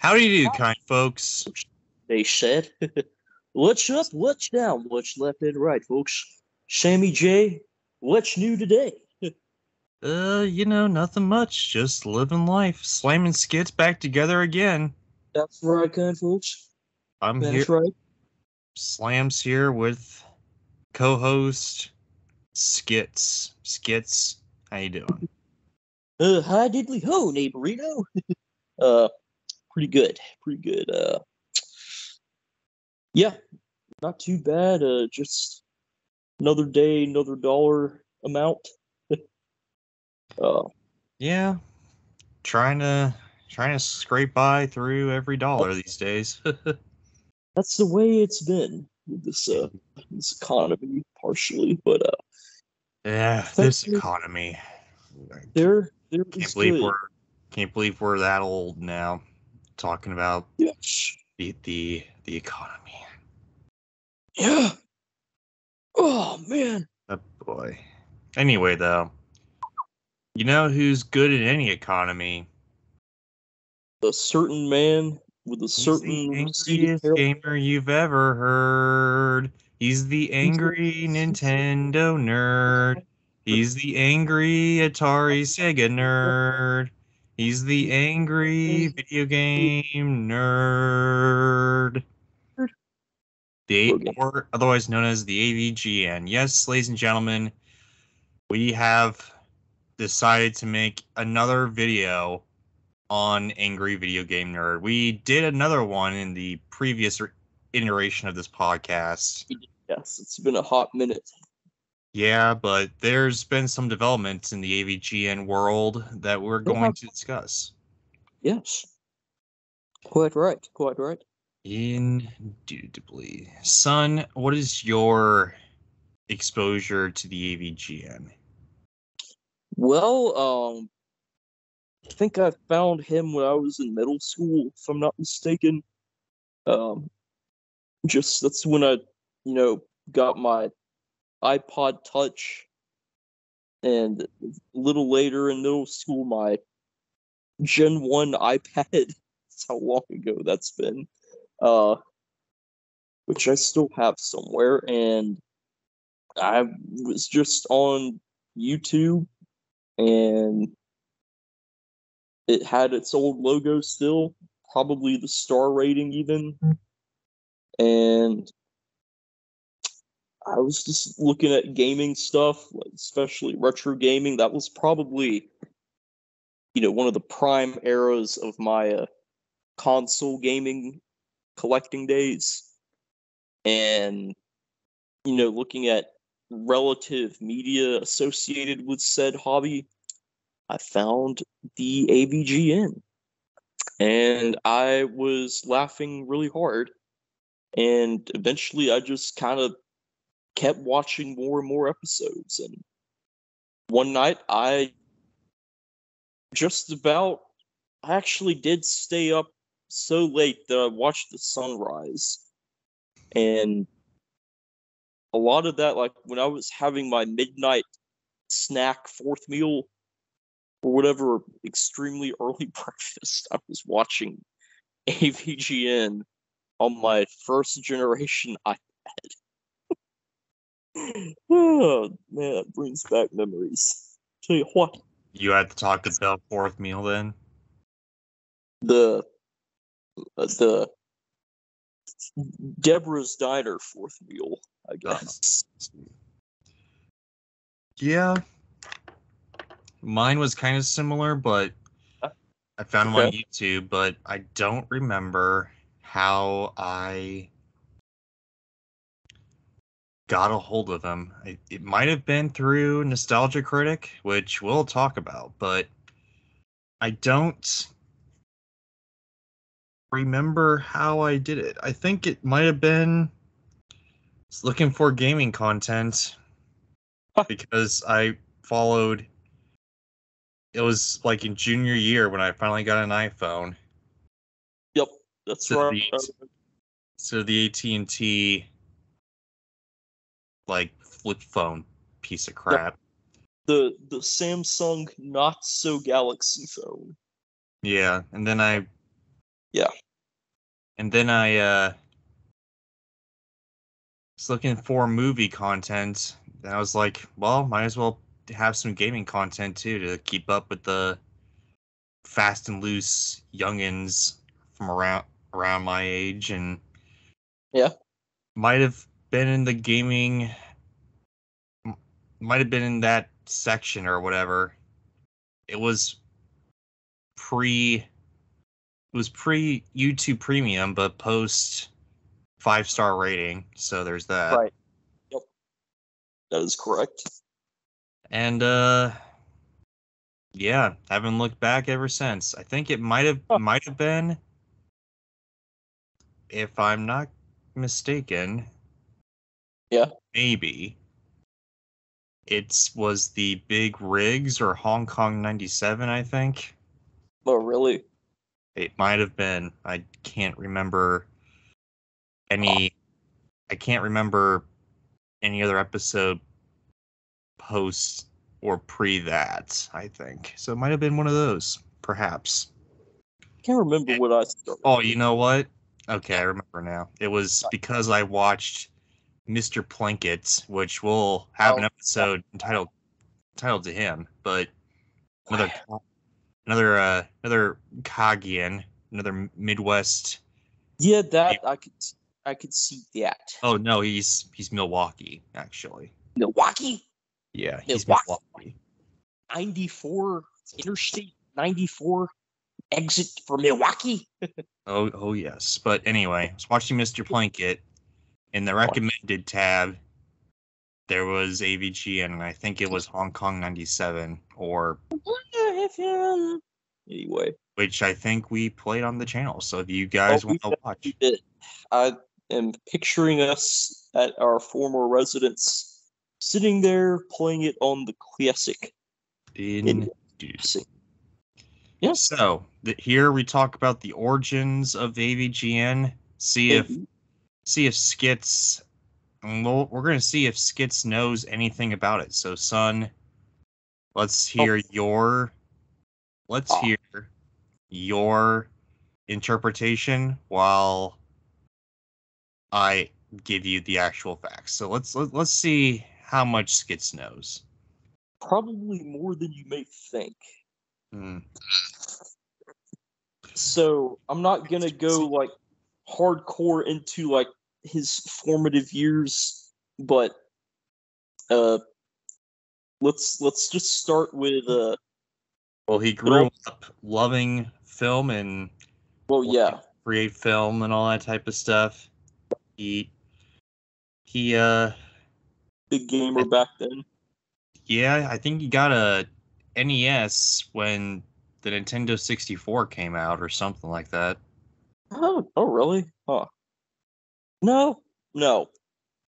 How do you do, kind folks? They said. What's up, what's down, what's left and right, folks? Sammy J, what's new today? Nothing much. Just living life. Slamming skits back together again. That's right, kind folks. I'm here. That's right. Slams here with co-host Skits. Skits, how you doing? Hi diddly ho, neighborino. Uh, pretty good, pretty good. Yeah, not too bad. Just another day, another dollar amount. uh, Yeah, trying to scrape by through every dollar these days. that's the way it's been with this economy, partially, but Yeah, this thankfully economy. there Can't is believe good. we're that old now. Talking about Yes. the economy. Yeah. Oh man. Oh boy. Anyway, though, you know who's good in any economy? A certain man with a He's the certain receding angriest hairline. gamer you've ever heard. He's the angry Nintendo nerd. He's the angry Atari Sega nerd. He's the angry video game nerd. Or otherwise known as the AVGN. Yes, ladies and gentlemen, we have decided to make another video on Angry Video Game Nerd. We did another one in the previous iteration of this podcast. Yes, it's been a hot minute. Yeah, but there's been some developments in the AVGN world that we're going to discuss. Yes. Quite right. Quite right. Indubitably. Son, what is your exposure to the AVGN? Well, I think I found him when I was in middle school, if I'm not mistaken. Um, just that's when I, got my iPod Touch, and a little later in middle school, my Gen 1 iPad. That's how long ago that's been. Uh, which I still have somewhere, and I was just on YouTube, and it had its old logo still, probably the star rating even, and I was just looking at gaming stuff, like especially retro gaming. That was probably, one of the prime eras of my console gaming collecting days, and looking at relative media associated with said hobby, I found the AVGN, and I was laughing really hard. And eventually, I just kind of kept watching more and more episodes. And one night, I actually did stay up so late that I watched the sunrise. And a lot of that, like when I was having my midnight snack fourth meal or whatever extremely early breakfast, I was watching AVGN on my first generation iPad. Oh man, that brings back memories. Tell you what, You had to talk about fourth meal then? the the Deborah's Diner fourth meal, I guess. Yeah, mine was kind of similar, but I found him on YouTube, but I don't remember how I got a hold of him. It might have been through Nostalgia Critic, which we'll talk about, but I don't remember how I did it. I think it might have been looking for gaming content because I followed. It was like in junior year when I finally got an iPhone. Yep, that's right. So the AT&T like flip phone piece of crap. Yep. The Samsung not so Galaxy phone. Yeah, and then I Yeah. And then I was looking for movie content, and I was like, well, might as well have some gaming content too to keep up with the fast and loose youngins from around my age, and Yeah. might have been in the gaming, might have been in that section or whatever. It was pre pre YouTube Premium, but post 5-star rating. So there's that. Right. Yep. That is correct. And yeah, haven't looked back ever since. I think it Huh. might have been, if I'm not mistaken, Yeah. maybe it was the Big Rigs or Hong Kong 97, I think. Oh, really? It might have been. Any I can't remember any other episode post or pre that, I think. So it might have been one of those, perhaps. Can't remember what I started. Oh, you know what? Okay, I remember now. It was because I watched Mr. Plinkett, which we'll have an Oh, episode entitled to him, but another another Kagian, another Midwest. yeah, that I could see that. Oh no, he's Milwaukee, actually. Milwaukee? Yeah, he's Milwaukee. Milwaukee. 94 Interstate 94 exit for Milwaukee. Oh yes. But anyway, I was watching Mr. Plinkett. In the recommended tab, there was AVGN, and I think it was Hong Kong 97, or Anyway, which I think we played on the channel. So if you oh, guys we want to watch, did. I am picturing us at our former residence, sitting there playing it on the classic. indeed. Classic. Yeah. So here we talk about the origins of AVGN. See if Skits. We're gonna see if Skits knows anything about it. So, son, let's hear hear your interpretation while I give you the actual facts. So let's see how much Skits knows. Probably more than you may think. Hmm. So I'm not gonna go like hardcore into like his formative years, but uh let's just start with Well, he grew up loving film and well wanting yeah, to create film and all that type of stuff. He he big gamer back then. yeah, I think he got a NES when the Nintendo 64 came out or something like that. Oh really? Huh. No, no.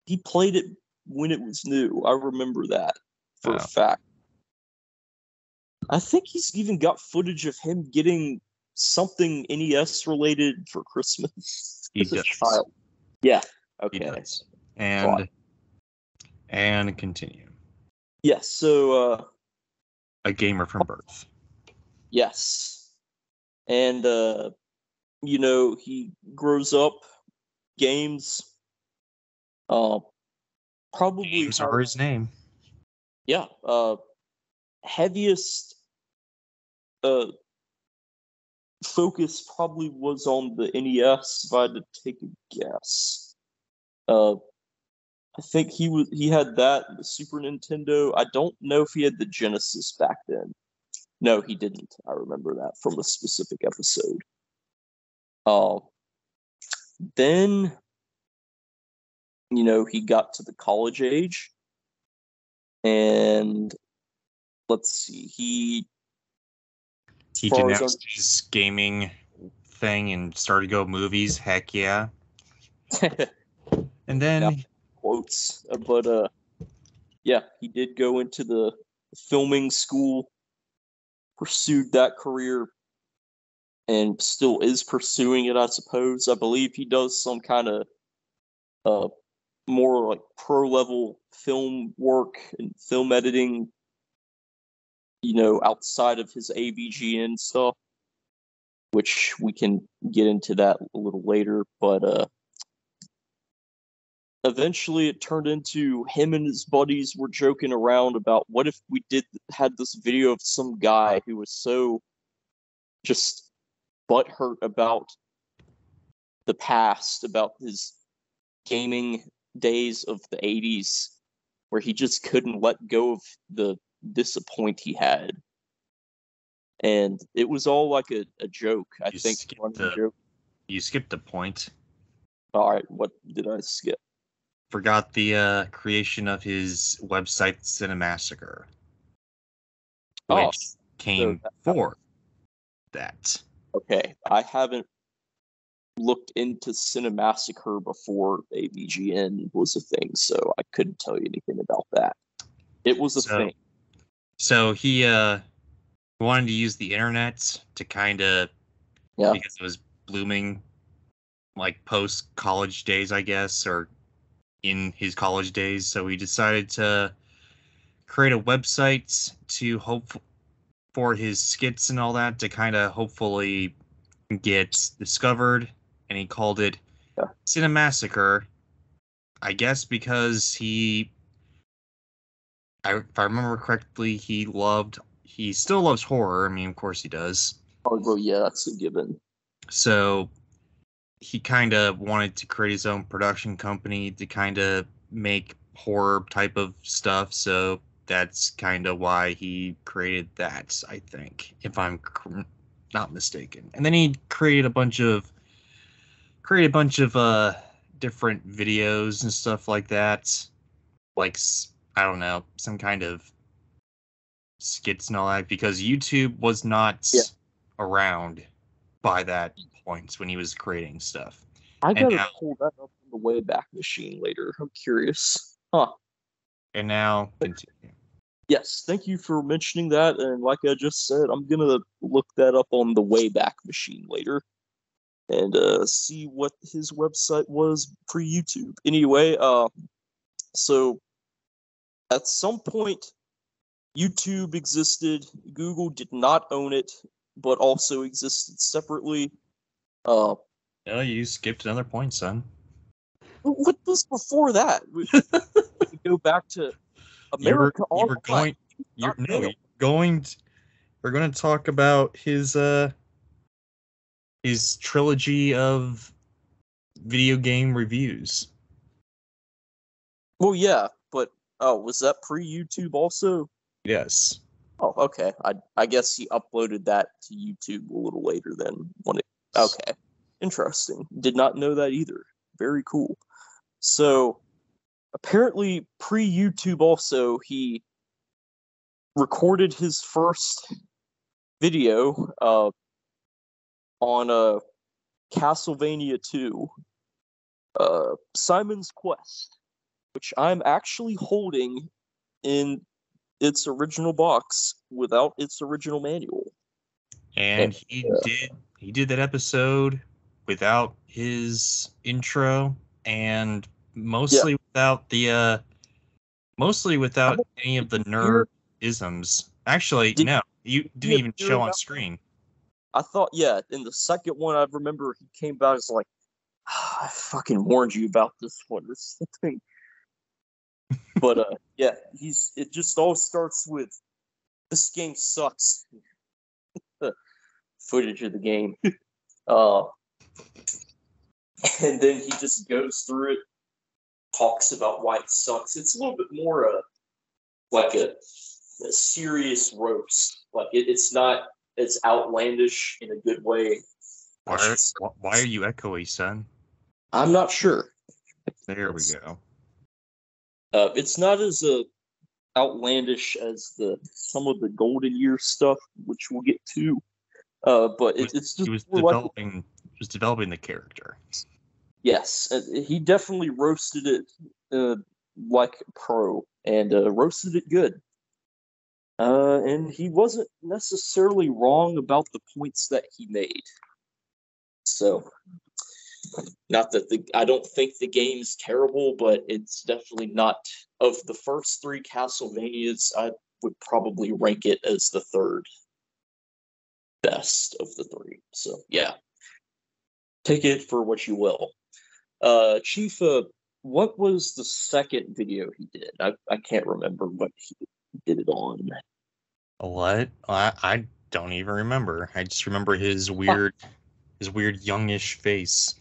He played it when it was new. I remember that for a Oh, fact. I think he's even got footage of him getting something NES related for Christmas he as a does. child. Yeah. He Okay. does. And continue. Yes. So A gamer from birth. yes. And you know, he grows up games. Uh probably Games are his name. yeah, heaviest uh focus probably was on the NES if I had to take a guess. Uh I think he had that, the Super Nintendo. I don't know if he had the Genesis back then. No, he didn't. I remember that from a specific episode. Uh, then, you know, he got to the college age, and let's see, as He far as denounced his gaming thing and started to go movies. Heck yeah. And now then quotes, but yeah, he did go into the filming school, pursued that career, and still is pursuing it. I suppose. I believe he does some kind of uh more like pro level film work and film editing, you know, outside of his AVGN stuff. which we can get into that a little later. But eventually it turned into him and his buddies were joking around about what if we had this video of some guy who was so just butthurt about the past, about his gaming days of the 80s, where he just couldn't let go of the disappoint he had. And it was all like a joke, I think. You skipped the point. All right, what did I skip? Forgot the creation of his website, Cinemassacre, which came before that. Okay, I haven't looked into Cinemassacre before AVGN was a thing, so I couldn't tell you anything about that. It was a thing. So he wanted to use the internet to kind of, because it was blooming, like post-college days, I guess, or in his college days. So he decided to create a website to hope for his skits and all that to kind of hopefully get discovered. And he called it Cinemassacre, I guess because if I remember correctly, he still loves horror. I mean, of course he does. Oh, well, yeah, that's a given. So he kind of wanted to create his own production company to kind of make horror type of stuff. So that's kind of why he created that, I think, if I'm not mistaken. And then he created a bunch of different videos and stuff like that, like, I don't know, some kind of skits and all that, because YouTube was not around by that point when he was creating stuff. I gotta pull that up on the Wayback Machine later. I'm curious. Huh. And now, continue. Yes, thank you for mentioning that. And like I just said, I'm gonna look that up on the Wayback Machine later and see what his website was pre-YouTube. Anyway, so at some point, YouTube existed. Google did not own it, but also existed separately. No, you skipped another point, son. What was before that? We go back to America. We're going to talk about his trilogy of video game reviews. Well, yeah, but was that pre-YouTube also? Yes. Oh, okay. I guess he uploaded that to YouTube a little later than when it. Okay, interesting. Did not know that either. Very cool. So apparently, pre-YouTube also, he recorded his first video on Castlevania 2, Simon's Quest, which I'm actually holding in its original box without its original manual. And he did that episode without his intro and mostly without any of the nerd isms. Actually, no, you didn't even show on screen. I thought, in the second one, I remember he came back as like, I fucking warned you about this one or something. But it just all starts with, this game sucks. Footage of the game. And then he just goes through it, talks about why it sucks. It's a little bit more like a serious roast. Like it's not as outlandish in a good way. Why are you echoey, son? I'm not sure. There we go. It's not as outlandish as some of the Golden Year stuff, which we'll get to. But it's just he was developing the character. Yes, he definitely roasted it like a pro, and roasted it good. And he wasn't necessarily wrong about the points that he made. So, not that I don't think the game's terrible, but it's definitely not. Of the first three Castlevanias, I would probably rank it as the third. best of the three. So yeah, take it for what you will. Chief, what was the second video he did? I can't remember what he did it on. What? I don't even remember. I just remember his weird youngish face.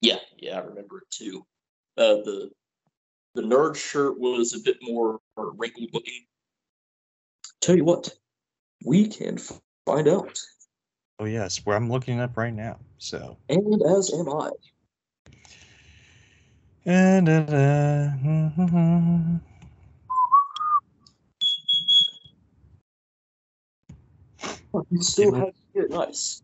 Yeah, I remember it too. The nerd shirt was a bit more wrinkled looking. Tell you what, we can find out. Oh yes, where I'm looking up right now. So. And as am I. And Oh, he still has here. Nice.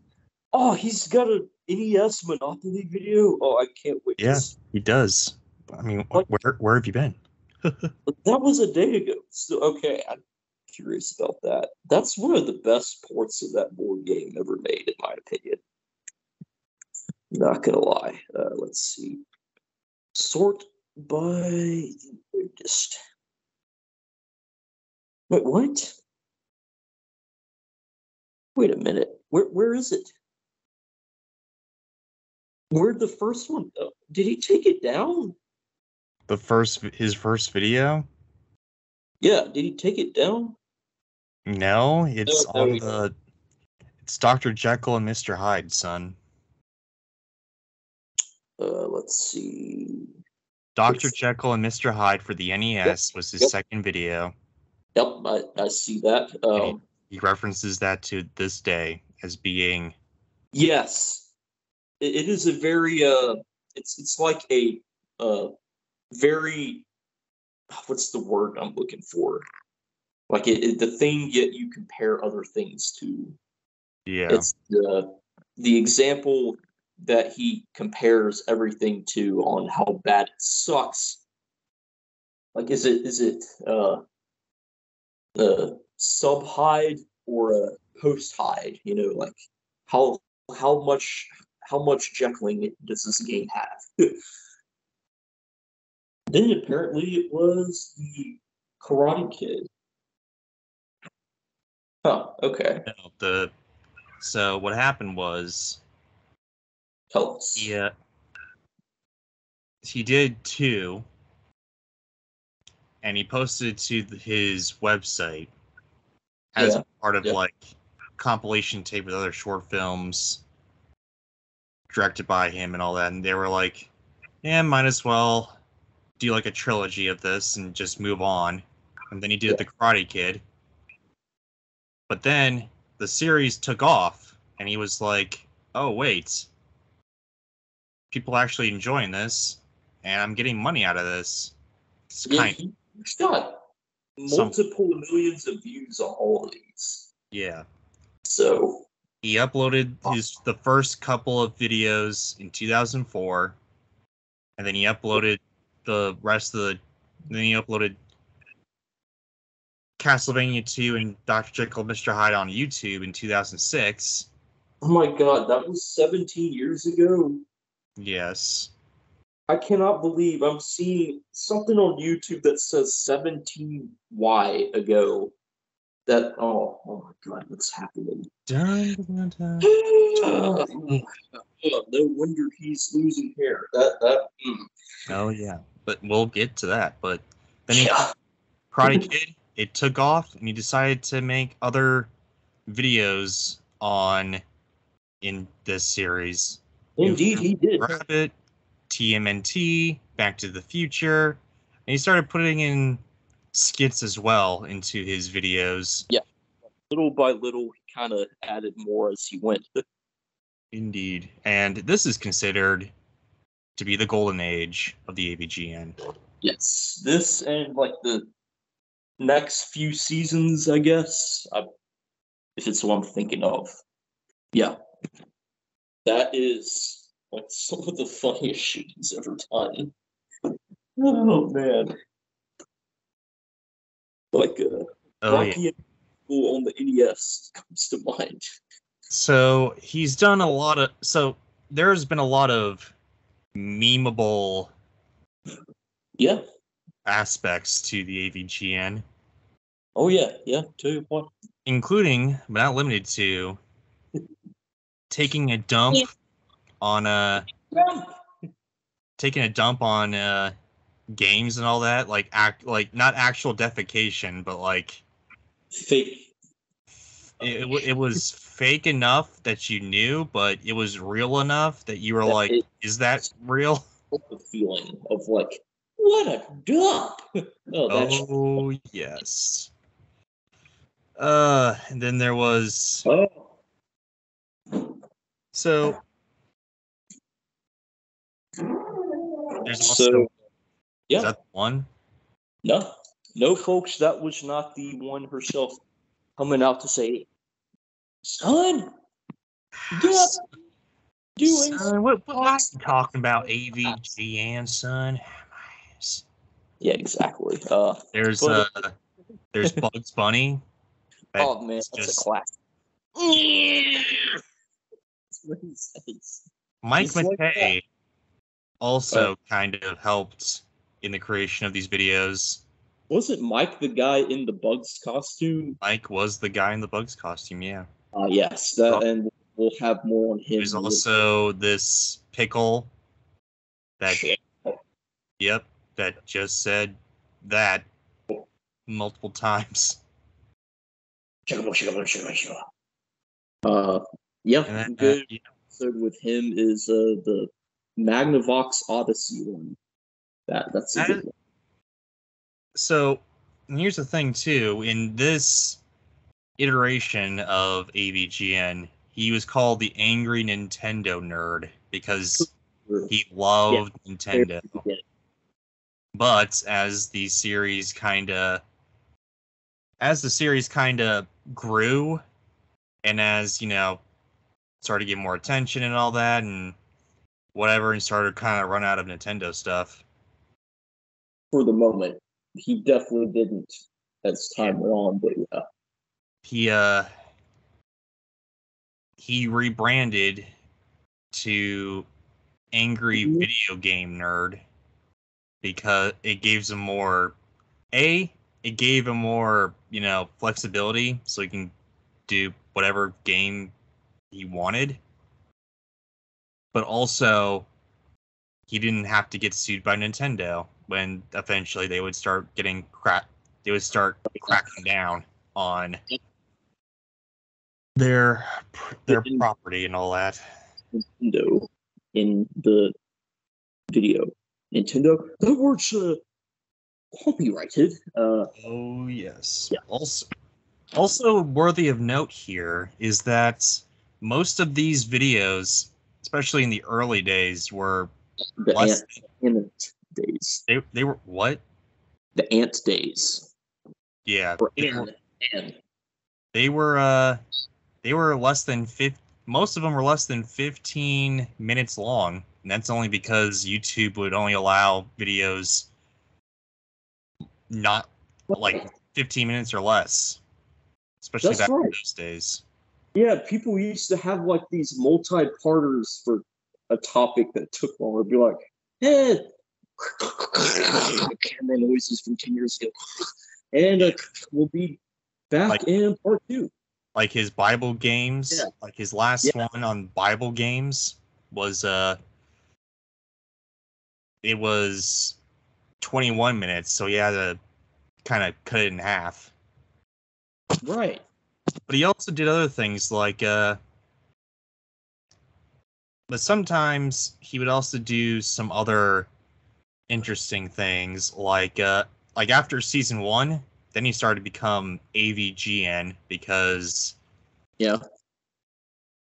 Oh, he's got a NES Monopoly video. Oh, I can't wait. Yeah, he does. I mean, Like, where have you been? that was a day ago. So, okay, I'm curious about that. That's one of the best ports of that board game ever made, in my opinion. Not gonna lie. Let's see. Sort by just. Wait, what? Wait a minute. Where is it? Where'd the first one go? Did he take it down? His first video? Yeah, did he take it down? No, it's No, on the. It's Dr. Jekyll and Mr. Hyde, son. Let's see. Dr. Jekyll and Mr. Hyde for the NES was his second video. Yep, I see that. He references that to this day as being. Yes, it is a very it's like a very, what's the word I'm looking for? Like the thing yet you compare other things to. Yeah. It's the example that he compares everything to on how bad it sucks. Like, is it sub hide or a post hide? You know, like how much Jekyll does this game have? Then apparently it was the Karate Kid. Oh, okay. So what happened was. Tell us. Yeah. He did two, and he posted to his website as a part of like compilation tape with other short films directed by him and all that. And they were like, "Yeah, might as well do like a trilogy of this and just move on." And then he did the Karate Kid, but then the series took off, and he was like, "Oh wait, people are actually enjoying this, and I'm getting money out of this." It's He's got multiple millions of views on all of these. Yeah. So he uploaded the first couple of videos in 2004, and then he uploaded the rest of the. Then he uploaded Castlevania 2 and Dr. Jekyll and Mr. Hyde on YouTube in 2006. Oh my god, that was 17 years ago. Yes. I cannot believe I'm seeing something on YouTube that says 17Y ago. That oh my god, what's happening? Dun, dun, dun. No wonder he's losing hair. Oh yeah, but we'll get to that. But then Karate Kid, it took off, and he decided to make other videos in this series. Indeed, he did. Rabbit, TMNT, Back to the Future, and he started putting in skits as well into his videos. Yeah, little by little, he kind of added more as he went. Indeed, and this is considered to be the golden age of the AVGN. Yes, this and like the next few seasons, I guess, if it's what I'm thinking of. Yeah, that is like some of the funniest shit he's ever done. Oh man, like Rocky on the NES comes to mind. So he's done a lot of. So there's been a lot of memeable aspects to the AVGN. Oh yeah, tell you what. Including, but not limited to, taking a dump on games and all that, like not actual defecation, but like Fake. it was fake enough that you knew, but it was real enough that you were That like, it- is that real? The feeling of like, what a dump. Oh, that's Oh yes. And then there was so there's also yeah. is that the one? No, folks, that was not the one herself coming out to say, son, get up, doing. Son, what are you talking about, AVGN, son? Yeah, exactly. There's but there's Bugs Bunny. oh man, that's just a classic. That's what he says. Mike Just like McKay also kind of helped in the creation of these videos. Wasn't Mike the guy in the Bugs costume? Mike was the guy in the Bugs costume, yeah. Yes, that, and we'll have more on him. There's also this pickle that, yep, that just said that multiple times. Yeah, And then, good episode with him is the Magnavox Odyssey one. That's a good one. So here's the thing too. In this iteration of AVGN, he was called the Angry Nintendo Nerd because he loved Nintendo. But as the series kind of grew, and as started to get more attention and all that and whatever, and started kind of run out of Nintendo stuff. For the moment, he definitely didn't as time went on, but yeah. He rebranded to Angry Video Game Nerd because it gives him more flexibility, so he can do whatever game he wanted, but also he didn't have to get sued by Nintendo when eventually they would start cracking down on their property and all that. Nintendo in the video. Nintendo, that word's copyrighted. Oh yes. Yeah. Also worthy of note here is that most of these videos, especially in the early days, were the ant days. They were what? The ant days. Yeah. They were less than 50. Most of them were less than 15 minutes long, and that's only because YouTube would only allow videos not like 15 minutes or less, especially back in those days. Yeah, people used to have like these multi-parters for a topic that took longer. Be like, camera noises from 10 years ago, and we'll be back in part 2. Like his Bible games, like his last one on Bible games was it was 21 minutes, so he had to kind of cut it in half. Right. But he also did other things like but sometimes he would also do some other interesting things like after season 1, then he started to become AVGN because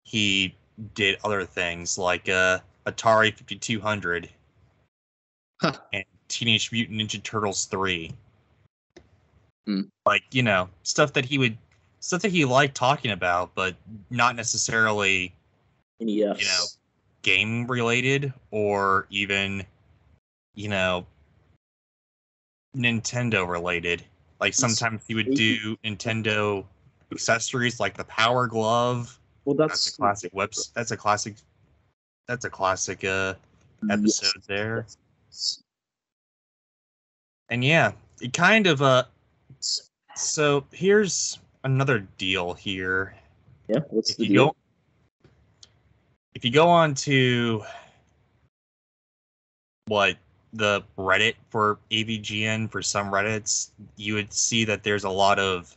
he did other things like Atari 5200 and Teenage Mutant Ninja Turtles 3. Like, stuff that he liked talking about, but not necessarily game related or even Nintendo related. Like sometimes he would do Nintendo accessories like the Power Glove. Well, that's a classic That's a classic episode there. And yeah, it kind of so here's another deal here. Yeah, what's the deal? if you go on to the Reddit for AVGN, for some Reddits, you would see that there's a lot of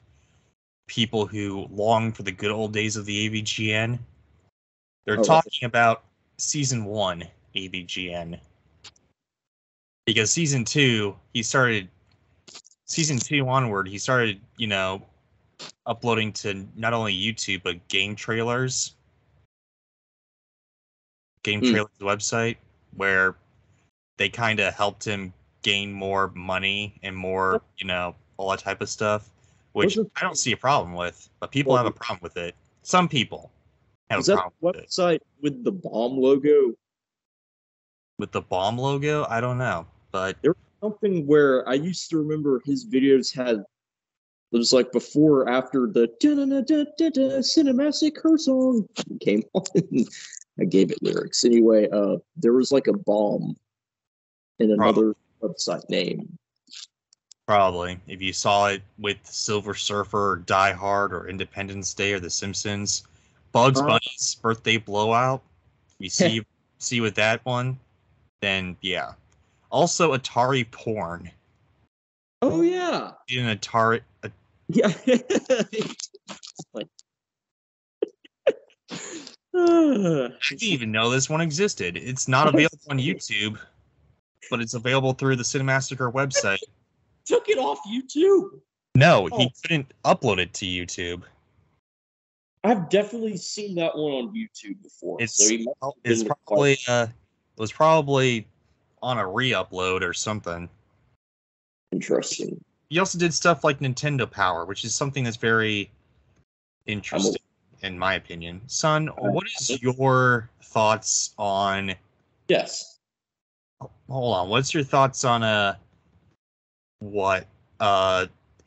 people who long for the good old days of the AVGN. They're talking about season 1 AVGN. Because season 2 onward, he started, uploading to not only YouTube, but game trailers website, where they kind of helped him gain more money and more, all that type of stuff, which I don't see a problem with, but people have a problem with it. Some people have a problem with it. Is that website with the bomb logo? With the bomb logo? I don't know, but there was something where I used to remember his videos had, it was like before or after the cinematic her song came on. I gave it lyrics. Anyway, there was like a bomb in another website name. Probably. If you saw it with Silver Surfer or Die Hard or Independence Day or The Simpsons, Bugs Bunny's birthday blowout, you see with that one, then yeah. Also Atari porn. Oh yeah. In Atari. Yeah. I didn't even know this one existed. It's not available on YouTube, but it's available through the Cinemassacre website. Took it off YouTube? No, he couldn't upload it to YouTube. I've definitely seen that one on YouTube before. It was probably on a re-upload or something. Interesting. He also did stuff like Nintendo Power, which is something that's very interesting, in my opinion. Son, what is your thoughts on... Yes. Hold on. What's your thoughts on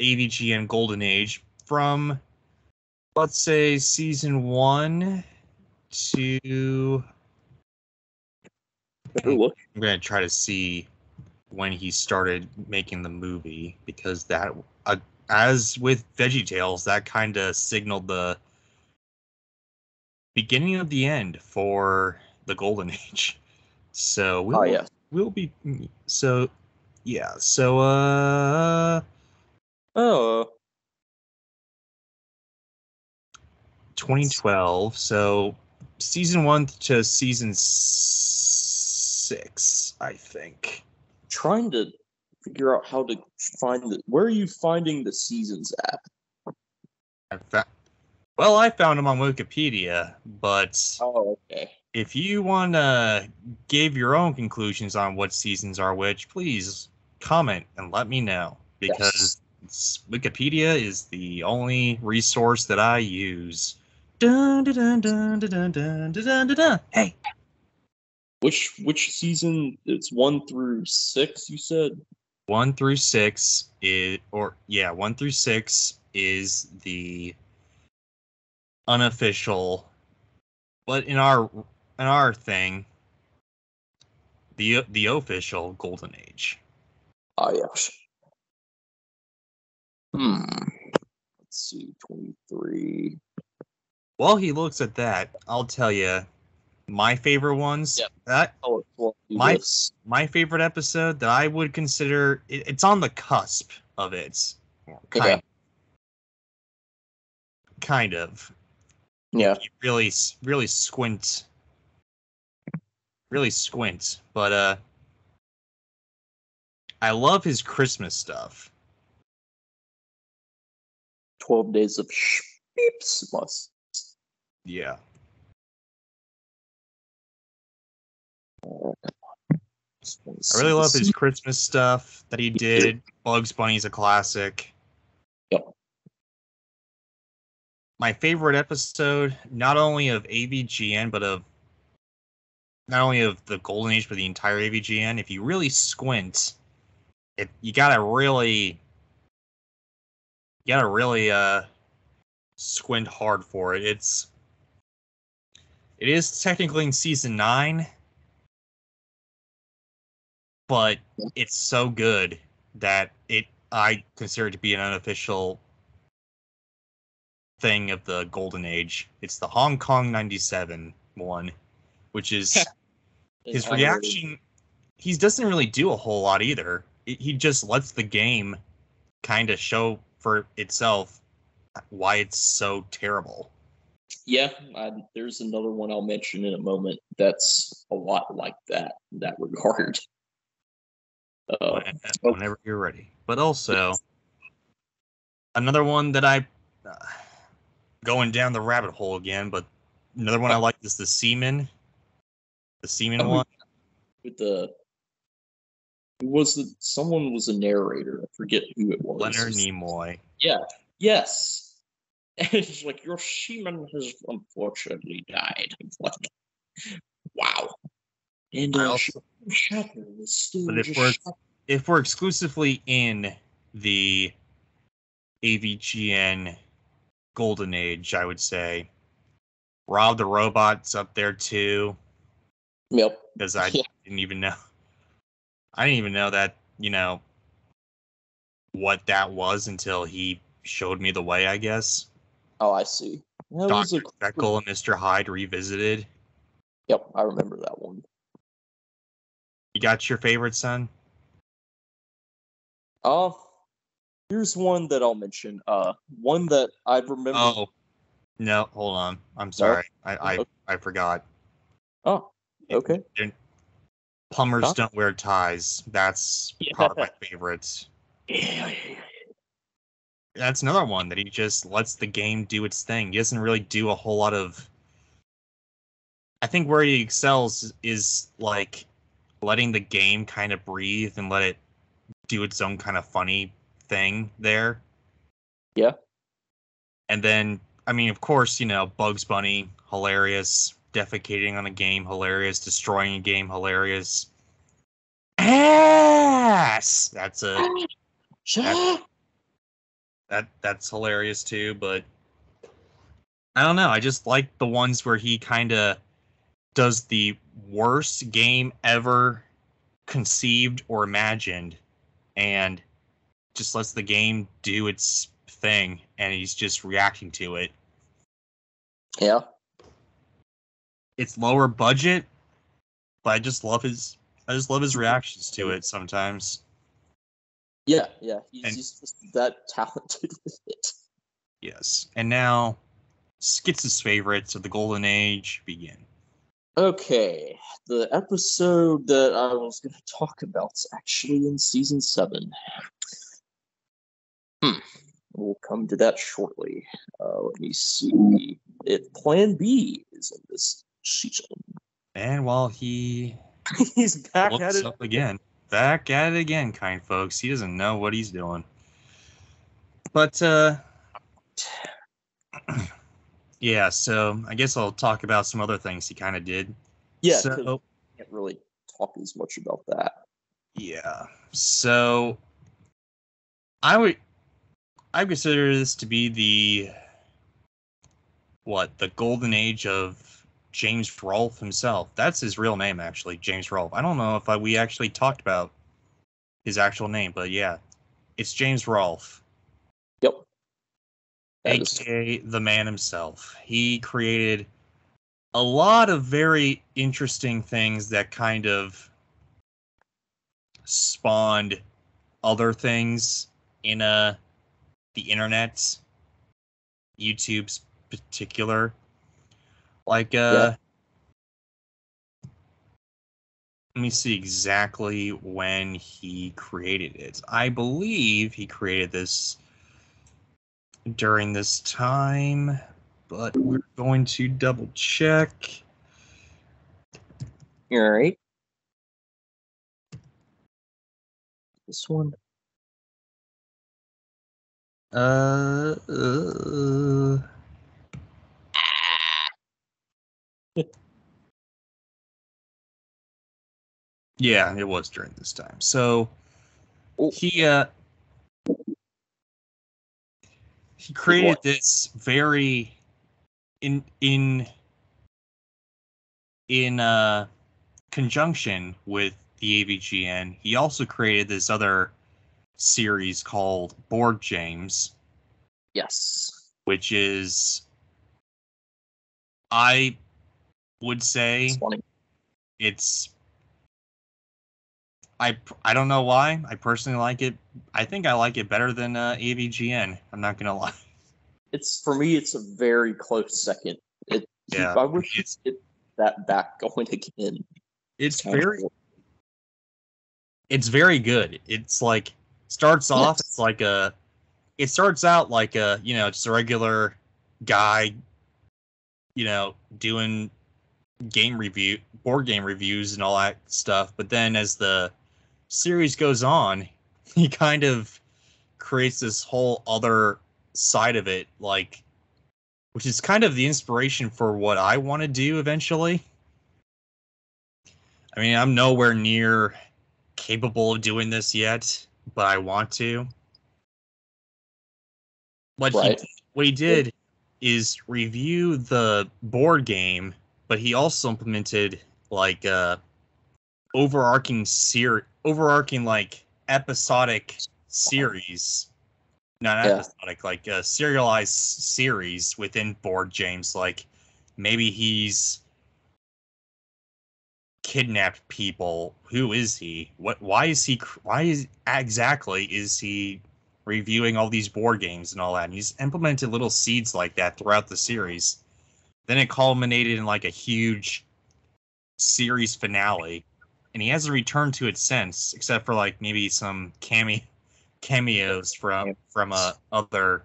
AVGN Golden Age from, let's say, season 1 to... I'm going to try to see when he started making the movie, because that, as with VeggieTales, that kind of signaled the beginning of the end for the Golden Age. So we'll be 2012. So season 1 to season 6, I think. Trying to figure out how to find where are you finding the seasons at? I found them on Wikipedia, but okay. If you want to give your own conclusions on what seasons are which, please comment and let me know, because Wikipedia is the only resource that I use. Dun, dun, dun, dun, dun, dun, dun, dun, dun. Hey. Which season? It's 1 through 6, you said? 1 through 6 is 1 through 6 is the unofficial, but in our thing, the official Golden Age. Yes. Let's see, 23. While he looks at that, I'll tell you my favorite ones. Yep. My favorite episode that I would consider, it's on the cusp of it. Kind of. Yeah. You really squint. But I love his Christmas stuff. 12 Days of Beeps. Yeah. I really love his Christmas stuff that he did. Bugs Bunny's a classic. Yep. My favorite episode, not only of AVGN, but not only of the Golden Age, but the entire AVGN, if you really squint, you gotta really squint hard for it. It is technically in season 9, but it's so good that I consider it to be an unofficial thing of the Golden Age. It's the Hong Kong 97 one. which is his Unrated. reaction. He doesn't really do a whole lot either. He just lets the game kind of show for itself why it's so terrible. Yeah, there's another one I'll mention in a moment that's a lot like that in that regard. Whenever you're ready. But also, another one that I going down the rabbit hole again, but another one I like is the Seaman. The Seaman one. With someone was a narrator. I forget who it was. Leonard Nimoy. Yeah. Yes. And it's like, your seaman has unfortunately died. Like, wow. And Shatner was still. But if we're exclusively in the AVGN golden age, I would say Rob the Robot's up there too. Yep. Because I didn't even know. I didn't even know that, what that was until he showed me the way, I guess. Oh, I see. Dr. Jekyll and Mr. Hyde revisited. Yep, I remember that one. You got your favorite, son? Here's one that I'll mention. One that I remember. Oh, no, hold on. I'm sorry. I forgot. Oh, okay. Plumbers don't wear ties. That's probably my favorite. Yeah. That's another one that he just lets the game do its thing. He doesn't really do a whole lot of. I think where he excels is like letting the game kind of breathe and let it do its own kind of funny thing there. Yeah. And then, I mean, of course, Bugs Bunny, hilarious. Defecating on a game, hilarious. Destroying a game, hilarious. Ass! That's hilarious too, but I don't know. I just like the ones where he kind of does the worst game ever conceived or imagined and just lets the game do its thing and he's just reacting to it. Yeah. It's lower budget, but I just love his reactions to it sometimes. Yeah. He's just that talented with it. Yes. And now Skits' favorites of the Golden Age begin. Okay. The episode that I was going to talk about is actually in season 7. We'll come to that shortly. Let me see. Plan B is in this season. And while he's back at it again. Back at it again, kind folks. He doesn't know what he's doing. But, yeah, so I guess I'll talk about some other things he kind of did. Yeah, so can't really talk as much about that. Yeah, so I consider this to be the golden age of James Rolfe himself. That's his real name, actually, James Rolfe. I don't know if we actually talked about his actual name, but yeah, it's James Rolfe. Yep. AKA the man himself. He created a lot of very interesting things that kind of spawned other things in the internet, YouTube's particular. Like, let me see exactly when he created it. I believe he created this during this time, but we're going to double check. All right. This one. Yeah, it was during this time. So he created this very in conjunction with the AVGN. He also created this other series called Board James. Yes. Which is, I would say It's funny. it's I don't know why. I personally like it. I think I like it better than AVGN. I'm not gonna lie. For me, it's a very close second. Yeah, I wish it's that back going again. It's very good. It's like starts off. It's like it starts out like just a regular guy, doing board game reviews and all that stuff. But then as the series goes on, he kind of creates this whole other side of it, which is kind of the inspiration for what I want to do eventually. I mean, I'm nowhere near capable of doing this yet, but I want to. What he did is review the board game, but he also implemented like overarching like episodic series. Not episodic, like a serialized series within board games. Like maybe he's kidnapped people. Who is he? Why is he reviewing all these board games and all that? And he's implemented little seeds like that throughout the series. Then it culminated in like a huge series finale, and he hasn't returned to it since, except for like maybe some cameos from other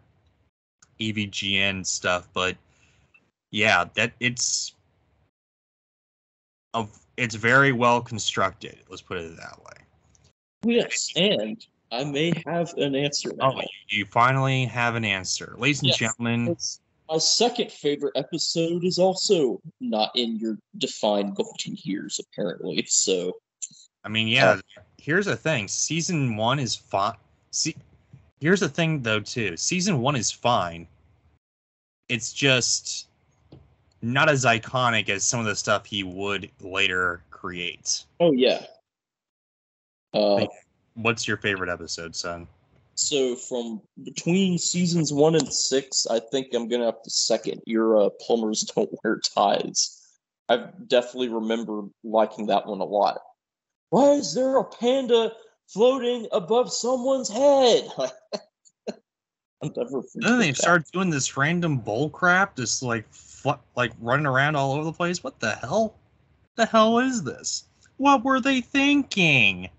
AVGN stuff. But yeah, that it's very well constructed. Let's put it that way. Yes, and I may have an answer now. Oh, you finally have an answer. Ladies and gentlemen. My second favorite episode is also not in your defined golden years, apparently. So, I mean, yeah, here's the thing. Season 1 is fine. Here's the thing, though, too. Season 1 is fine. It's just not as iconic as some of the stuff he would later create. Oh, yeah. What's your favorite episode, son? So from between seasons 1 and 6, I think I'm gonna have to second your plumbers don't wear ties. I definitely remember liking that one a lot. Why is there a panda floating above someone's head? I'll never forget. Then they start doing this random bull crap, just like running around all over the place. What the hell? The hell is this? What were they thinking?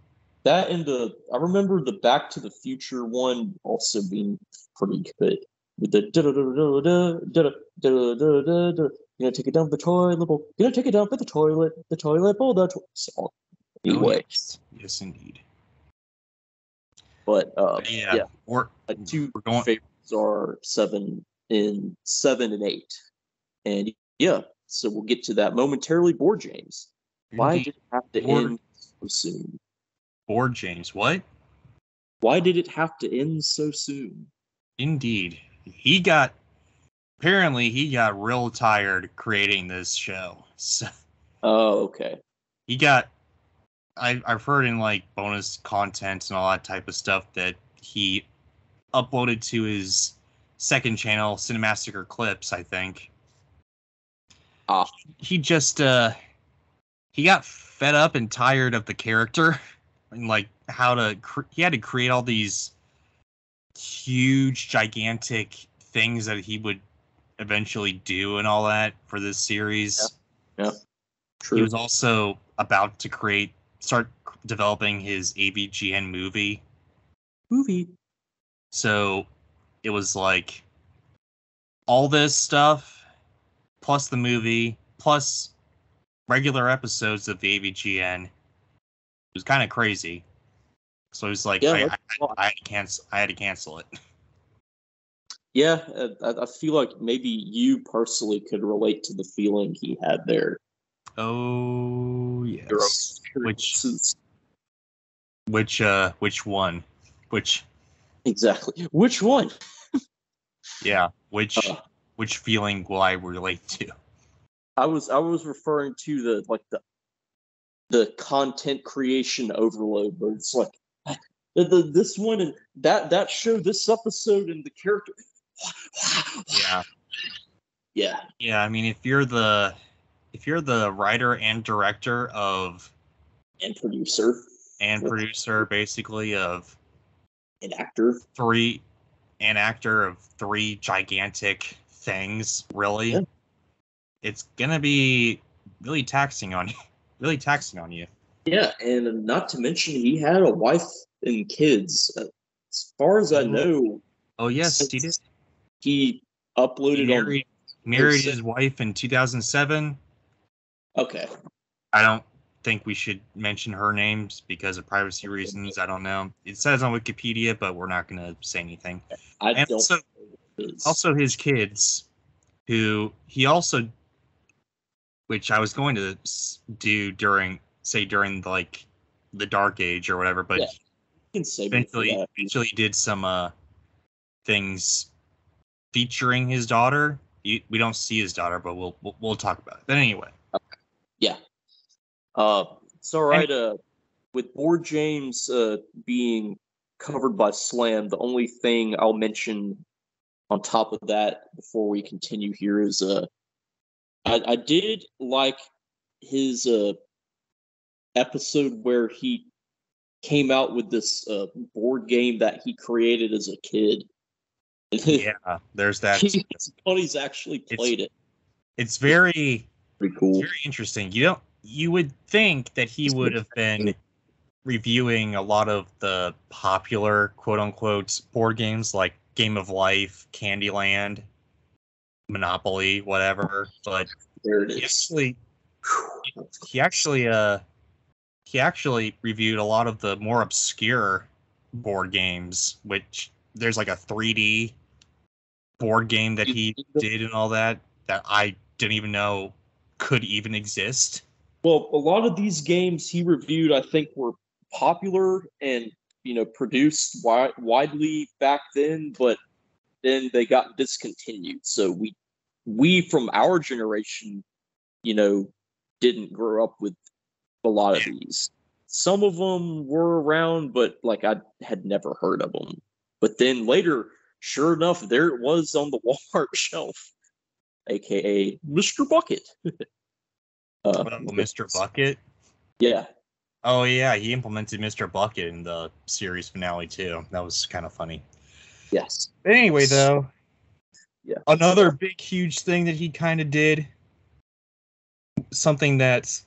That and I remember the Back to the Future one also being pretty good. With the gonna take it down the toilet bowl, gonna take it down for the toilet bowl, the song. Anyway. Yes, indeed. But yeah. Two favorites are 7 and 8. And yeah, so we'll get to that momentarily. Board James. Why did it have to end so soon? Board James, what? Why did it have to end so soon? Indeed. Apparently he got real tired creating this show. So, oh, okay. I've heard in like bonus content and all that type of stuff that he uploaded to his second channel, Cinemassacre Clips, I think. He just he got fed up and tired of the character and like he had to create all these huge, gigantic things that he would eventually do and all that for this series. Yeah. True. He was also about to start developing his AVGN movie. So it was like all this stuff, plus the movie, plus regular episodes of the AVGN. It was kind of crazy. So it was like, I had to cancel it. Yeah, I feel like maybe you personally could relate to the feeling he had there. Oh, yes. Which one? Exactly. Which one? Yeah. Which feeling will I relate to? I was referring to the content creation overload, but it's like this one and that show, this episode, and the character. Yeah. Yeah. Yeah, I mean, if you're the the writer and director of and producer basically of an actor actor of three gigantic things, really, yeah. it's gonna be really taxing on you. Yeah, and not to mention he had a wife and kids. As far as I know, Oh yes, he did. He He uploaded married his wife in 2007. Okay. I don't think we should mention her names because of privacy reasons. I don't know. It says on Wikipedia, but we're not going to say anything. I don't. Also his kids, who he also, which I was going to do during like the Dark Age or whatever, but Yeah, you can say eventually did some things featuring his daughter. We don't see his daughter, but we'll talk about it. But anyway. Yeah. It's all right. With Board James being covered by Slam, the only thing I'll mention on top of that before we continue here is I did like his episode where he came out with this board game that he created as a kid. Yeah, there's that. He's actually played it. It's very cool. It's very interesting. You would think that he would have been reviewing a lot of the popular quote unquote board games like Game of Life, Candyland, Monopoly, whatever. But there it is. He actually reviewed a lot of the more obscure board games, which there's like a 3D board game that he did and all that I didn't even know could even exist. Well, a lot of these games he reviewed, I think, were popular and produced widely back then, but then they got discontinued. So we from our generation, didn't grow up with a lot of these. Some of them were around, but like I had never heard of them. But then later, sure enough, there it was on the Walmart shelf, aka Mr. Bucket. Mr. Bucket? Yeah. Oh yeah, he implemented Mr. Bucket in the series finale too. That was kind of funny. Yes. But anyway, though, yeah, another big, huge thing that he kind of did, something that's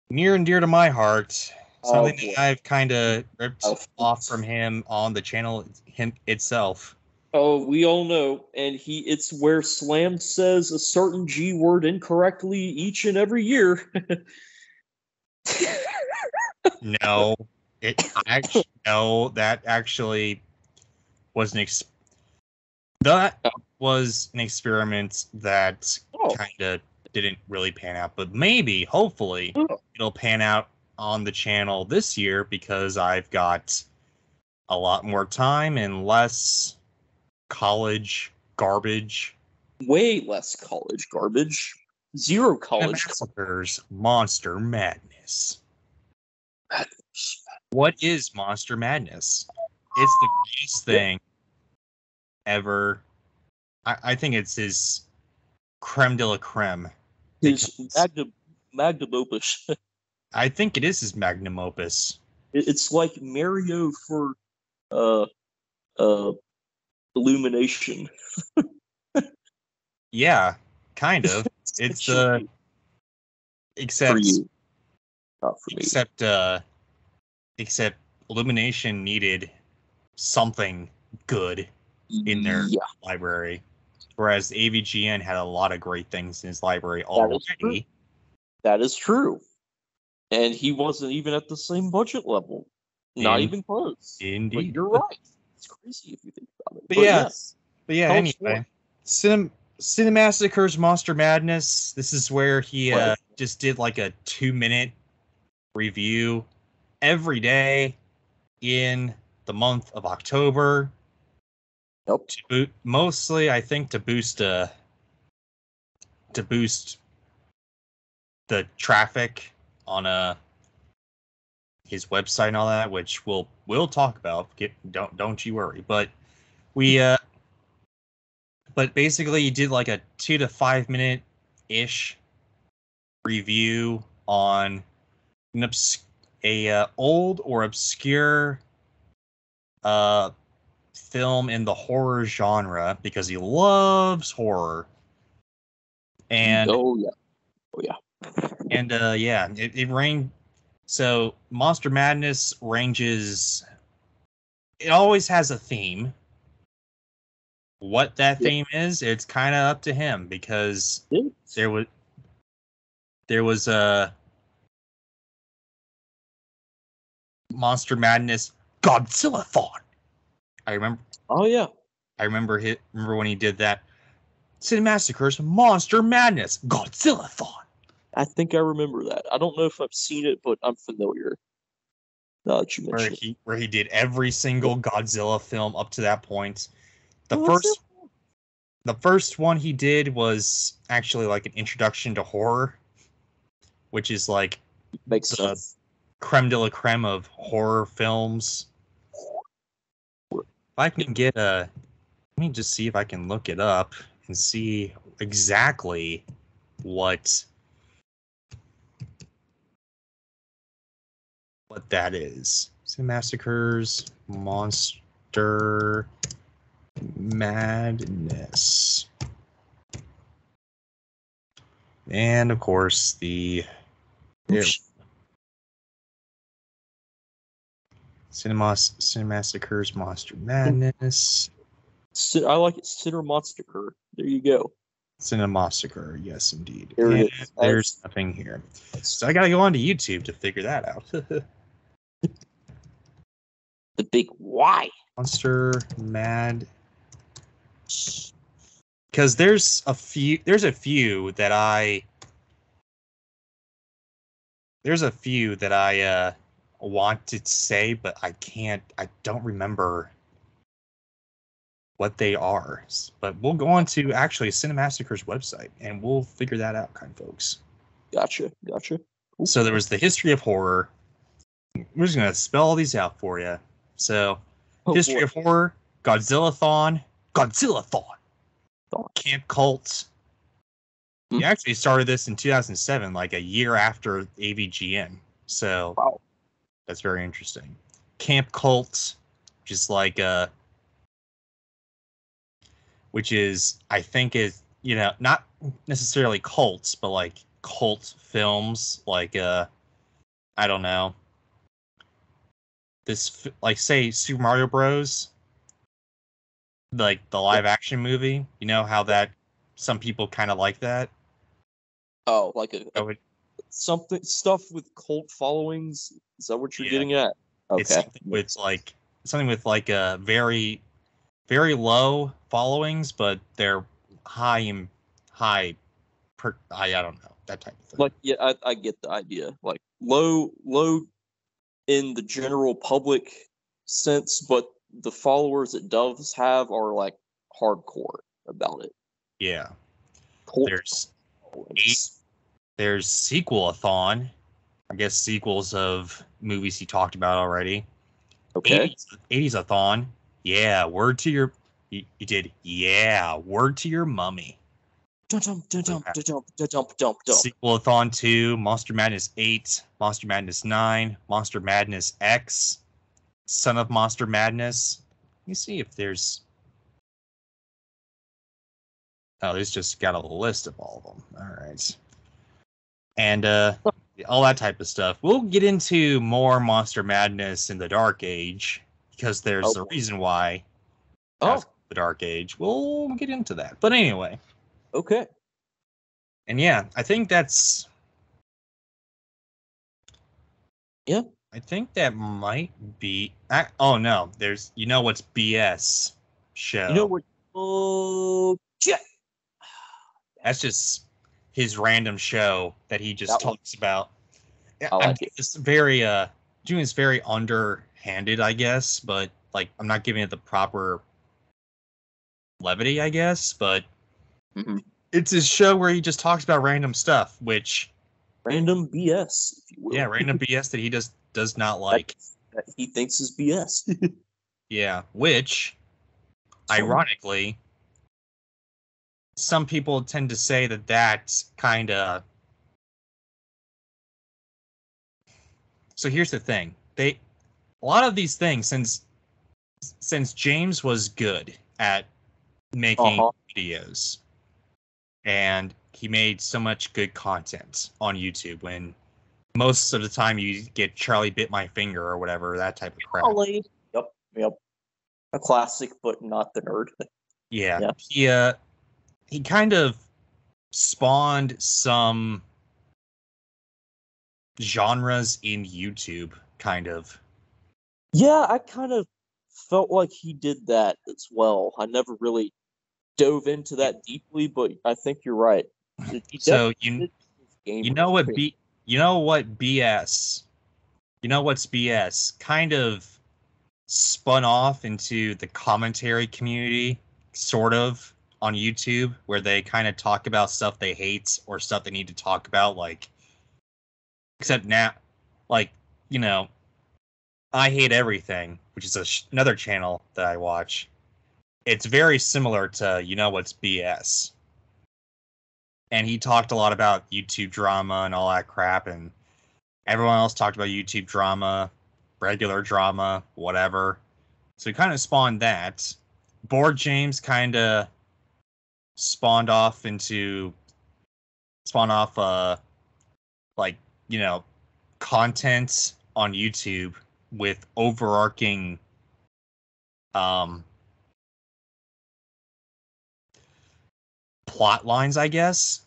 near and dear to my heart, something that I've kind of ripped off from him on the channel itself. Oh, we all know, and it's where Slam says a certain G word incorrectly each and every year. No, that actually was was an experiment that kind of didn't really pan out, but maybe, hopefully, it'll pan out on the channel this year because I've got a lot more time and less college garbage. Way less college garbage. Zero college Massacres, Monster Madness. What is Monster Madness? It's the greatest thing ever. I think it's his creme de la creme. His magnum opus. I think it is his magnum opus. It's like Mario for Illumination. Yeah, kind of. It's except for you. Not for me. Except Illumination needed something good in their library, whereas AVGN had a lot of great things in his library already. That is true. And he wasn't even at the same budget level. Not even close. Indeed. But you're right. It's crazy if you think about it. But yeah, anyway. Cinemassacre's Monster Madness. This is where he just did like a 2-minute review every day in the month of October. Nope. Mostly, I think, to boost the traffic on his website and all that, which we'll talk about. Don't you worry. But but basically, he did like a 2 to 5 minute ish review on a old or obscure film in the horror genre because he loves horror. And Oh yeah. Oh yeah. and yeah, it ranged. So Monster Madness ranges. It always has a theme. What that Yeah. theme is, it's kind of up to him because Yeah. there was a Monster Madness Godzilla-thon. I remember. Oh yeah. Remember when he did that. Cinemassacre's Monster Madness Godzilla-thon. I think I remember that. I don't know if I've seen it, but I'm familiar. Now that you Where mention it. he did every single Godzilla film up to that point. The Oh, what's first one he did was actually like an introduction to horror, which is like Makes the sense. creme de la creme of horror films. If I can get let me just see if I can look it up and see exactly what that is. Massacres, Monster Madness. And of course the Cinemassacres, Monster Madness. I like it. Sinner Monster. There you go. Cinemassacre, yes indeed. There And it is. there's nothing here. So I gotta go onto YouTube to figure that out. The big why. Monster Mad. Because there's a few that I want to say, but I don't remember what they are. But we'll go on to actually Cinemassacre's website and we'll figure that out, kind folks. Gotcha. Cool. So there was the history of horror. We're just gonna spell all these out for you. So history of horror, Godzilla-thon, Camp Cult. He actually started this in 2007, like a year after AVGN. So wow. That's very interesting. Camp Cult, just like which is I think is not necessarily cults, but like cult films, like I don't know. This like say Super Mario Bros. Like the live action movie. You know how that some people kind of like that. Oh, like something stuff with cult followings. Is that what you're getting at? Okay. It's something with like a very, very low followings, but they're high. I don't know, that type of thing. Like I get the idea. Like low in the general public sense, but the followers it does have are like hardcore about it. Yeah. Cult There's sequel-a-thon. I guess sequels of movies he talked about already. Okay. 80s-a-thon. Yeah, word to your... You did, yeah, word to your mummy. Sequel-a-thon 2, Monster Madness 8, Monster Madness 9, Monster Madness X, Son of Monster Madness. Let me see if there's... Oh, there's just got a list of all of them. All right. And all that type of stuff. We'll get into more Monster Madness in the Dark Age because there's a reason why. The Dark Age. We'll get into that. But anyway. Okay. And yeah, I think that's. Yeah. I think that might be. Oh no, there's. You know what's BS show? You know what? Oh, yeah. That's just his random show that he just talks about. I like it. It's very doing this very underhanded, I guess, but like I'm not giving it the proper levity, I guess, but it's his show where he just talks about random stuff, which random BS, if you will. Yeah, random BS that he does not like. That he thinks is BS. Yeah, which ironically some people tend to say that kind of So here's the thing. A lot of these things, since James was good at making videos, and he made so much good content on YouTube when most of the time you get Charlie bit my finger or whatever, that type of crap. Charlie. Yep. A classic, but not the nerd. Yeah. He kind of spawned some genres in YouTube, kind of. Yeah, I kind of felt like he did that as well. I never really dove into that deeply, but I think you're right. So you know what's BS? You know what's BS? Kind of spun off into the commentary community, sort of, on YouTube, where they kind of talk about stuff they hate or stuff they need to talk about, like, except now, like, you know, I Hate Everything, which is another channel that I watch. It's very similar to You Know What's BS. And he talked a lot about YouTube drama and all that crap, and everyone else talked about YouTube drama, regular drama, whatever. So he kind of spawned that. Board James kind of spawned off, like, you know, content on YouTube with overarching plot lines, I guess.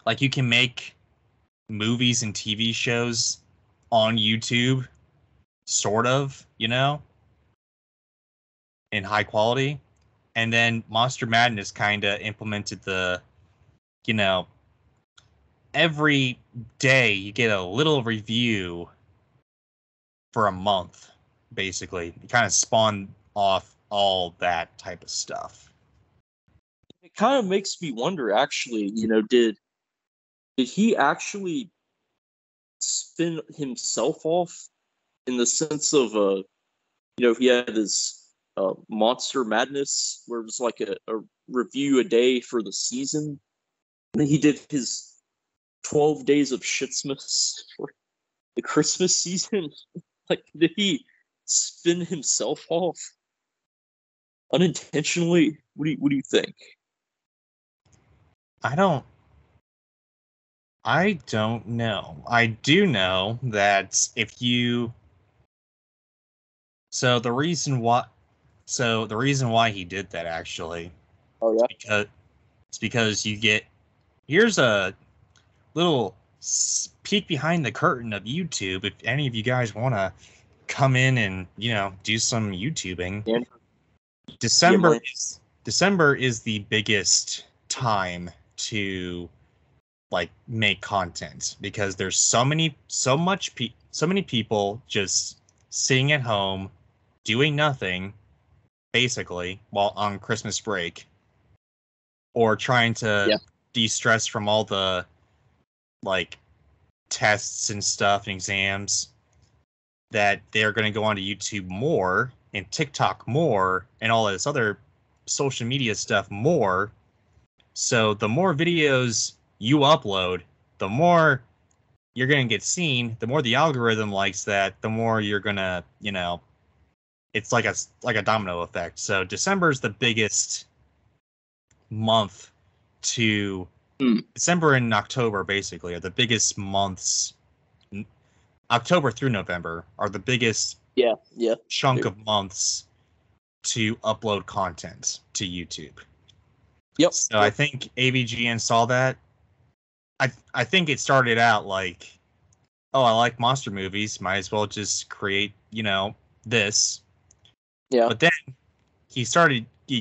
Like, you can make movies and TV shows on YouTube, sort of, you know, in high quality. And then Monster Madness kind of implemented the, you know, every day you get a little review for a month, basically. It kind of spawned off all that type of stuff. It kind of makes me wonder, actually, did he actually spin himself off in the sense of, he had his Monster Madness, where it was like a review a day for the season. And then he did his 12 days of Shitsmas for the Christmas season. Like, did he spin himself off unintentionally? What do you think? I don't know. I do know that the reason why he did that, actually. Oh yeah. It's because here's a little peek behind the curtain of YouTube. If any of you guys want to come in and, do some YouTubing, Yeah. December is the biggest time to, like, make content, because there's so many people just sitting at home doing nothing, basically, while on Christmas break, or trying to de-stress from all the, like, tests and stuff and exams, that they're going to go onto YouTube more and TikTok more and all this other social media stuff more. So the more videos you upload, the more you're going to get seen, the more the algorithm likes that, the more you're going to, it's like a domino effect. So December is the biggest month to December and October, basically, are the biggest months. October through November are the biggest chunk of months to upload content to YouTube. Yep. So I think AVGN saw that. I think it started out like, oh, I like monster movies, might as well just create, this. Yeah. But then he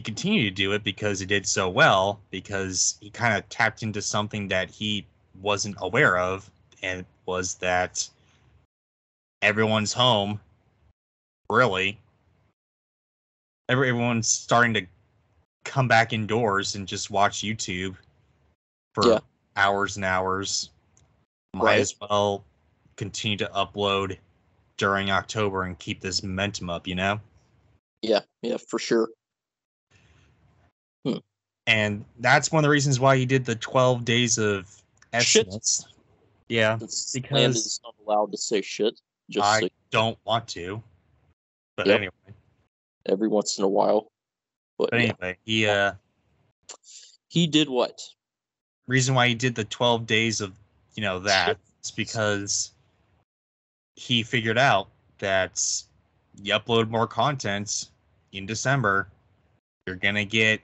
continued to do it because he did so well, because he kind of tapped into something that he wasn't aware of, and it was that everyone's home, really. Everyone's starting to come back indoors and just watch YouTube for hours and hours. Might as well continue to upload during October and keep this momentum up, Yeah, for sure. And that's one of the reasons why he did the 12 days of estimates. Yeah, because is not allowed to say shit. Just don't want to, but Yep. anyway. Every once in a while. But anyway, he did what? Reason why he did the 12 days of, that is because he figured out that you upload more content in December, you're going to get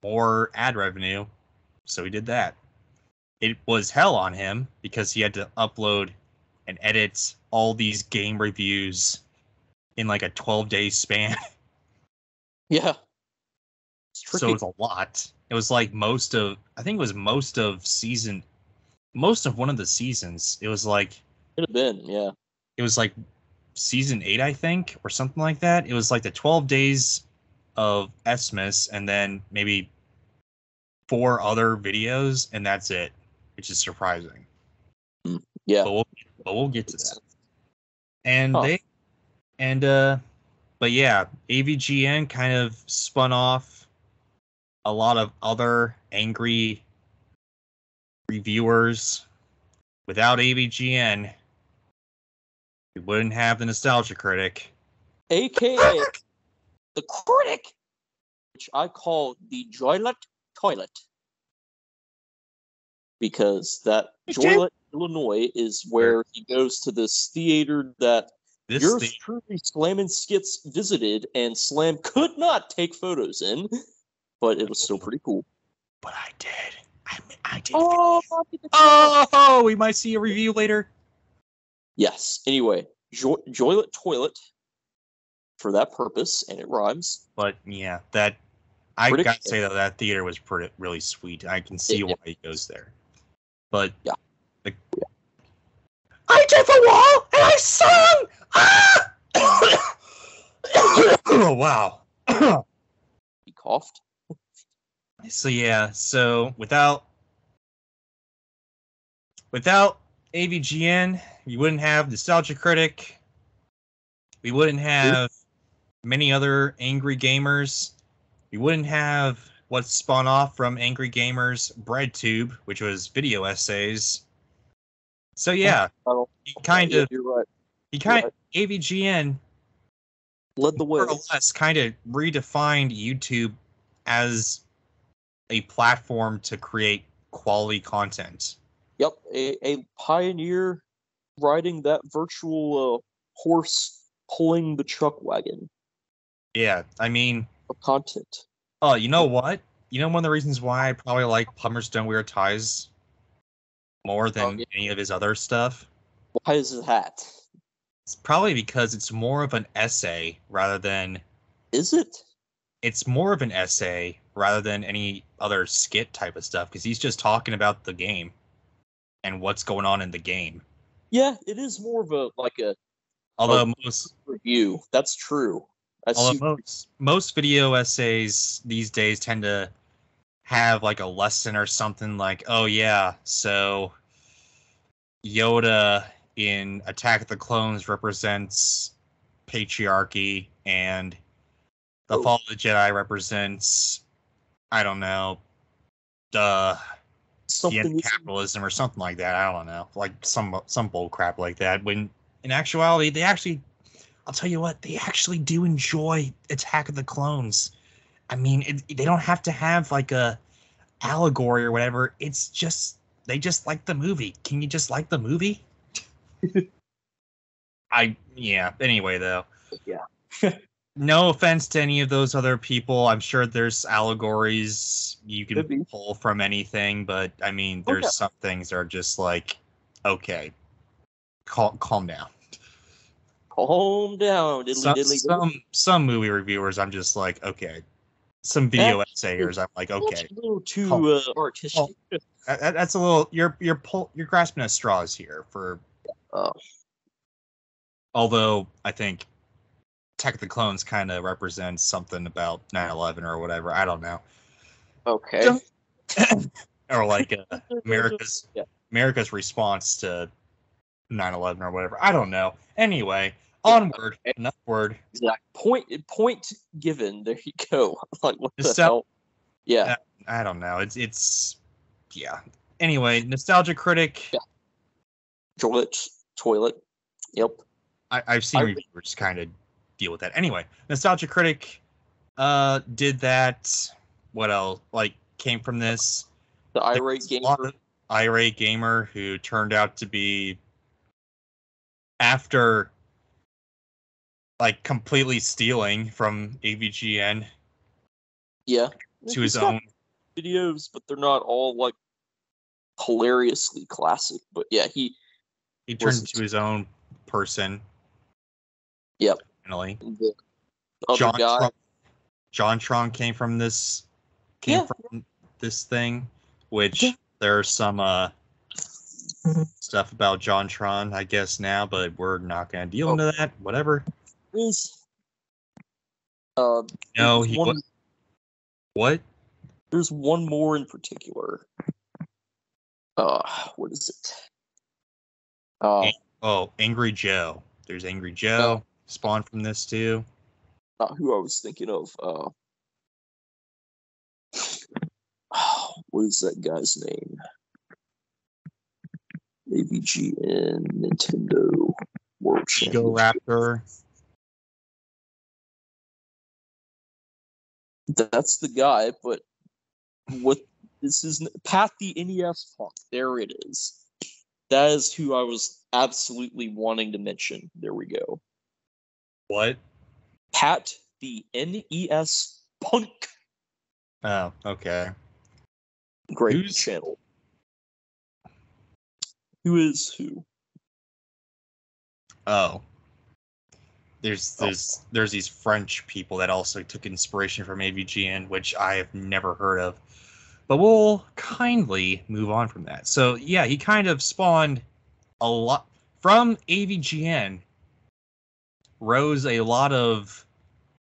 more ad revenue. So he did that. It was hell on him because he had to upload and edit all these game reviews in like a 12-day span. Yeah. So it was a lot. It was like most of one of the seasons. It was like, could have been, yeah. It was like season 8, I think, or something like that. It was like the 12 days of Xmas and then maybe 4 other videos, and that's it, which is surprising. Yeah. But we'll get to that. And but yeah, AVGN kind of spun off a lot of other angry reviewers. Without AVGN, we wouldn't have the Nostalgia Critic. AKA the Critic, which I call the Joylet Toilet. Because that Joylet, Illinois is where he goes to this theater that yours truly, Slam and Skits, visited, and Slam could not take photos in, but it was still pretty cool. But I did. I did. Oh, we might see a review later. Yes. Anyway, Joylet Toilet for that purpose, and it rhymes. But yeah, I gotta say though, that theater was really sweet. I can see why he goes there. But yeah, I did the wall and I sung. Ah! Oh wow! He coughed. So yeah, without AVGN, you wouldn't have Nostalgia Critic. We wouldn't have many other angry gamers. We wouldn't have what spun off from Angry Gamers, BreadTube, which was video essays. So yeah, AVGN led the way. More or less, kind of redefined YouTube as a platform to create quality content. Yep, a pioneer riding that virtual horse pulling the chuck wagon. Yeah, I mean, of content. Oh, you know what? You know one of the reasons why I probably like Plumbers Don't Wear Ties more than any of his other stuff? Why is that? It's probably because it's more of an essay rather than... Is it? It's more of an essay rather than any other skit type of stuff, because he's just talking about the game and what's going on in the game. Yeah, it is more of a although most review. That's true. Most video essays these days tend to have like a lesson or something, like, oh yeah, so Yoda in Attack of the Clones represents patriarchy, and the Fall of the Jedi represents, I don't know, the end of capitalism or something like that. I don't know, like some bull crap like that. When in actuality, I'll tell you what, they actually do enjoy Attack of the Clones. I mean, they don't have to have like a allegory or whatever. It's just, they just like the movie. Can you just like the movie? Anyway, though. Yeah. No offense to any of those other people. I'm sure there's allegories you can pull from anything, but I mean, there's some things that are just like, okay, calm down. Calm down, some movie reviewers, I'm just like, okay. Some video essayers, I'm like, okay. That's a little too artistic. That's a little. You're grasping at straws here for. Although I think Attack of the Clones kind of represents something about 9/11 or whatever. I don't know. Okay. Or like America's response to 9/11 or whatever. I don't know. Anyway. Onward, and upward. Exact point given. There you go. Like, what the hell? Yeah. I don't know. It's yeah. Anyway, Nostalgia Critic. Yeah. Toilet. Yep. I've seen I- reviewers kind of deal with that. Anyway, Nostalgia Critic did that. What else? Like came from this. The There irate was a gamer. lot of irate gamer who turned out to be after like completely stealing from AVGN Yeah. to his He's got own. videos, but they're not all like hilariously classic. But yeah, he He turned was. into his own person. Yep. Finally, The other John guy. Trump, John Tron came from this thing, which Yeah. there's some stuff about John Tron, I guess now, but we're not going to deal into that. Whatever. Is No, he one, was. What? there's one more in particular. What is it? Angry Joe. There's Angry Joe. Spawned from this too. Not who I was thinking of. What is that guy's name? AVGN Nintendo World Ego Championship. Raptor. That's the guy, but what this is Pat the NES Punk. There it is. That is who I was absolutely wanting to mention. There we go. What? Pat the NES Punk. Oh, okay. Great channel. Who is who? Oh. There's these French people that also took inspiration from AVGN, which I have never heard of. But we'll kindly move on from that. So yeah, he kind of spawned a lot from AVGN. Rose a lot of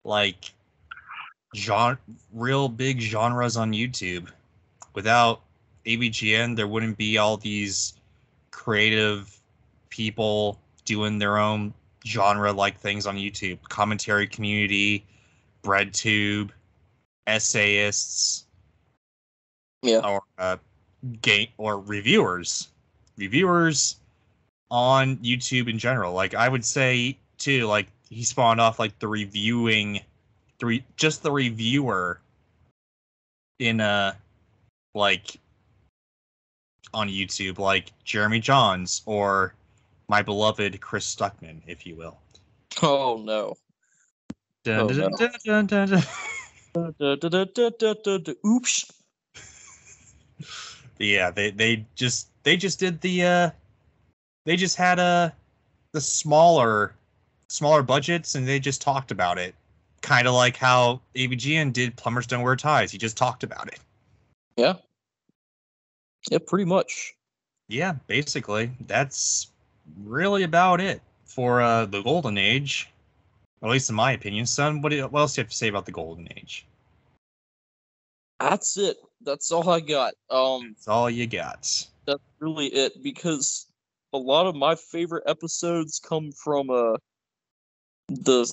like real big genres on YouTube. Without AVGN, there wouldn't be all these creative people doing their own genre-like things on YouTube. Commentary community, BreadTube, essayists, or reviewers on YouTube in general. Like I would say too, like he spawned off like the reviewer in like on YouTube, like Jeremy Johns or my beloved Chris Stuckman, if you will. Oh no. Oops. Yeah, they just did the they just had the smaller budgets and they just talked about it. Kind of like how AVGN did Plumbers Don't Wear Ties. He just talked about it. Yeah. Yeah, pretty much. Yeah, basically. That's really about it for the Golden Age. At least in my opinion. Son, what else do you have to say about the Golden Age? That's it. That's all I got. That's all you got. That's really it, because a lot of my favorite episodes come from the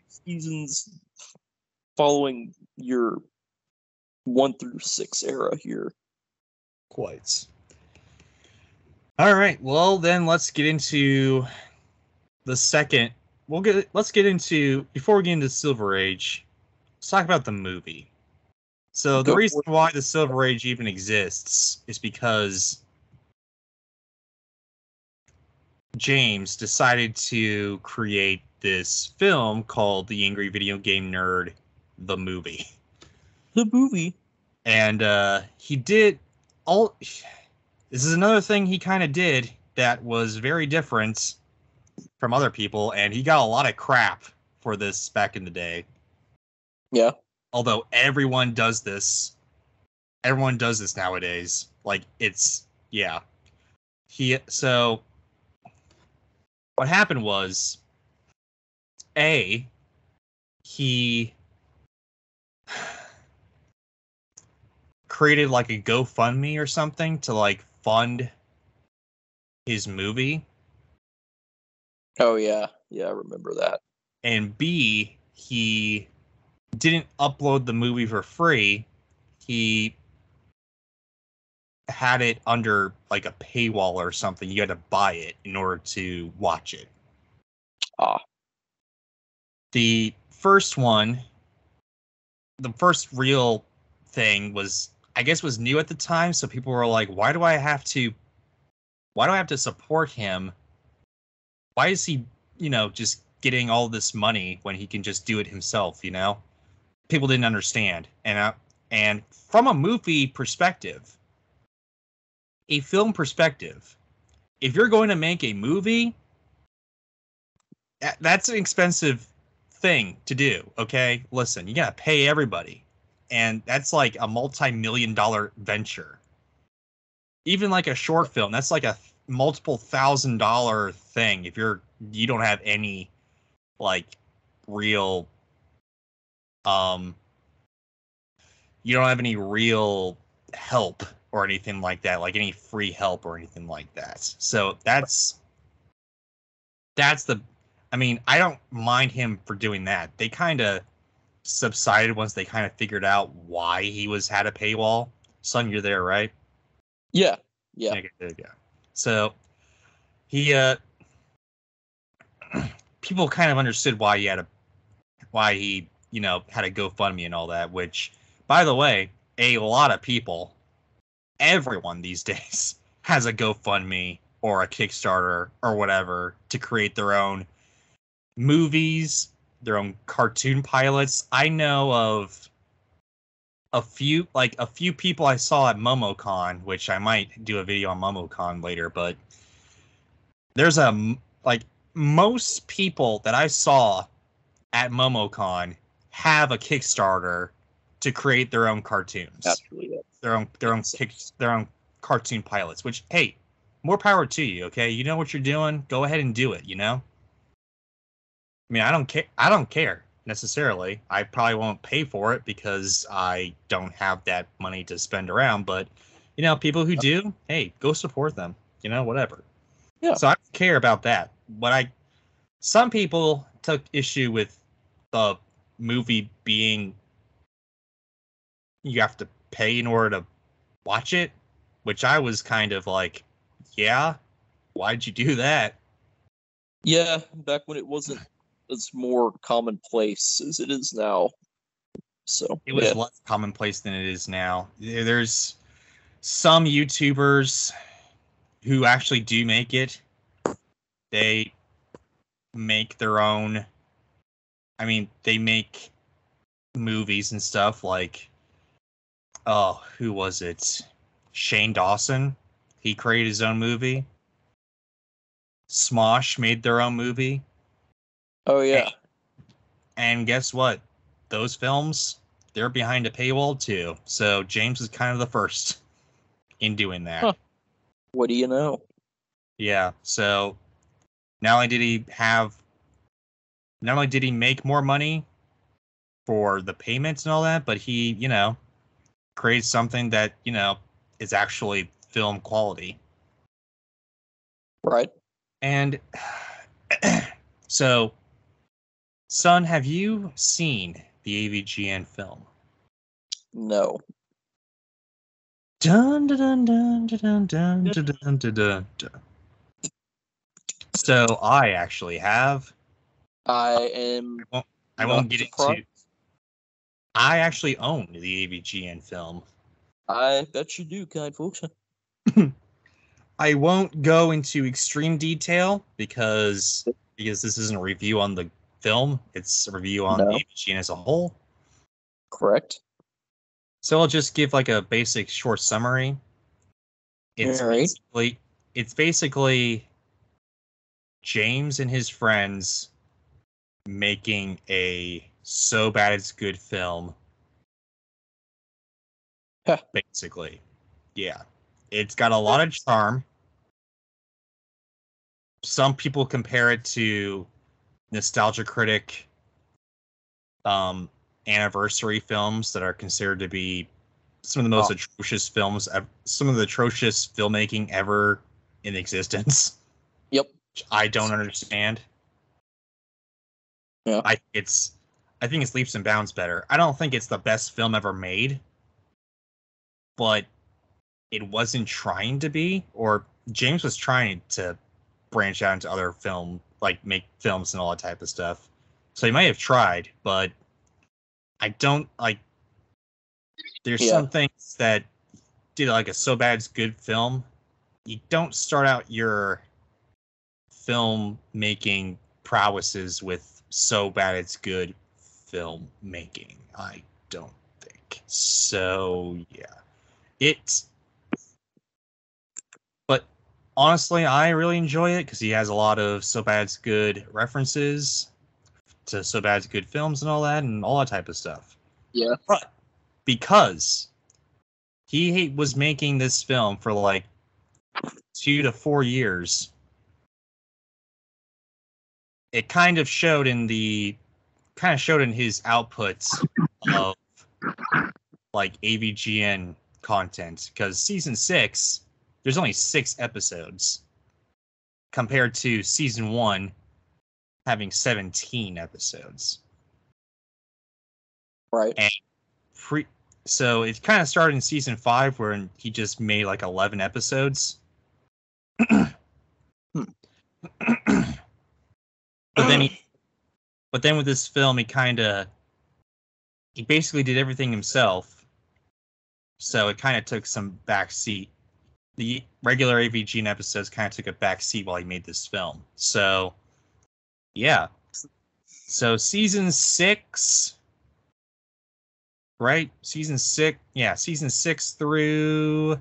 seasons following your 1 through 6 era here. Quite. All right. Well, then let's get into the second. Let's get into, before we get into Silver Age, let's talk about the movie. So the reason why the Silver Age even exists is because James decided to create this film called The Angry Video Game Nerd, the movie. The movie. And he did all. This is another thing he kind of did that was very different from other people, and he got a lot of crap for this back in the day. Yeah. Although everyone does this. Everyone does this nowadays. Like, it's, yeah. So, what happened was, he created like a GoFundMe or something to like fund his movie. Oh yeah. Yeah, I remember that. And B, he didn't upload the movie for free. He had it under like a paywall or something. You had to buy it in order to watch it. Ah, The first one, the first real thing was, I guess, was new at the time, so people were like, why do I have to support him? Why is he, just getting all this money when he can just do it himself, People didn't understand. And from a movie perspective, a film perspective, if you're going to make a movie, that's an expensive thing to do, okay? Listen, you got to pay everybody. And that's like a multi-million-dollar venture. Even like a short film, that's like a multiple $1,000 thing if you don't have any like real you don't have any real help or anything like that, like any free help or anything like that. So that's the I mean, I don't mind him for doing that. They kind of subsided once they kind of figured out why he had a paywall. Son, you're there, right? yeah, yeah. Okay, there you go. So he people kind of understood why he had a GoFundMe and all that, which, by the way, a lot of people, everyone these days has a GoFundMe or a Kickstarter or whatever to create their own movies, their own cartoon pilots. I know of a few people I saw at MomoCon, which I might do a video on MomoCon later, but there's most people that I saw at MomoCon have a Kickstarter to create their own cartoons. Naturally, yeah. Their own cartoon pilots, which, hey, more power to you, okay? You know what you're doing, go ahead and do it, I mean, I don't care necessarily. I probably won't pay for it because I don't have that money to spend around, but people who do, hey, go support them, whatever. Yeah. So I don't care about that. Some people took issue with the movie being you have to pay in order to watch it, which I was kind of like, yeah, why'd you do that? Yeah, back when it wasn't as more commonplace as it is now. So It was less commonplace than it is now. There's some YouTubers who actually do make it. They make their own. I mean, they make movies and stuff like, oh, who was it? Shane Dawson. He created his own movie. Smosh made their own movie. Oh yeah. And guess what? Those films, they're behind a paywall too. So James is kind of the first in doing that. Huh. What do you know? Yeah. So not only did he make more money for the payments and all that, but he, creates something that, is actually film quality. Right. And so, son, have you seen the AVGN film? No. Dun dun dun dun dun dun dun dun dun dun. So I actually have. I won't get surprised. into. I actually own the AVGN film. I bet you do, kind folks. I won't go into extreme detail because this isn't a review on the film. It's a review on the AVGN as a whole. Correct. So I'll just give like a basic short summary. It's basically James and his friends making a so bad it's good film. Huh. Basically. Yeah. It's got a lot of charm. Some people compare it to Nostalgia Critic anniversary films that are considered to be some of the most atrocious films, some of the atrocious filmmaking ever in existence. Yep. Which I don't understand. Yeah. I think it's leaps and bounds better. I don't think it's the best film ever made, but it wasn't trying to be, or James was trying to branch out into other film like make films and all that type of stuff. So he might have tried, but I don't like. There's some things that did like a so bad it's good film. You don't start out your film making prowesses with so bad it's good film making. I don't think so. Yeah, it's. But honestly, I really enjoy it because he has a lot of so bad it's good references to so bad it's good films and all that type of stuff. Yeah. But because he was making this film for like 2 to 4 years, it kind of showed in his outputs of like AVGN content, because season 6 there's only 6 episodes compared to season 1 having 17 episodes. Right. And so it kind of started in season 5 where he just made like 11 episodes. But then with this film, he basically did everything himself. So it kind of took some backseat. The regular AVGN episodes kind of took a backseat while he made this film. So, yeah. So season 6, right? Season 6 through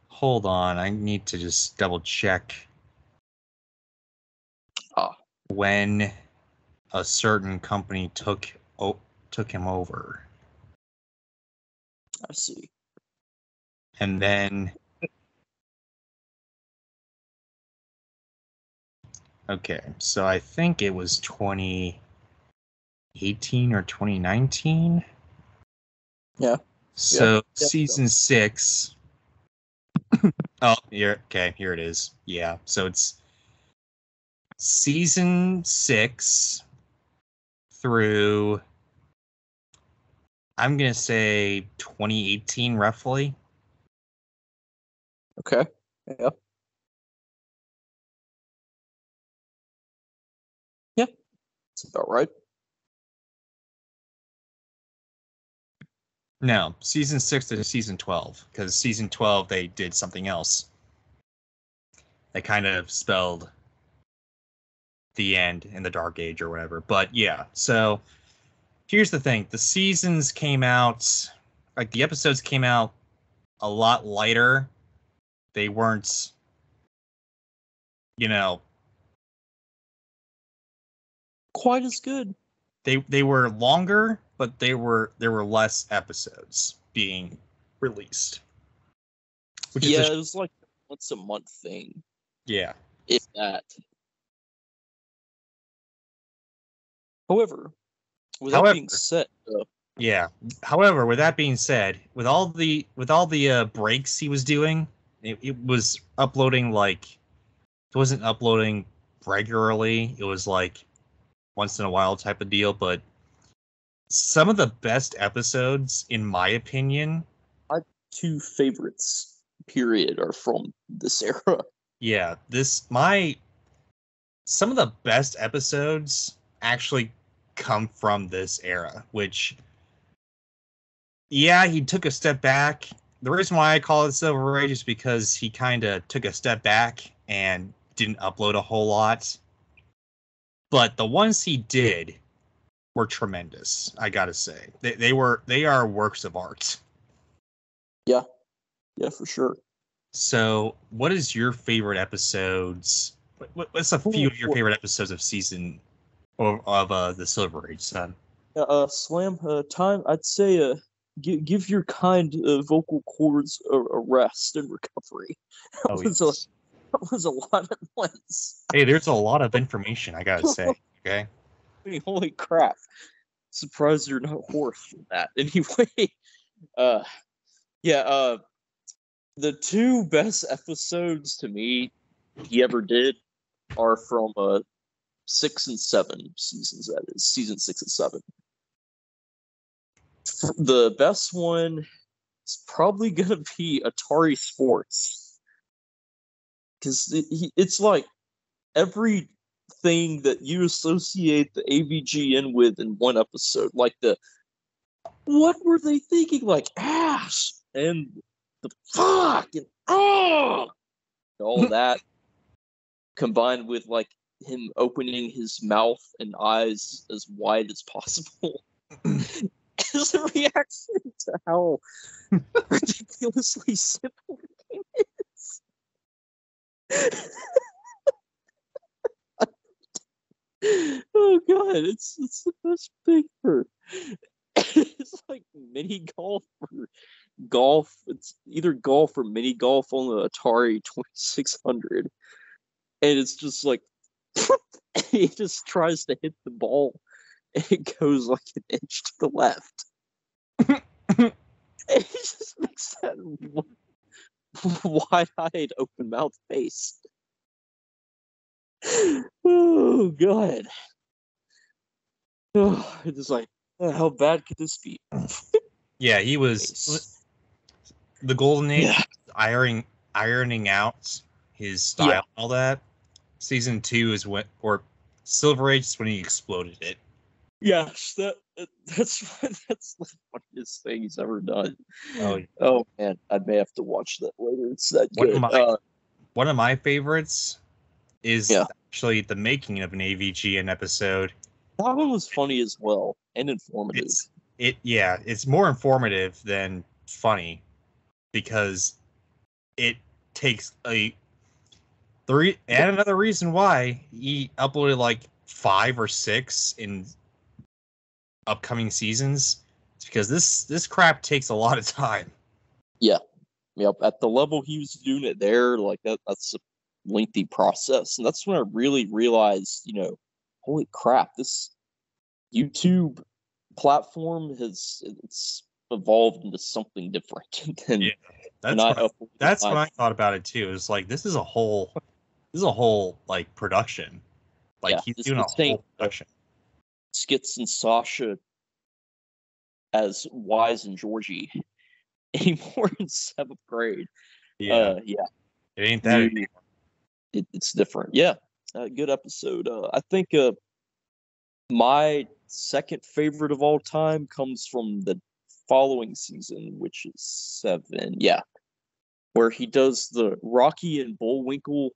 hold on, I need to just double check when a certain company took him over. I see. And then okay, so I think it was 2018 or 2019. Yeah. So season 6. Oh, here it is. Yeah, so it's season 6 through, I'm gonna say 2018 roughly. Okay. Yeah. Yeah. That's about right. No, season 6 to season 12, because season 12 they did something else. They kind of spelled the end in the Dark Age or whatever. But yeah, so here's the thing. The seasons came out, like the episodes came out a lot lighter. They weren't, quite as good. They were longer, but there were less episodes being released. Which it was like once a month thing. Yeah. If that. However, with that being said, yeah. However, with that being said, with all the breaks he was doing, it was uploading like, it wasn't uploading regularly. It was like once in a while type of deal. But some of the best episodes, in my opinion, my 2 favorites, period, are from this era. Yeah, some of the best episodes actually come from this era, which, yeah, he took a step back. The reason why I call it Silver Age is because he kind of took a step back and didn't upload a whole lot. But the ones he did were tremendous, I gotta say. They are works of art. Yeah. Yeah, for sure. So, what is your favorite episodes? What's a few of your favorite episodes of season of the Silver Age, son? Slam, time. I'd say give your kind vocal cords a rest and recovery. That was a lot at once. Hey, there's a lot of information, I gotta say. Okay. I mean, holy crap! Surprised you're not hoarse from that. Anyway, the 2 best episodes to me he ever did are from 6 and 7 seasons. That is season 6 and 7. The best one, it's probably gonna be Atari Sports, because it's like everything that you associate the AVGN with in one episode, like what were they thinking, like ass and the fuck and all that combined with like him opening his mouth and eyes as wide as possible is a reaction to how ridiculously simple the game is. Oh god, it's the best picture. It's like mini golf or golf. It's either golf or mini golf on the Atari 2600, and it's just like he just tries to hit the ball, and it goes like an inch to the left. And he just makes that wide-eyed, open-mouthed face. Oh god. Oh, it's like, how bad could this be? Yeah, he was the Golden Age, ironing out his style and all that. Season 2 is when, or Silver Age is when he exploded it. Yes, that's the funniest thing he's ever done. Oh man, I may have to watch that later. It's that good. One of my favorites is actually the making of an AVGN episode. That one was funny as well and informative. It's more informative than funny because it takes and another reason why he uploaded like 5 or 6 in upcoming seasons is because this crap takes a lot of time. Yep. At the level he was doing it there, like that's a lengthy process, and that's when I really realized, holy crap, this YouTube platform it's evolved into something different. That's what I thought about it too. It's like this is a whole like production. Like he's doing a whole production. Skits and Sasha as Wise and Georgie anymore in 7th grade. It ain't that anymore. It's different. Good episode. I think my second favorite of all time comes from the following season, which is 7. Where he does the Rocky and Bullwinkle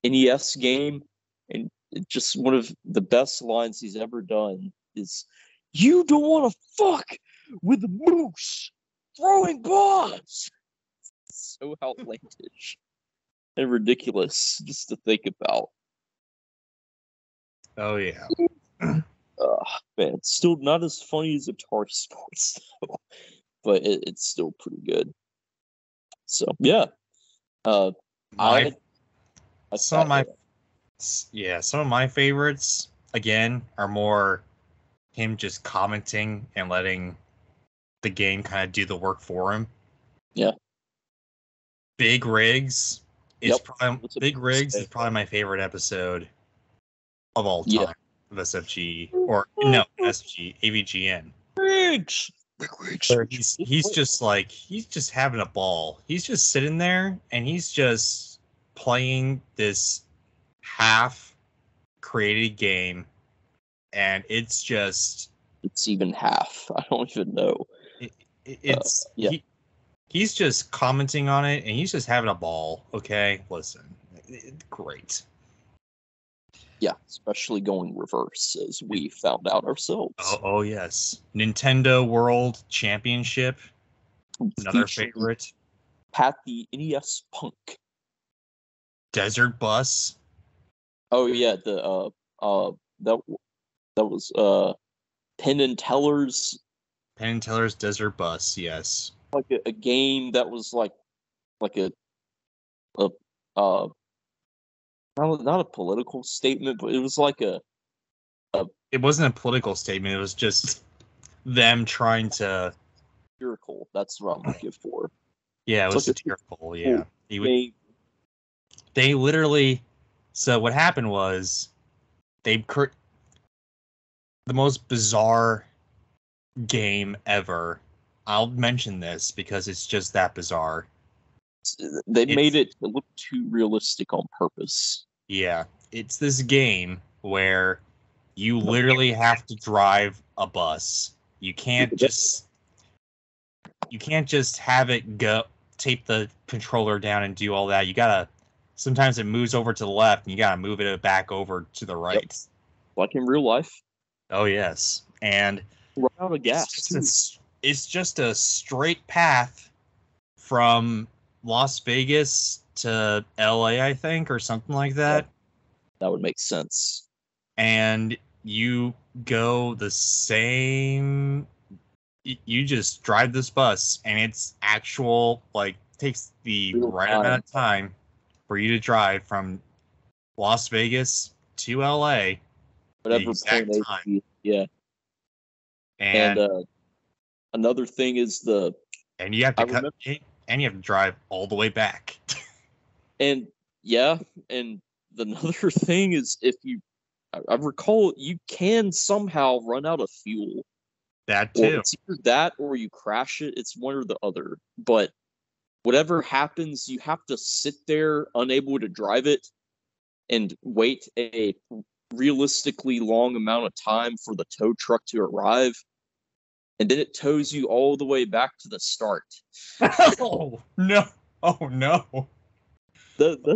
NES game, and just one of the best lines he's ever done is, "You don't want to fuck with the moose throwing bombs." It's so outlandish and ridiculous just to think about. Oh yeah. Man, it's still not as funny as Atari Sports though, but it's still pretty good. So some of my favorites again are more him just commenting and letting the game kind of do the work for him. Big Rigs is probably my favorite episode of all time of SFG, or no, SFG, AVGN. Rigs. He's just having a ball. He's just sitting there and he's just playing this half created game, and it's even half. I don't even know. He's just commenting on it and he's just having a ball. Okay, listen, great. Yeah, especially going reverse, as we found out ourselves. Oh yes, Nintendo World Championship, another favorite. Pat the NES Punk. Desert Bus. Oh yeah, that was Penn and Teller's. Penn and Teller's Desert Bus, yes. Like a game that was like a not a political statement, but it was like a. It wasn't a political statement. It was just them trying to. Satirical. That's what I'm looking for. Yeah, it was satirical. Yeah, they literally. So what happened was, the most bizarre game ever I'll mention this because it's just that bizarre. They made it look too realistic on purpose. Yeah, it's this game where you literally have to drive a bus. You can't just have it go tape the controller down and do all that. You gotta sometimes it moves over to the left and you gotta move it back over to the right. Yep. Like in real life. Oh yes. And run out of gas. It's just a straight path from Las Vegas to LA, I think, or something like that. That would make sense. And you go the same. You just drive this bus, and it's actual, like, takes the right amount of time for you to drive from Las Vegas to LA. Whatever point time. Yeah. And another thing is and you have to and you have to drive all the way back. And yeah, and another thing is I recall you can somehow run out of fuel. That too. Or it's either that or you crash it. It's one or the other. But whatever happens, you have to sit there unable to drive it and wait a realistically long amount of time for the tow truck to arrive. And then it tows you all the way back to the start. Oh no! Oh no! That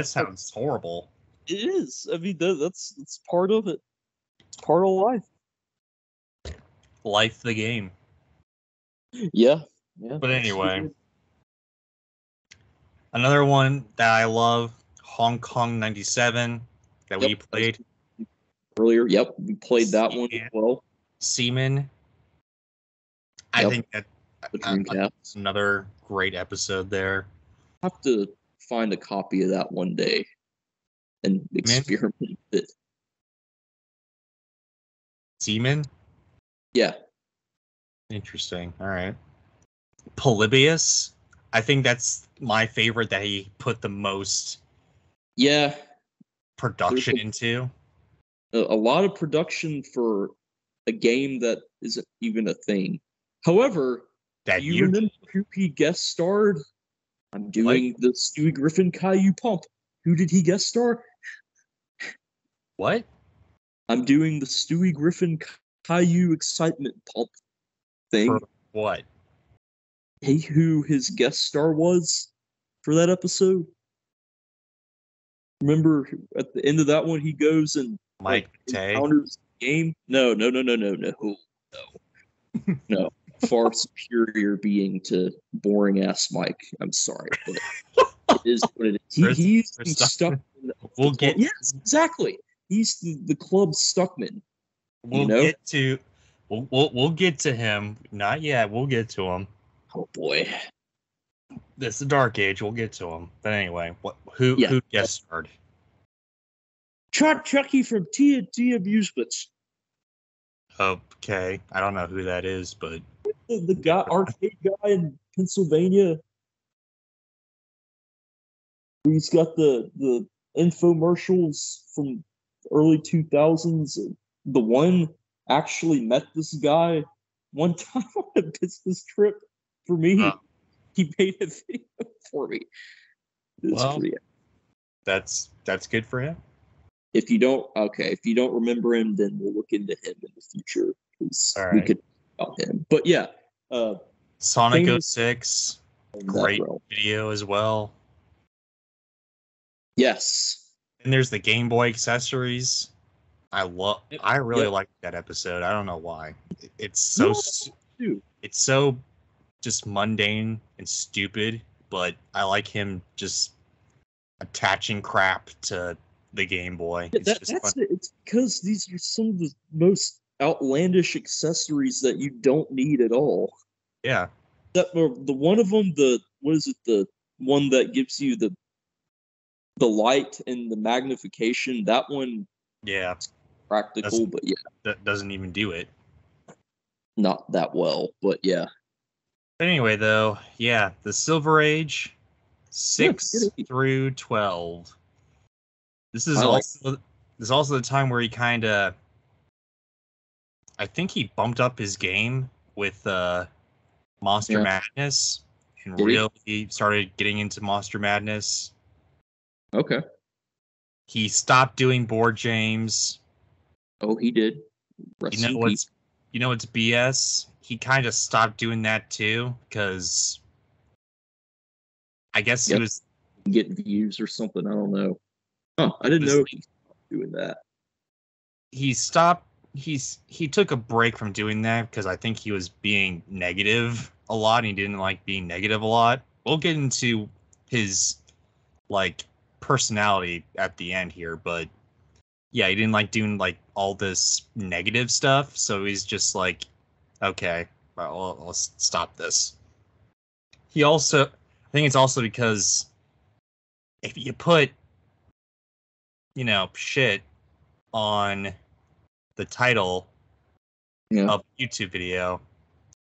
sounds horrible. It is. I mean, that's part of it. It's part of life. Life, the game. Yeah. But anyway, another one that I love, Hong Kong '97, that we played earlier. Yep, we played that one as well. Seaman. I think that's another great episode there. I have to find a copy of that one day and experiment with it. Seaman? Yeah. Interesting. All right. Polybius? I think that's my favorite that he put the most production into. A lot of production for a game that isn't even a thing. However, do you remember who he guest starred? I'm doing the Stewie Griffin Caillou pump. Who did he guest star? What? I'm doing the Stewie Griffin Caillou excitement pump thing. For what? Hey, who his guest star was for that episode? Remember at the end of that one, he goes and Mike Tay encounters the game. No. No. Far superior being to boring ass Mike. I'm sorry, but it is what it is. He's stuck. Yes, exactly. He's the club Stuckman. We'll get to him. Not yet. We'll get to him. Oh boy, this is the Dark Age. We'll get to him. But anyway, who guest starred? Chucky from TNT Amusements. Okay, I don't know who that is, but the guy, arcade guy in Pennsylvania. He's got the infomercials from early 2000s. The one actually met this guy one time on a business trip for me. He made a video for me. That's good for him. If you don't remember him, then we'll look into him in the future because we could talk about him. But yeah, Sonic 06, great video as well. Yes, and there's the Game Boy accessories. I really like that episode. I don't know why. It's so just mundane and stupid, but I like him just attaching crap to the Game Boy. It's because these are some of the most outlandish accessories that you don't need at all. Yeah. The one of them, the one that gives you the light and the magnification, that one practical, but that doesn't even do it. Not that well, but yeah. But anyway, though, the Silver Age, 6 through 12. This is also the time where he kind of, I think he bumped up his game with Monster Madness and Did really started getting into Monster Madness. Okay. He stopped doing board games. Oh, he did. Rest in peace. You know what's BS? He kind of stopped doing that too because I guess he was getting views or something. I don't know. Oh, I didn't know he stopped doing that. He stopped. He took a break from doing that because I think he was being negative a lot. And he didn't like being negative a lot. We'll get into his like personality at the end here, but yeah, he didn't like doing like all this negative stuff. So he's just like, okay, well, let's stop this. He also, I think it's also because if you put, shit on the title of a YouTube video,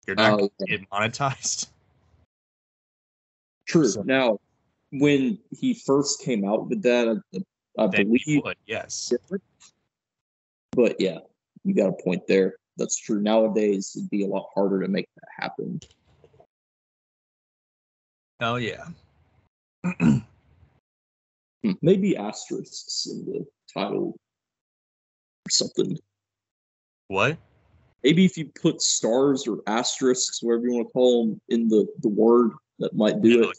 you're not going to get monetized. True. So, now, when he first came out with that, I believe he would, yes. But yeah, you got a point there. That's true. Nowadays, it'd be a lot harder to make that happen. Oh, yeah. Maybe asterisks in the title or something. What? Maybe if you put stars or asterisks, whatever you want to call them, in the word, that might do it.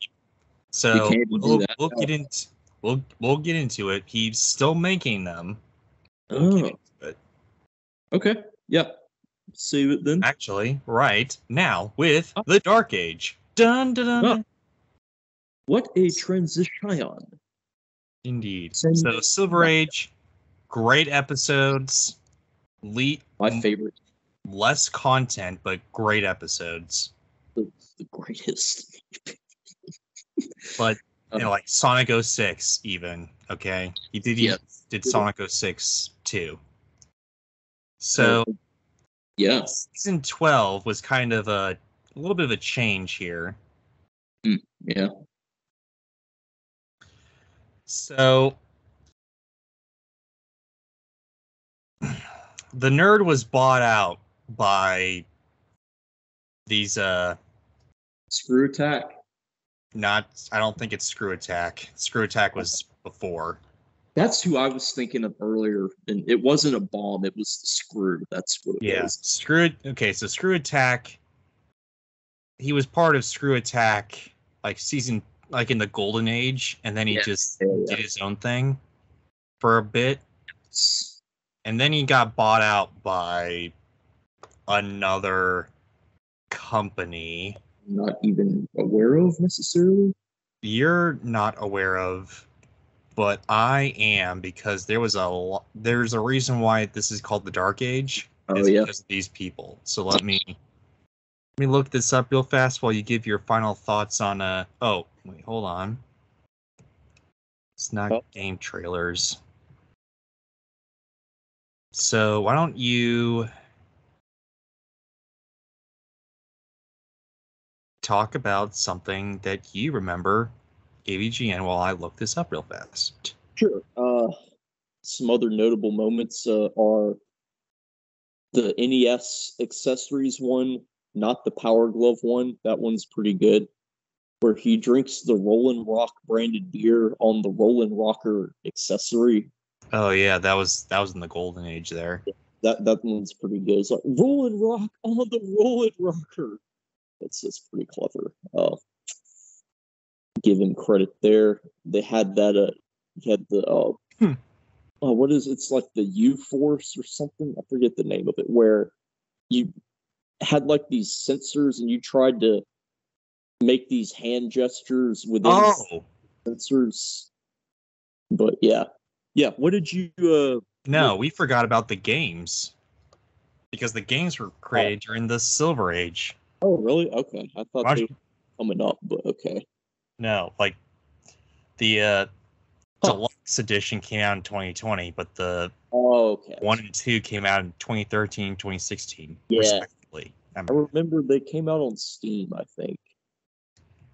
So we'll get into it. He's still making them. We'll get into it. Okay. Yeah. Save it then. Actually, right now with the Dark Age. Dun dun dun. dun. What a transition. Indeed. So Silver Age, great episodes. My favorite. Less content, but great episodes. The greatest. But like Sonic 06 even, okay? He did Sonic 06 too. So yeah. Season 12 was kind of a little bit of a change here. Yeah. So the nerd was bought out by these Screw Attack. I don't think it's Screw Attack. Screw Attack was before. That's who I was thinking of earlier, and it wasn't a bomb, it was the Screw. That's what it was. Okay, so Screw Attack, he was part of Screw Attack like in the Golden Age, and then he just did his own thing for a bit. And then he got bought out by another company. Not even aware of necessarily? You're not aware of, but I am, because there's a reason why this is called the Dark Age. Because of these people. So let me look this up real fast while you give your final thoughts on oh, wait, hold on. It's not game trailers. So why don't you talk about something that you remember AVGN while I look this up real fast? Sure. Some other notable moments are the NES accessories one, not the Power Glove one. That one's pretty good. Where he drinks the Rollin' Rock branded beer on the Rollin' Rocker accessory. Oh yeah, that was in the Golden Age there. That one's pretty good. It's like Rollin' Rock on the Rollin' Rocker. That's pretty clever. Give him credit there. They had that. He had the what is it's like the U-Force or something. I forget the name of it. Where you had like these sensors and you tried to make these hand gestures within sensors. But yeah. What did you? No, we forgot about the games, because the games were created during the Silver Age. Oh, really? Okay, I thought they were coming up, but okay. No, like the Deluxe Edition came out in 2020, but the 1 and 2 came out in 2013, 2016, respectively. I remember they came out on Steam, I think.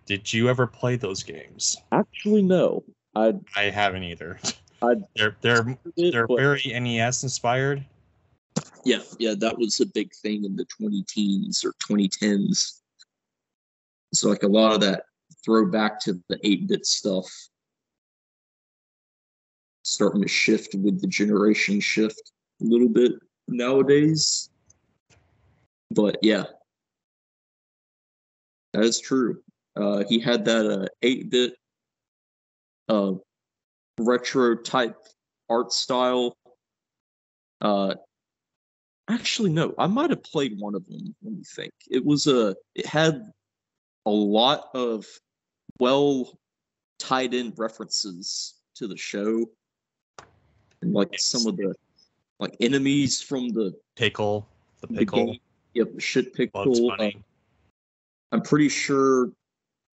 Did you ever play those games? Actually, no. I haven't either. They're very NES inspired. Yeah, that was a big thing in the 20 teens or 2010s. So like a lot of that throwback to the 8-bit stuff starting to shift with the generation shift a little bit nowadays. But yeah, that is true. He had that 8-bit uh, retro type art style. Actually, no, I might have played one of them. Let me think. It had a lot of well tied in references to the show, and like some of the like enemies from the pickle. game. Yep, the shit Bugs pickle. Bunny. I'm pretty sure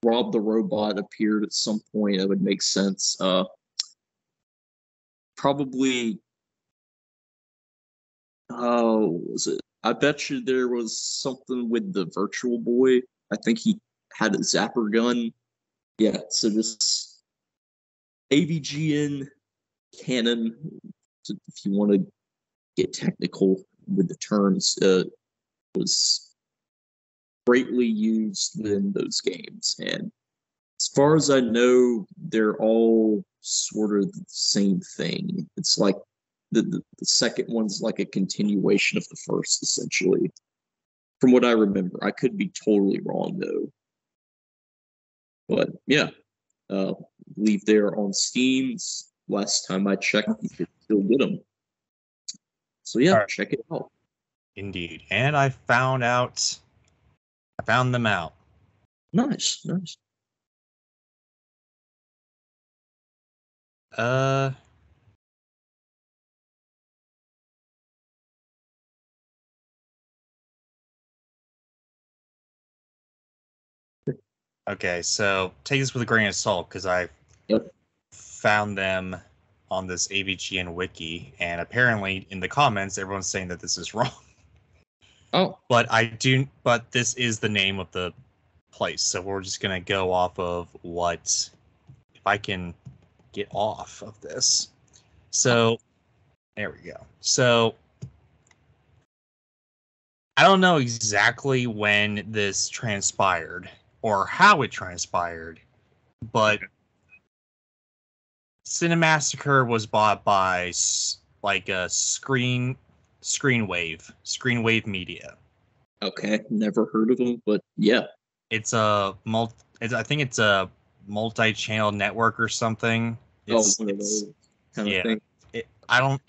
Rob the Robot appeared at some point. That would make sense. Probably. Oh, was it? I bet you there was something with the Virtual Boy. I think he had a zapper gun. Yeah, so just AVGN canon, if you want to get technical with the terms, was greatly used in those games. And as far as I know, they're all sort of the same thing. It's like the second one's like a continuation of the first, essentially. From what I remember, I could be totally wrong though. But yeah, leave there on Steam. Last time I checked, you could still get them. So yeah, right. check it out. Indeed, and I found them out. Nice. Okay, so take this with a grain of salt because I found them on this AVGN wiki, and apparently in the comments everyone's saying that this is wrong. Oh, but this is the name of the place, so we're just gonna go off of what, if I can get off of this. So there we go. So I don't know exactly when this transpired or how it transpired, but Cinemassacre was bought by like a Screenwave Media. okay. Never heard of them, but yeah. It's a I think it's a multi-channel network or something. It's one of those kind of thing. I don't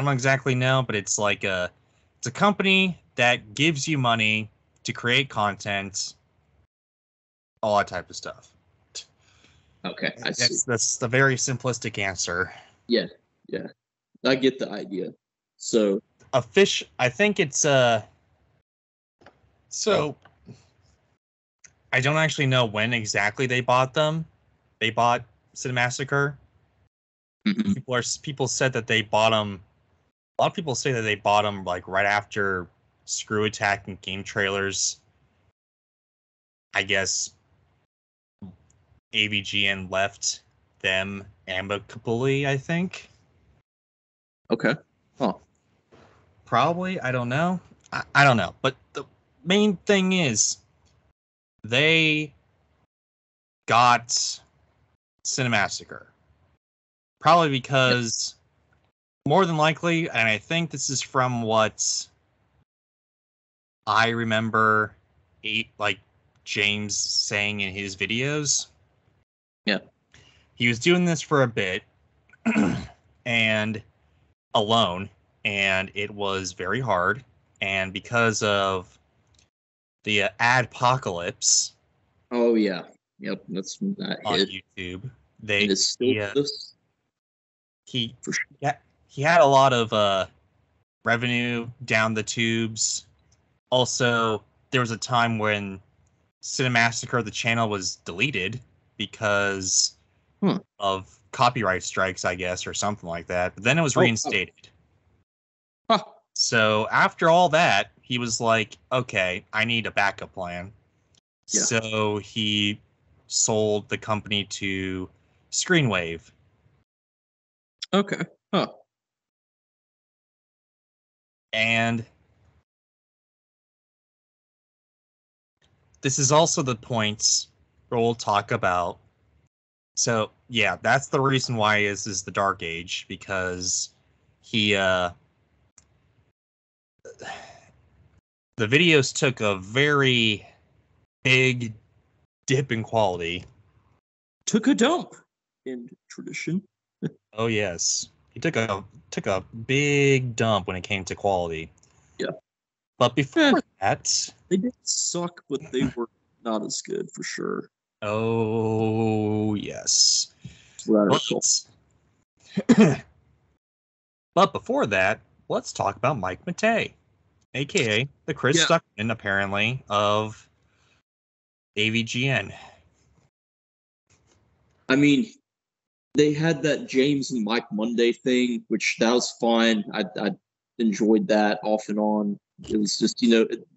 exactly know, but it's like it's a company that gives you money to create content, all that type of stuff. Okay, I see. That's the very simplistic answer. Yeah, I get the idea. So I think it's so I don't actually know when exactly they bought them. They bought Cinemassacre. People said that they bought them. A lot of people say that they bought them like right after Screw Attack and Game Trailers. I guess AVGN left them amicably, I think. Okay. Huh. Probably. I don't know. I don't know. But the main thing is they got Cinemassacre. Probably because more than likely, and I think this is from what I remember like James saying in his videos. Yeah. He was doing this for a bit and alone, and it was very hard. And because of the adpocalypse. Oh yeah. Yep. That's when that on hit. YouTube. It is still this. He had a lot of revenue down the tubes. Also, there was a time when Cinemassacre, the channel, was deleted because of copyright strikes, I guess, or something like that. But then it was reinstated. Huh. So after all that, he was like, okay, I need a backup plan. Yeah. So he sold the company to Screenwave. Okay. Huh. And this is also the point where we'll talk about. So yeah, that's the reason why this is the Dark Age, because he the videos took a very big dip in quality. Took a dump in tradition. Oh yes, he took a big dump when it came to quality. Yeah, but before that, they did suck, but they were not as good for sure. Oh yes. But before that, let's talk about Mike Matei, aka the Chris Stuckman, apparently, of AVGN. I mean, they had that James and Mike Monday thing, which that was fine. I enjoyed that off and on. It was just,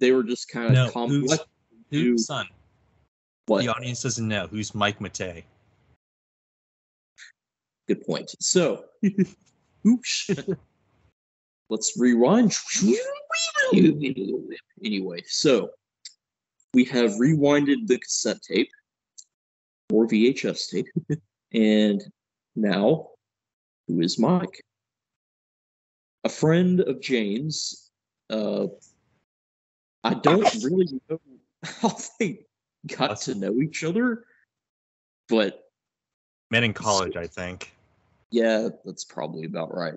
they were just kind of complex. Who's son? What? The audience doesn't know. Who's Mike Matei? Good point. So, oops. Let's rewind. Anyway, so we have rewinded the cassette tape or VHS tape. And now, who is Mike? A friend of James. I don't really know how they got to know each other, but met in college, I think. Yeah, that's probably about right.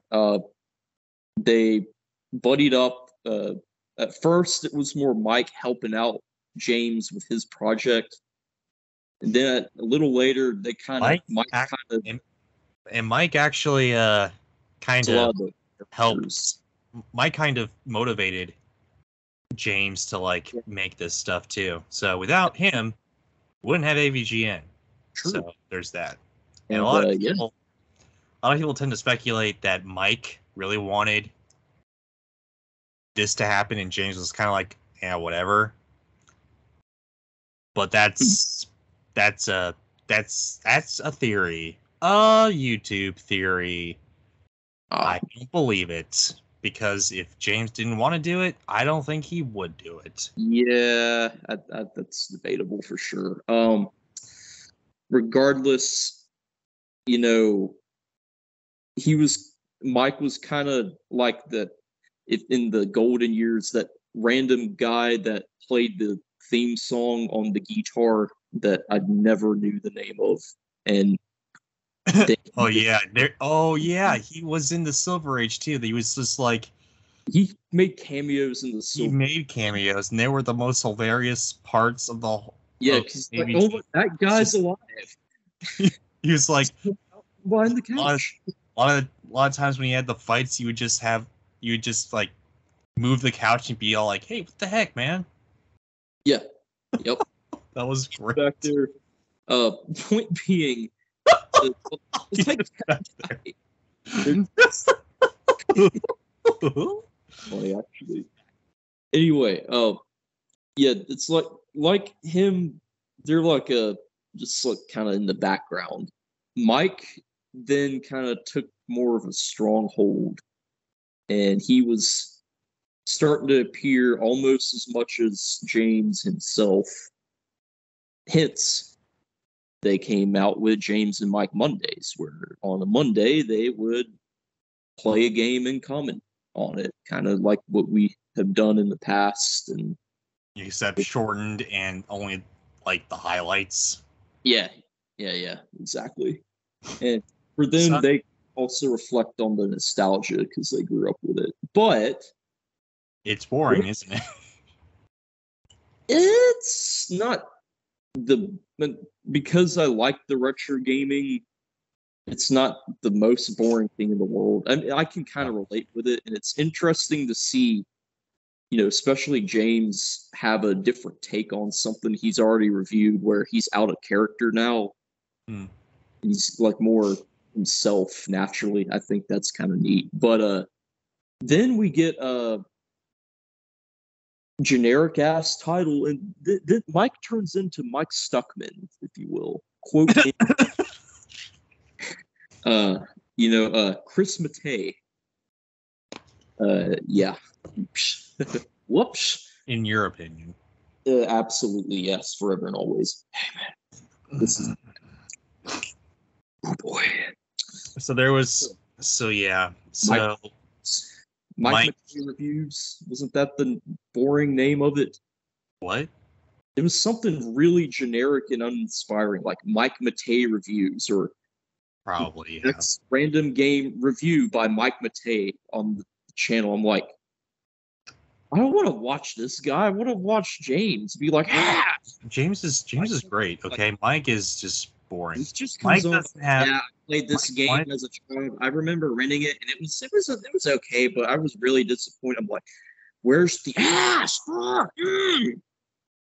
They buddied up. At first, it was more Mike helping out James with his project. And then a little later, they Mike actually kind of helped. Mike kind of motivated James to make this stuff too. So without him, wouldn't have AVGN. True. So there's that. And a lot of people tend to speculate that Mike really wanted this to happen, and James was kind of like, yeah, whatever. But that's a theory, a YouTube theory. I don't believe it, because if James didn't want to do it, I don't think he would do it. Yeah, that's debatable for sure. Regardless, Mike was kind of like in the golden years, that random guy that played the theme song on the guitar that I never knew the name of. And he was in the Silver Age too. He was just he made cameos in the Silver. He made cameos, and they were the most hilarious parts of the whole. Yeah, because that guy's alive. He was like behind the couch. A lot of times when he had the fights, you would just move the couch and be all like, "Hey, what the heck, man?" Yeah. Yep. That was great. Back there. Point being, funny actually. Anyway, yeah, it's like him. They're just kind of in the background. Mike then kind of took more of a stronghold, and he was starting to appear almost as much as James himself. Hence, they came out with James and Mike Mondays, where on a Monday they would play a game and comment on it, kind of like what we have done in the past. And except shortened and only the highlights. Yeah, exactly. And for them, they also reflect on the nostalgia because they grew up with it. But it's boring, isn't it? It's not because I like the retro gaming. It's not the most boring thing in the world. I mean, I can kind of relate with it, and it's interesting to see, especially James have a different take on something he's already reviewed, where he's out of character now. He's more himself naturally. I think that's kind of neat. But then we get a generic ass title, and Mike turns into Mike Stuckman, if you will. Quote. Chris Matei. Yeah. Whoops. In your opinion. Absolutely, yes, forever and always. This is oh boy. So there was. So yeah. Mike So Mike Mike, McKay reviews. Wasn't that the boring name of it? what? It was something really generic and uninspiring, like Mike Matei reviews or Probably, yeah. X random game review by Mike Matei on the channel. I'm like, I don't want to watch this guy. I want to watch James be like, ah. James is great. Okay, Mike is just boring. This just comes Mike off. doesn't have. Yeah, I played this Mike game wanted- as a child. I remember renting it, and it was okay, but I was really disappointed. I'm like, where's the ass?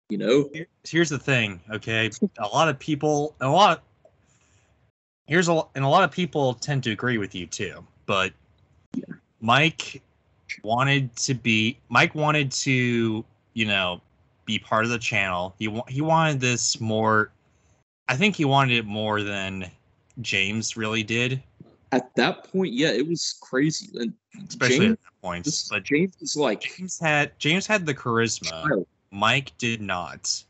You know? Here's the thing. Okay, a lot of people, a lot. Here's a and a lot of people tend to agree with you too. But Mike wanted to be part of the channel. He wanted this more. I think he wanted it more than James really did. At that point, yeah, it was crazy. And Especially James, at that point. But James is like James had the charisma. child. Mike did not.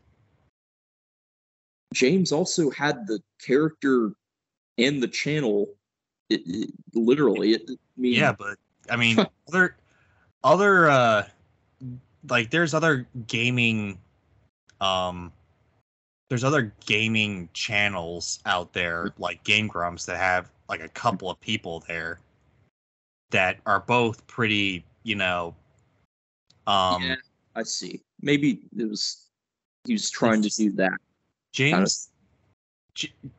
James also had the character and the channel. Literally, I mean, Yeah, but I mean, other like there's other gaming channels out there like Game Grumps that have like a couple of people there that are both pretty, yeah, I see. Maybe he was trying to do that. James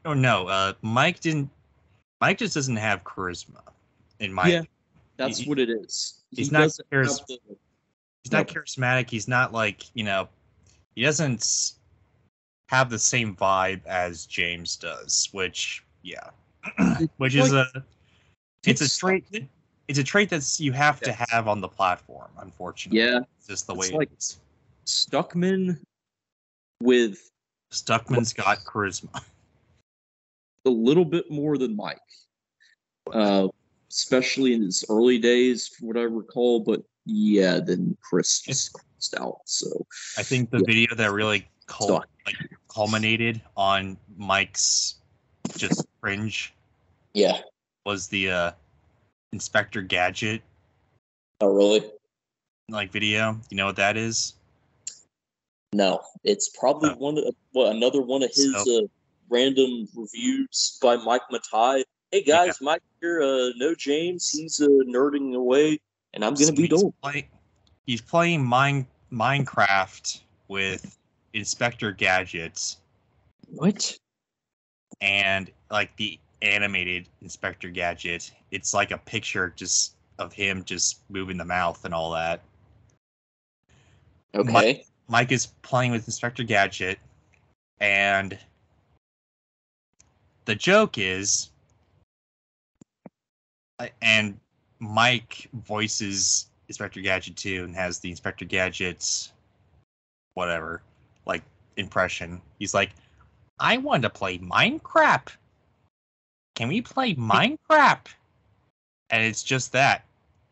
oh no, Mike just doesn't have charisma in my opinion. That's what it is. He's not charismatic. He's not like, he doesn't have the same vibe as James does, which which is it's a trait that's you have to have on the platform, unfortunately. Yeah. It's just the way like it is. Stuckman's got charisma. A little bit more than Mike. Especially in his early days, from what I recall, but yeah, then Chris just crossed out. So I think the video that really culminated on Mike's just cringe was the Inspector Gadget really? Video. You know what that is? No, it's probably another one of his random reviews by Mike Matai. Hey guys, Mike here. No James, he's nerding away, and I'm gonna be dull. He's playing Minecraft with Inspector Gadgets. What? And like the animated Inspector Gadget, it's like a picture just of him just moving the mouth and all that. Okay. Mike is playing with Inspector Gadget, and the joke is, and Mike voices Inspector Gadget too, and has the Inspector Gadget's whatever, like, impression. He's like, I want to play Minecraft. Can we play Minecraft? And it's just that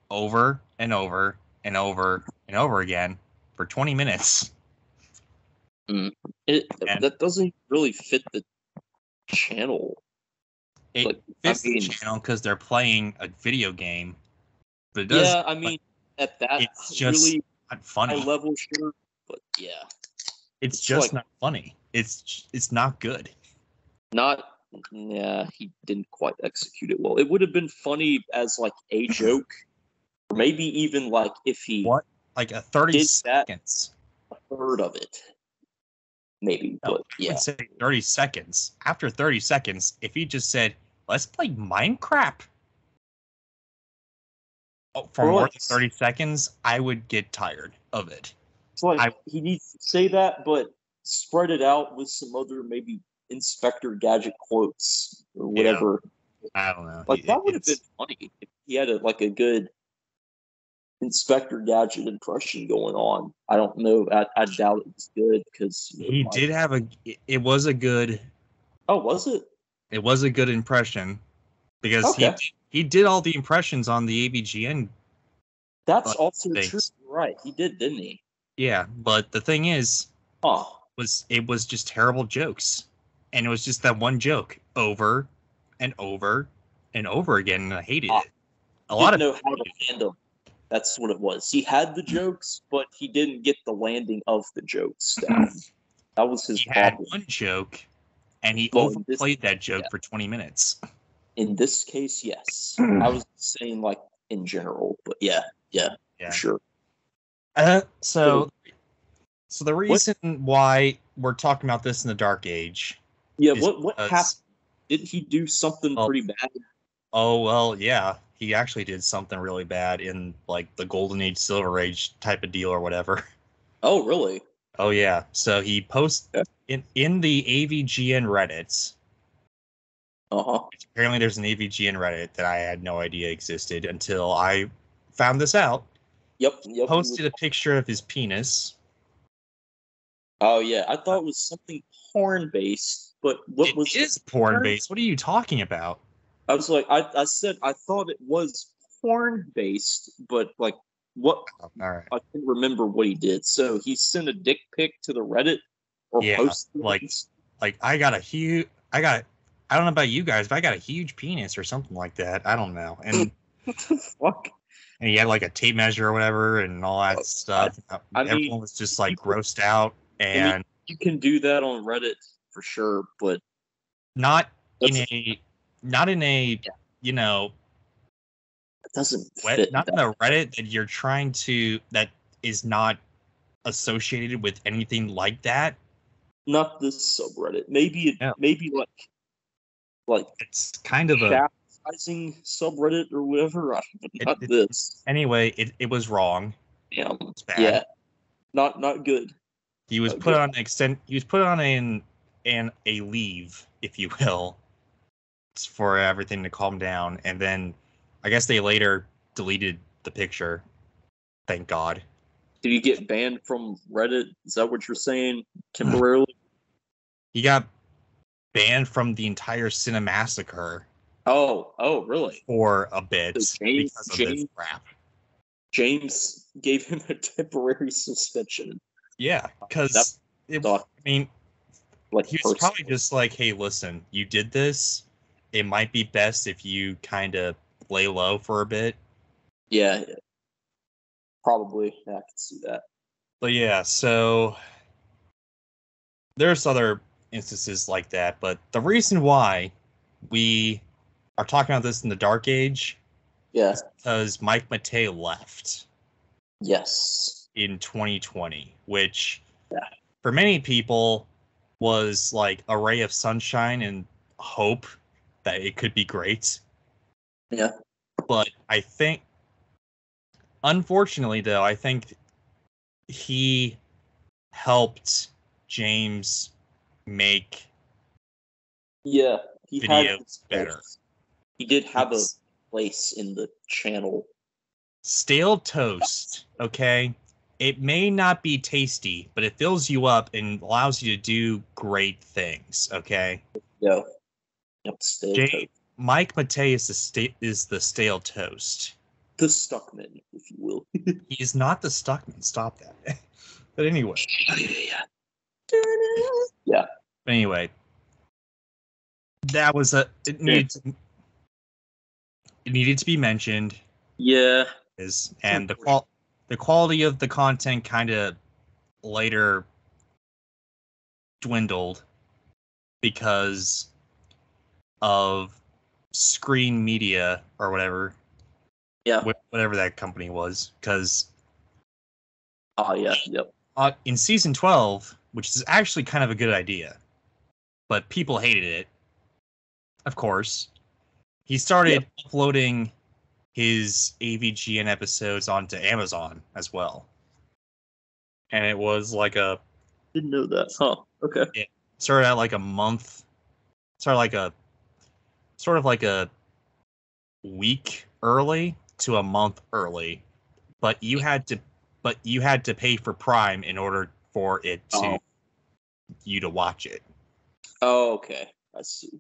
over and over and over and over again for 20 minutes. That doesn't really fit the channel. It fits the channel because they're playing a video game. But it does, yeah, I mean, at that it's just really not funny. high level, sure, but yeah, it's just not funny. It's not good. He didn't quite execute it well. It would have been funny as like a joke, or maybe even like if he like a 30 seconds, a third of it, maybe. But I would say 30 seconds. After 30 seconds, if he just said, "Let's play Minecraft," for more than 30 seconds, I would get tired of it. It's like he needs to say that, but spread it out with some other maybe Inspector Gadget quotes or whatever. Yeah. I don't know. Like that would have been funny if he had a good Inspector Gadget impression going on. I don't know. I doubt it was good because he did have it was a good. Oh, was it? It was a good impression because he did all the impressions on the AVGN. That's also true. Right, he did, didn't he? Yeah, but the thing is, Oh, it was just terrible jokes, and it was just that one joke over and over and over again, and I hated ah, it. A he lot didn't of know how to people land them. That's what it was. He had the jokes, but he didn't get the landing of the jokes down. That was his he had problem. one joke, and he Well, overplayed that joke yeah, for 20 minutes. in this case, yes. I was saying like in general, but yeah, for Yeah. sure. So So the what? reason why we're talking about this in the Dark Age Yeah, is what happened? because, Did he do something well, pretty bad? oh well, yeah, he actually did something really bad in like the Golden Age, Silver Age type of deal or whatever. Oh, really? Oh yeah, so he posts Yeah. in the AVGN Reddits. Uh huh. Apparently, there's an AVGN Reddit that I had no idea existed until I found this out. Yep. Yep. Posted a picture of his penis. Oh yeah, I thought it was something porn based, but what It was the is porn porn? based. What are you talking about? I was like, I said I thought it was porn based, but like what? Oh, all right. I can't remember what he did. So he sent a dick pic to the Reddit or Yeah, posted like it. I got a huge. I don't know about you guys, but I got a huge penis or something like that. I don't know. What the fuck? And he had like a tape measure or whatever and all that I, stuff. I mean, Everyone was just like grossed out, I mean, and you can do that on Reddit for sure, but not in that's a not in a yeah, you know it doesn't wet fit not in that. a Reddit that you're trying to that is not associated with anything like that. Not this subreddit. Yeah, Maybe like it's kind of a chastising subreddit or whatever. it, Not it this. anyway. It was wrong. Yeah, It's bad. yeah. Not good. He was Not put good. on extend. He was put on an a leave, if you will, for everything to calm down, and then I guess they later deleted the picture. Thank God. Did you get banned from Reddit? Is that what you're saying? Temporarily? He got banned from the entire Cinemassacre Oh, really? for a So bit James because of this James crap. James gave him a temporary suspension. Yeah, That because I thought mean, like he was probably personally. just like, "Hey, listen, you did this. It might be best if you kind of lay low for a bit." Yeah, probably. Yeah, I can see that. But yeah, so there's other instances like that. But the reason why we are talking about this in the Dark Age Yeah. is because Mike Matei left Yes. in 2020, which Yeah. for many people was like a ray of sunshine and hope that it could be great. Yeah. But I think, unfortunately, though, I think he helped James make Yeah. He had videos his better. place. He did have a It's place in the channel. stale toast, okay? It may not be tasty, but it fills you up and allows you to do great things, okay? Yeah. Yep. Stale toast. Mike Matei is the stale toast. The Stuckman, if you will. He is not the Stuckman. Stop that. But anyway. Yeah. Yeah. But anyway, that was it needed to be mentioned. Yeah. And the quality of the content kind of later dwindled because of Screen Media or whatever. Yeah. Whatever that company was, because Oh yeah. Yep. in season 12, which is actually kind of a good idea, but people hated it, of course, he started Yep. uploading his AVGN episodes onto Amazon as well. And it was like Didn't know that. Huh. Okay. it started out like a month, started like a sort of like a week early to a month early, but you had to pay for Prime in order for it to Oh. you to watch it. Oh, okay. I see.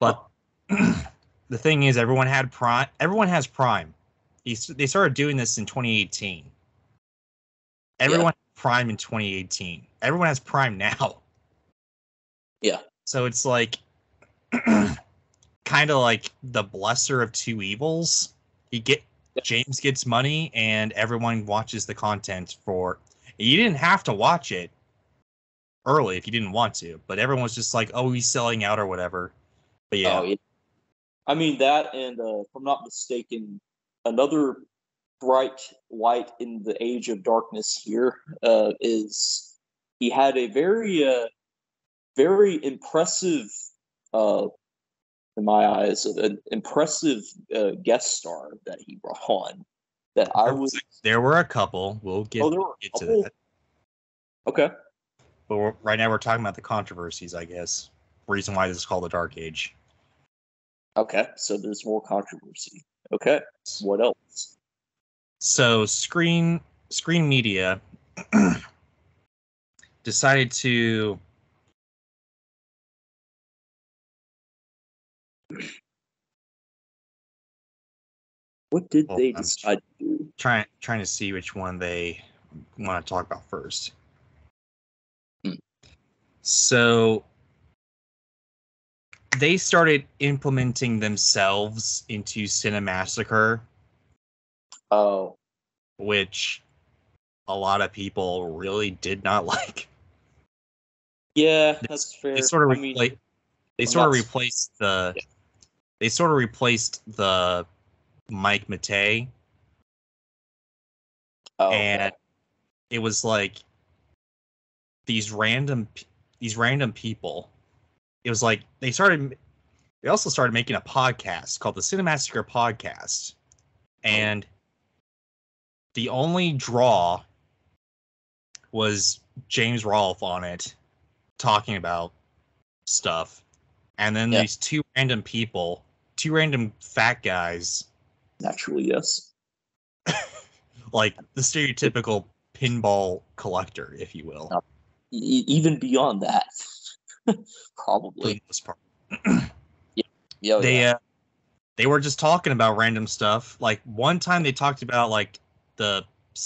But the thing is, everyone had Prime. Everyone has Prime. They started doing this in 2018. Everyone had Prime in 2018. Everyone has Prime now. Yeah. So it's like kind of like the lesser of two evils. James gets money and everyone watches the content for. You didn't have to watch it early if you didn't want to, but everyone was just like, "Oh, he's selling out or whatever." But yeah. Oh, yeah. I mean that, and if I'm not mistaken, another bright light in the age of darkness here is he had a very impressive, uh, in my eyes, an impressive guest star that he brought on. That I was. There were a couple. We'll get There were a to couple. that. Okay. But right now we're talking about the controversies, I guess. Reason why this is called the Dark Age. Okay. So there's more controversy. Okay. What else? So Screen Media decided to What did they decide to do? trying to see which one they want to talk about first. So they started implementing themselves into Cinemassacre. Oh. Which a lot of people really did not like. Yeah, that's fair. They sort of replaced the Mike Matei. Oh, and okay. it was like these random people. It was like they also started making a podcast called the Cinemassacre Podcast, and the only draw was James Rolfe on it talking about stuff, and then these two random fat guys, naturally, yes, like the stereotypical pinball collector, if you will. Even beyond that, probably. For the most part. Yeah. They were just talking about random stuff. Like one time they talked about like the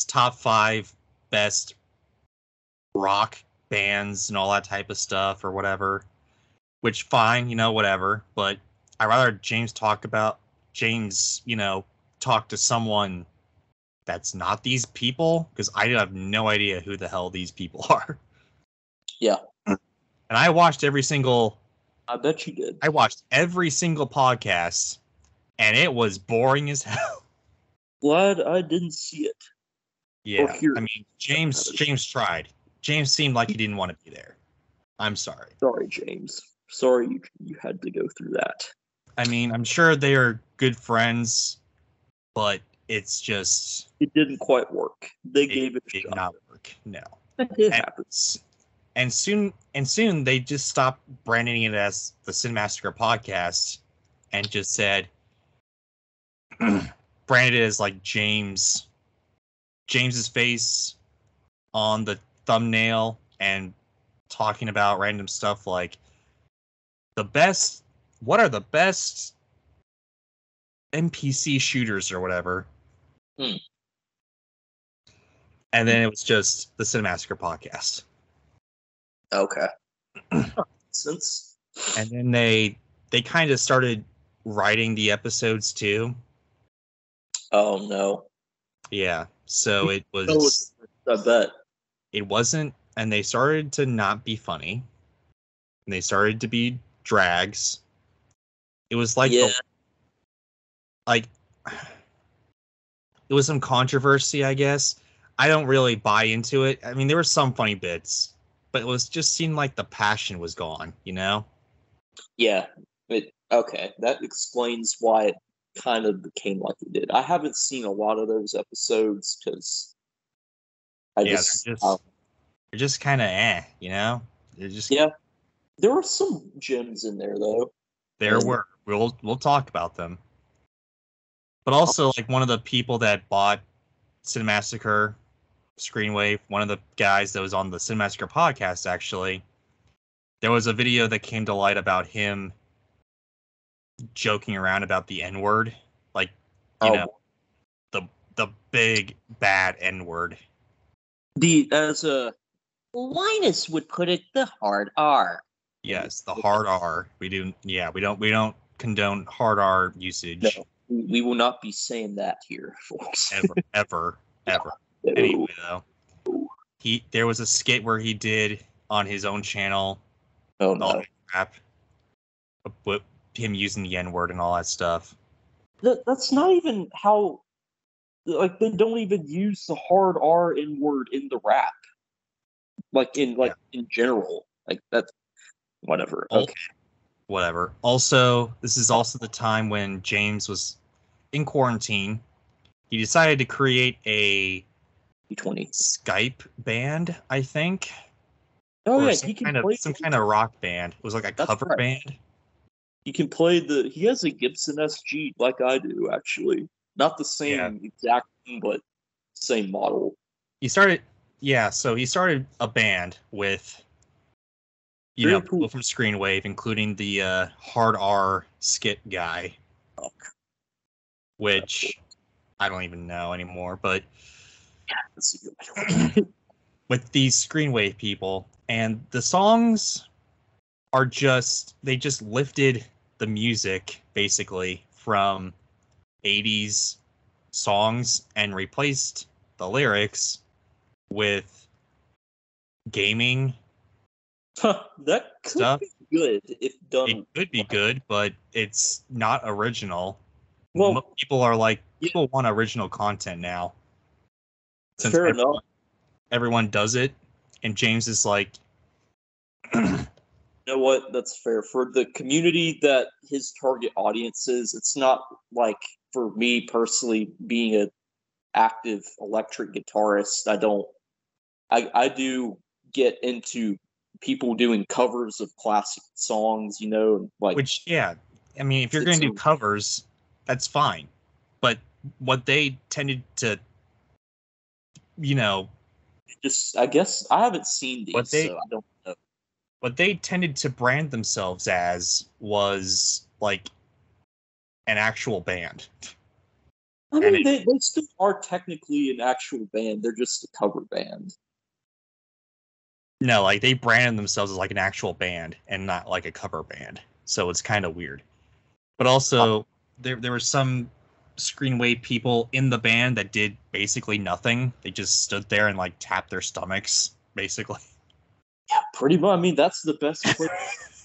top 5 best rock bands and all that type of stuff or whatever, which fine, whatever. But I'd rather James talk to someone that's not these people, because I have no idea who the hell these people are. Yeah. And I watched every single. I bet you did. I watched every single podcast, and it was boring as hell. Glad I didn't see it. Yeah, I mean, James tried. James seemed like he didn't want to be there. I'm sorry. Sorry, James. Sorry you had to go through that. I mean, I'm sure they are good friends, but it's just it didn't quite work. They gave it a did shot. not work. No. It happens. And soon they just stopped branding it as the Cinemassacre Podcast and just said branded it as like James's face on the thumbnail and talking about random stuff like what are the best NPC shooters or whatever. And then it was just the Cinemassacre Podcast. Okay. Since and then they kind of started writing the episodes too. Oh no. Yeah. So it was. I bet it wasn't, and they started to not be funny. And they started to be drags. It was like it was some controversy, I guess. I don't really buy into it. I mean, there were some funny bits, but it was just seemed like the passion was gone, Yeah. Okay. That explains why it kind of became like it did. I haven't seen a lot of those episodes because they're just kind of They're just There were some gems in there though. Were. We'll talk about them. But also, like one of the people that bought Cinemassacre Screenwave, one of the guys that was on the Cinemassacre Podcast, actually, there was a video that came to light about him joking around about the N-word, like the big bad N-word. As Linus would put it, the hard R. Yes, the hard R. We do. Yeah, we don't condone hard R usage. No, we will not be saying that here, folks. ever. No. Anyway, though, there was a skit where he did on his own channel. Oh no! Crap, with him using the N-word and all that stuff. That's not even how. Like, they don't even use the hard R N-word in the rap. In general, like that's whatever. Okay. Whatever. Also, this is also the time when James was in quarantine. He decided to create a Skype band, I think. Oh yeah, he can play some kind of rock band. It was like a cover band. He can play he has a Gibson SG like I do, actually. Not the same exact thing, but same model. So he started a band with people from Screenwave, including the hard R skit guy, which I don't even know anymore, but with these Screenwave people, and the songs are they just lifted the music basically from 80s songs and replaced the lyrics with gaming that could stuff. Be good if done. It could be good, but it's not original. Well, people want original content now. Since fair enough. Everyone does it, and James is like, you know what? That's fair. For the community that his target audience is, it's not like for me personally being an active electric guitarist. I do get into people doing covers of classic songs, which, yeah, I mean, if you're going to do covers, that's fine. But what they tended to, I guess I haven't seen these, so I don't know. What they tended to brand themselves as was like an actual band. I mean, they still are technically an actual band. They're just a cover band. No, like they branded themselves as like an actual band and not like a cover band. So it's kind of weird. But also, there were some Screenwave people in the band that did basically nothing. They just stood there and like tapped their stomachs, basically. Yeah, pretty much. I mean, that's the best way to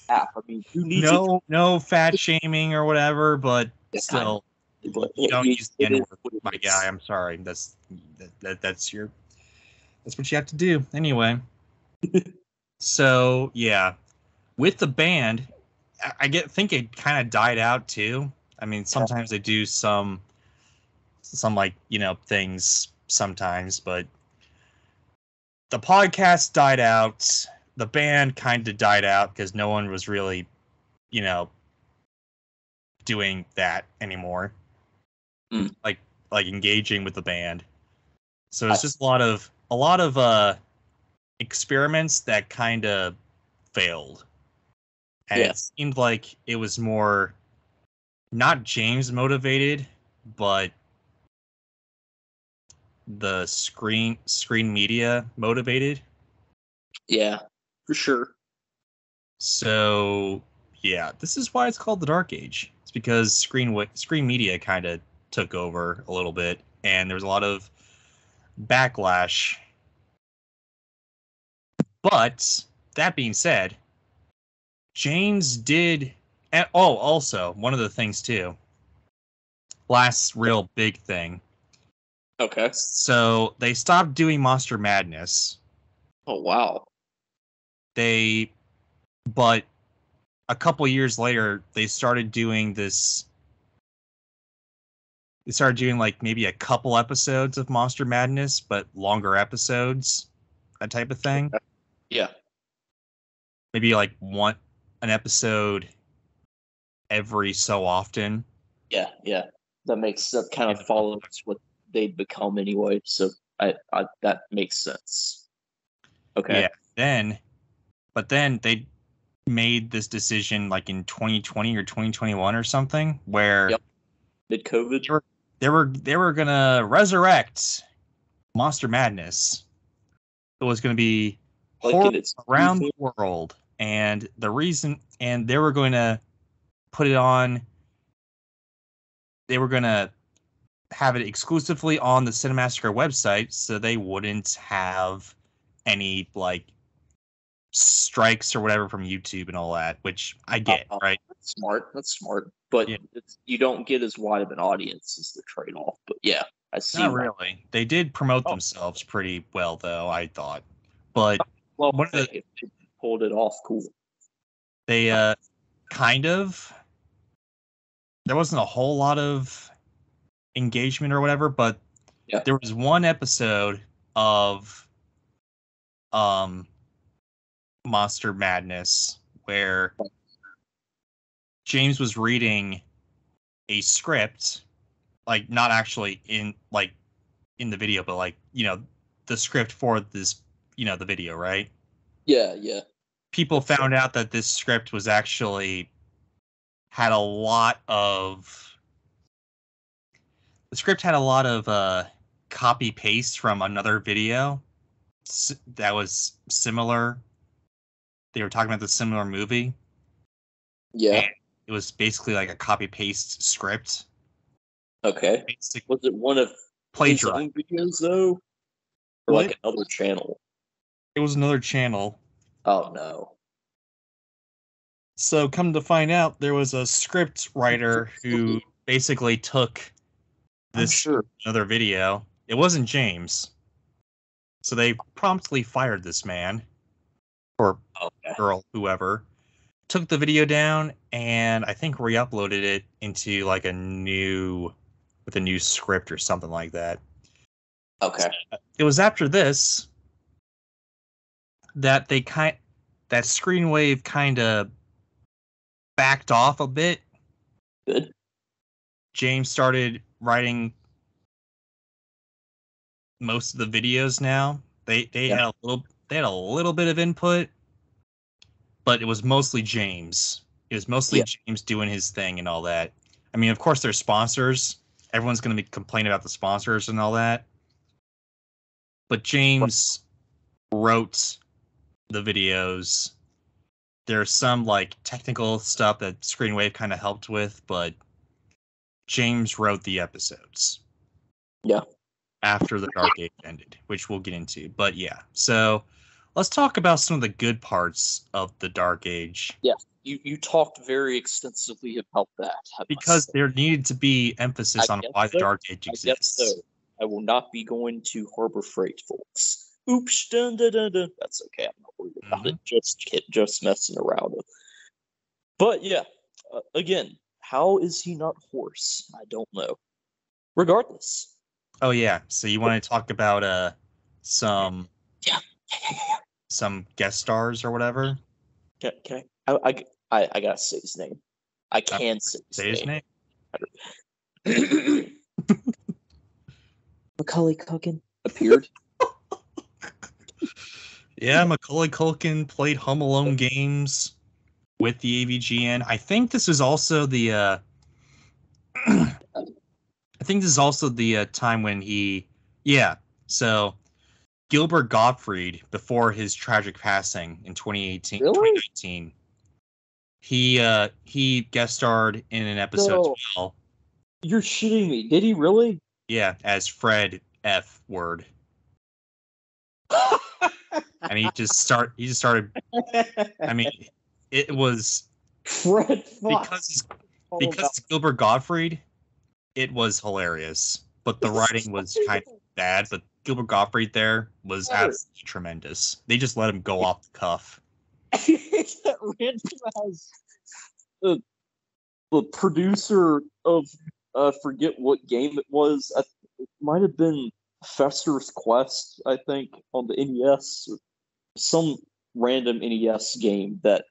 tap. I mean, who needs no fat shaming or whatever, but still, you don't use the N-word, my guy. I'm sorry. That's what you have to do anyway. So yeah, with the band, I think it kind of died out too. I mean, sometimes they do some like things sometimes, but the podcast died out. The band kind of died out because no one was really, doing that anymore. Like engaging with the band. So it's just a lot of experiments that kind of failed. And it seemed like it was more not James motivated, but the screen media motivated. Yeah, for sure. So yeah, this is why it's called the Dark Age. It's because screen media kind of took over a little bit, and there was a lot of backlash. But that being said, James did. Also, one of the things too. Last real big thing. Okay. So they stopped doing Monster Madness. Oh wow. But a couple years later, they started doing this. They started doing like maybe a couple episodes of Monster Madness, but longer episodes, that type of thing. Yeah. Maybe like an episode every so often. Yeah. That kind of follows what they'd become anyway. So I that makes sense. Okay. Yeah. But then they made this decision like in 2020 or 2021 or something where mid-COVID they were gonna resurrect Monster Madness It was going to be Like horror in its around the world, and they were going to put it on. They were going to have it exclusively on the Cinemassacre website, so they wouldn't have any like strikes or whatever from YouTube and all that, which I get, right? That's smart. That's smart. But Yeah. you don't get as wide of an audience as the trade-off. But yeah, I see. Not really. They did promote themselves pretty well, though, I thought. But Well, one of the, if they pulled it off, cool. they kind of there wasn't a whole lot of engagement or whatever, but Yeah. there was one episode of Monster Madness where James was reading a script, like not actually in the video, but like, the script for this, the video, right? Yeah, yeah. People found out that this script was actually had a lot of copy paste from another video that was similar. They were talking about the similar movie. Yeah. And it was basically like a copy paste script. Okay. Was it one of his own videos though? Or like another channel? It was another channel. Oh no. So come to find out, there was a script writer who basically took this another video. It wasn't James. So they promptly fired this man or girl, whoever, took the video down and I think re-uploaded it into like with a new script or something like that. Okay. It was after this that that Screenwave kind of backed off a bit. Good. James started writing most of the videos now. They had a little bit of input, but it was mostly James. It was mostly James doing his thing and all that. I mean, of course, there's sponsors. Everyone's going to be complaining about the sponsors and all that. But James wrote the videos. There's some like technical stuff that Screenwave kind of helped with, but James wrote the episodes. Yeah. After the Dark Age ended, which we'll get into. But yeah, so let's talk about some of the good parts of the Dark Age. Yeah, you talked very extensively about that. Because there needed to be emphasis on why the Dark Age exists. I guess so. I will not be going to Harbor Freight, folks. Oops, dun, dun, dun, dun. That's okay. I'm not worried about it. Just messing around. But yeah, again, how is he not hoarse? I don't know. Regardless. Oh yeah, so you want to talk about some some guest stars or whatever? Can I gotta say his name. I can say his name. Macaulay Culkin appeared. Yeah, Macaulay Culkin played Home Alone games with the AVGN. I think this is also the time when so Gilbert Gottfried, before his tragic passing in 2019, he guest starred in an episode as well. You're shitting me. Did he really? Yeah, as Fred F. Word. And he just started. I mean, it was Fred because it's Gilbert Gottfried. It was hilarious, but the writing was kind of bad. But Gilbert Gottfried there was absolutely tremendous. They just let him go off the cuff. That random as the producer of forget what game it was. It might have been Fester's Quest, I think, on the NES. Some random NES game that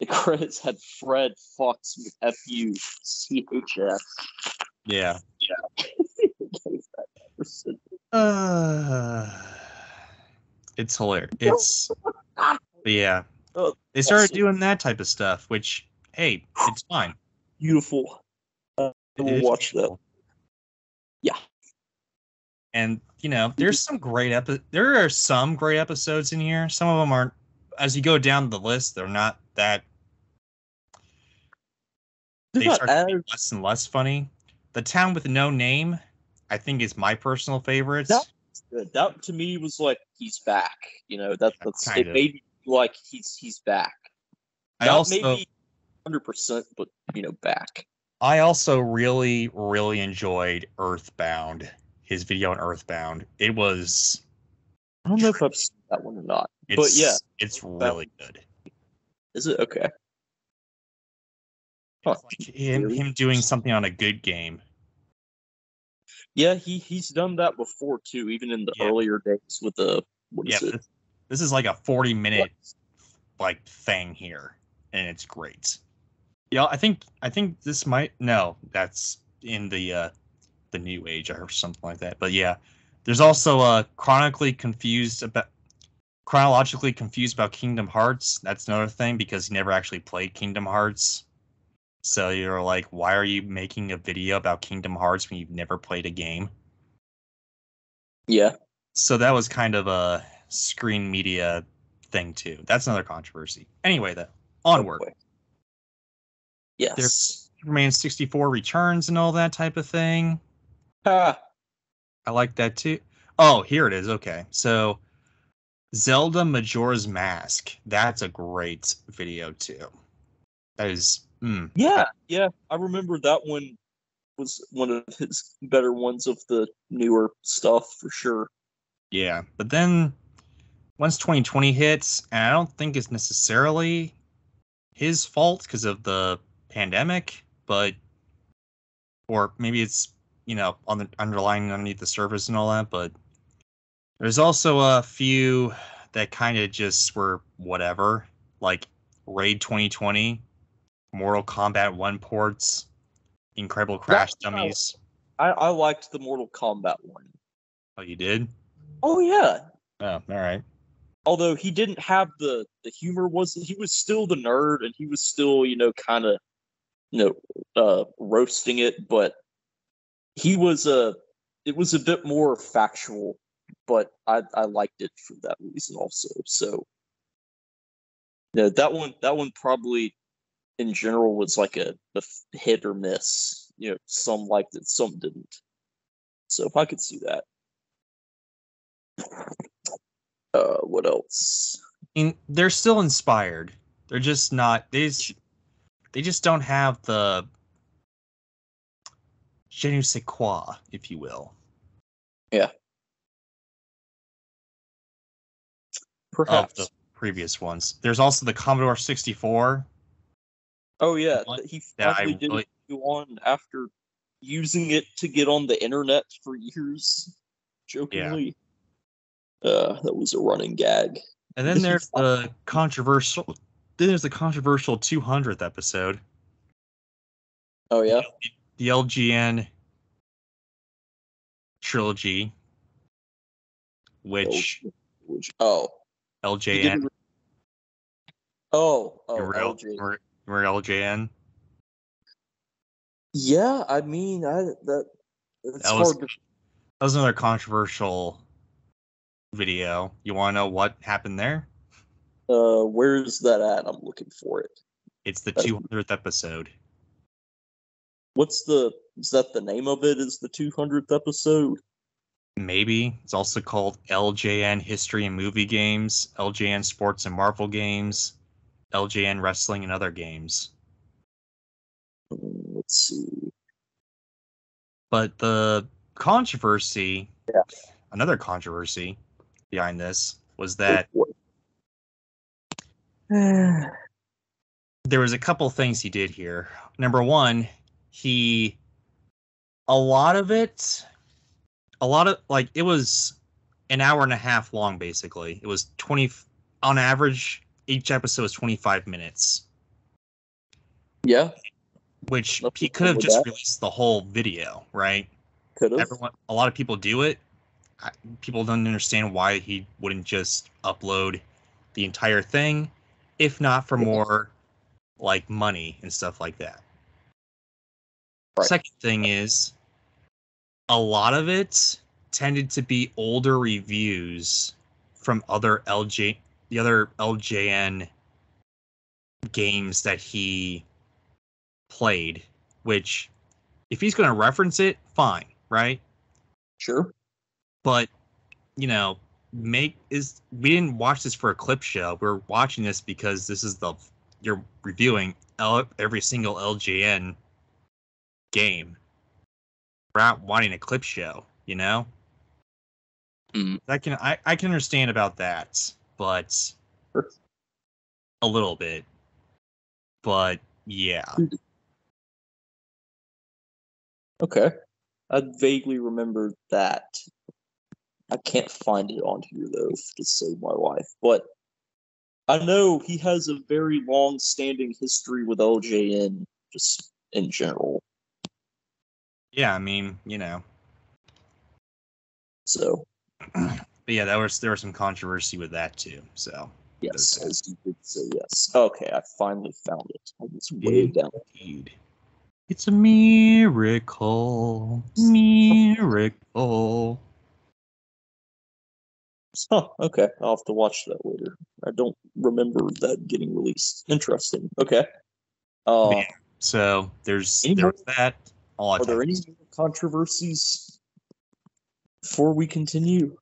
the credits had Fred Fox F-U-C-H-S. Yeah. It's hilarious. Yeah. They started doing that type of stuff, which, hey, it's fine. Beautiful. We'll watch that. Yeah. And there's some there are some great episodes in here. Some of them aren't. As you go down the list, they're not that. They're They not start to be as less and less funny. The Town with No Name, I think, is my personal favorite. that good. That to me was like he's back. That's Kind it of. made me feel like he's back. I Not also maybe 100%, but back. I also really, really enjoyed Earthbound. His video on Earthbound. It was. I don't know if I've seen that one or not. But yeah, It's really good. is it okay? Huh. It's like him doing something on a good game. Yeah, he's done that before too, even in the earlier days with the what is it? This is like a 40-minute like thing here, and it's great. Yeah, I think this might that's in the New Age or something like that. But yeah, there's also chronologically confused about Kingdom Hearts. That's another thing because he never actually played Kingdom Hearts. So you're like, why are you making a video about Kingdom Hearts when you've never played a game? Yeah. So that was kind of a screen media thing too. That's another controversy. Anyway, though, onward. Okay. Yes. There's Superman 64 Returns and all that type of thing. I like that too. Oh, here it is. Okay. So Zelda Majora's Mask. That's a great video too. That is Yeah. I remember that one was one of his better ones of the newer stuff for sure. Yeah. But then once 2020 hits, and I don't think it's necessarily his fault because of the pandemic, or maybe it's on the underlying underneath the surface and all that, but there's also a few that kind of just were whatever, like Raid 2020, Mortal Kombat 1 ports, Incredible Crash Dummies. I liked the Mortal Kombat one. Oh, you did? Oh yeah. Oh, all right. Although he didn't have the humor, he was still the nerd and he was still kind of roasting it, but he was it was a bit more factual, but I liked it for that reason also. So that one probably in general was like a hit or miss. Some liked it, some didn't. So I could see that. What else? They're still inspired. They're just not. They just don't have the je ne sais quoi, if you will. Yeah. Perhaps. Of the previous ones. There's also the Commodore 64. Oh yeah, he finally did go on after using it to get on the internet for years. Jokingly. Yeah. That was a running gag. And then there's the controversial. Then there's the controversial 200th episode. Oh yeah. The LGN trilogy, which LJN. LJN. We're LJN. Yeah, I mean, that's hard. That was another controversial video. You want to know what happened there? Where's that at? I'm looking for it. It's the 200th episode. Is that the name of it? Is the 200th episode? Maybe. It's also called LJN History and Movie Games, LJN Sports and Marvel Games, LJN Wrestling and Other Games. Let's see. But the controversy, another controversy behind this was that there was a couple things he did here. Number one, it was an hour and a half long, basically. It was 20, on average, each episode was 25 minutes. Yeah. Which he could have just released the whole video, right? Could have. A lot of people do it. People don't understand why he wouldn't just upload the entire thing, if not for more like money and stuff like that. Right. Second thing is, a lot of it tended to be older reviews from the other LJN games that he played, which if he's going to reference it, fine, right? Sure. But, you know, we didn't watch this for a clip show. We're watching this because you're reviewing every single LJN game. We're not wanting a clip show, you know? I can understand about that, but a little bit. But yeah. Okay. I vaguely remember that. I can't find it on here though to save my life. But I know he has a very long-standing history with LJN, just in general. Yeah, I mean, you know. So. But yeah, there was some controversy with that too. So. Yes, as you did say yes. Okay, I finally found it. I was way down. Indeed. It's a miracle. Miracle. Oh, okay. I'll have to watch that later. I don't remember that getting released. Interesting. Okay. Yeah, so there's that. Are there any controversies before we continue?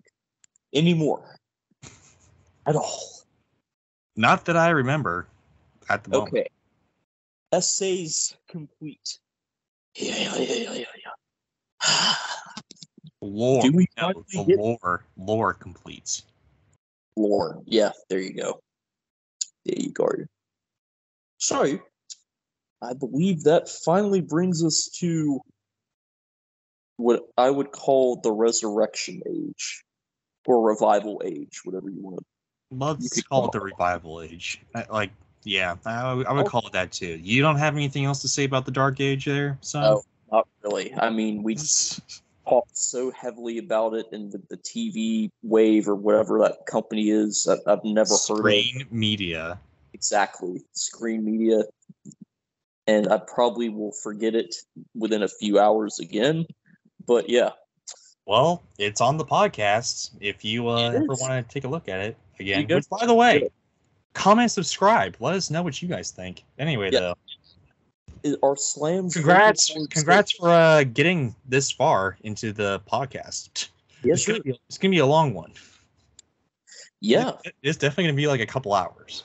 Any more? At all? Not that I remember at the moment. Okay. Essays complete. Lore. Do we lore completes. Lore. Yeah, there you go. There you go. So, I believe that finally brings us to what I would call the resurrection age, or revival age, whatever you want to. Let's call it the revival age. I would call it that too. You don't have anything else to say about the Dark Age there, son? No, not really. I mean, we talked so heavily about it in the TV wave or whatever that company is. I've never heard of. Screen Media. Exactly. Screen Media. And I probably will forget it within a few hours again. But yeah. Well, it's on the podcast if you ever want to take a look at it again. Which, by the way, comment, subscribe. Let us know what you guys think. Anyway, though. Our slams. Congrats for getting this far into the podcast. Yes, it's gonna be a long one. Yeah. It's definitely gonna be like a couple hours.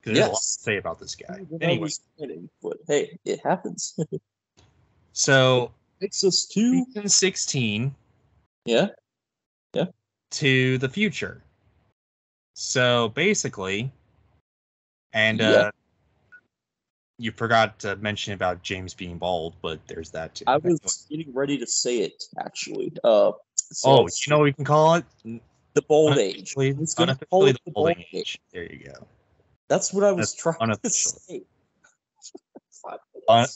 There's a lot to say about this guy. Anyway. But hey, it happens. So takes us to season 16. Yeah. To the future. So basically, and you forgot to mention about James being bald, but there's that too. I was getting ready to say it actually. So you know what we can call it? The bald age. Unofficially the balding age. There you go. That's what I was trying to say.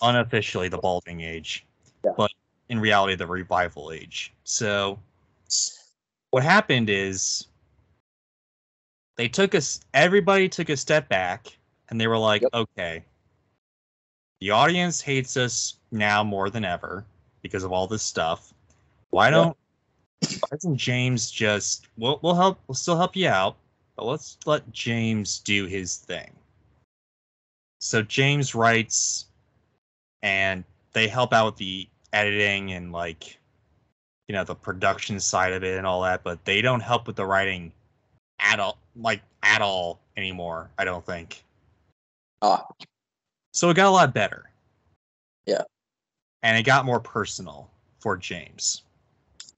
Unofficially the balding age. Yeah. But in reality the revival age. So what happened is everybody took a step back and they were like, okay, the audience hates us now more than ever because of all this stuff. Why doesn't James just we'll still help you out, but let's let James do his thing. So James writes and they help out with the editing and the production side of it and all that, but they don't help with the writing at all anymore, I don't think. So it got a lot better. Yeah. And it got more personal for James.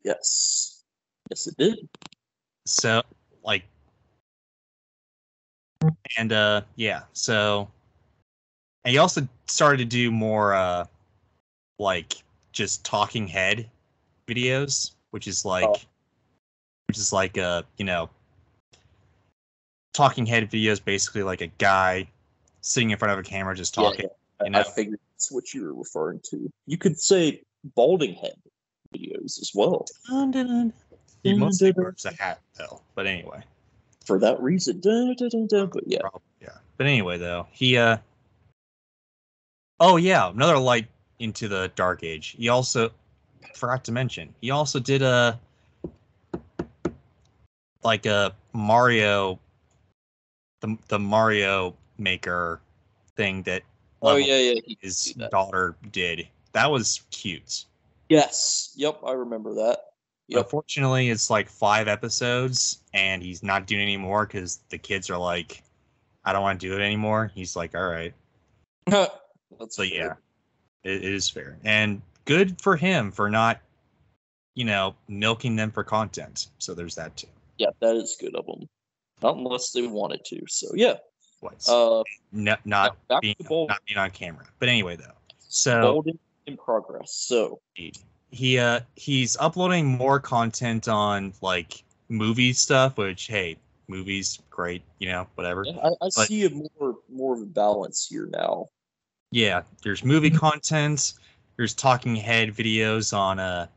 Yes. Yes, it did. So, and he also started to do more, just talking head videos, which is talking head videos, basically like a guy sitting in front of a camera just talking. Yeah. I figured that's what you were referring to. You could say balding head videos as well. He mostly wears a hat though, but anyway. For that reason, but yeah. Yeah. But anyway, though, he another light into the Dark Age. He also forgot to mention he also did like a Mario, the Mario Maker thing that Oh level yeah, yeah. He could his do that. daughter did. That was cute. Yes. Yep. I remember that. Yep. Unfortunately, it's like 5 episodes, and he's not doing it anymore because the kids are like, "I don't want to do it anymore." He's like, "All right." That's So fair. yeah, it is fair, and good for him for not, milking them for content. So there's that too. Yeah, that is good of them. Not unless they wanted to. So yeah. What's Uh, not back being to ball. on camera. But anyway, though, so Balding in progress. So he's uploading more content on like movie stuff, which hey, movies great, whatever. yeah, I But see a more of a balance here now. yeah, there's movie content. There's talking head videos on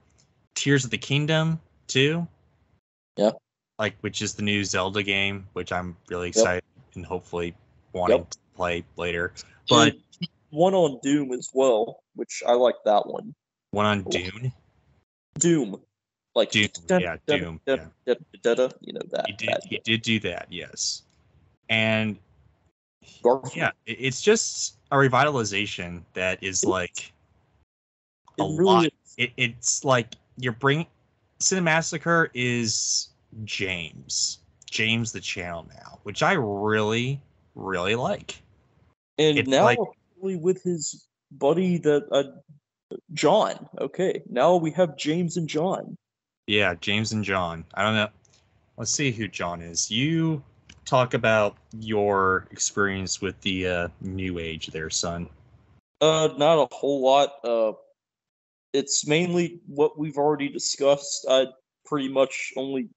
Tears of the Kingdom too. Yeah. Like which is the new Zelda game, which I'm really Yep. excited and hopefully wanting Yep. to play later. But one on Doom as well, which I like that one. one on Dune. Doom. Like Doom, yeah, Doom, yeah. you know that. He did do that, yes. And Garfield. yeah, it's just a revitalization that is like a It really lot. is. It's like you're bringing Cinemassacre is James the channel now, which I really really like. And It's now like apparently with his buddy that John. Okay, now we have James and John. yeah, James and John. I don't know. Let's see who John is. You talk about your experience with the new age there, son. Not a whole lot. It's mainly what we've already discussed. I pretty much only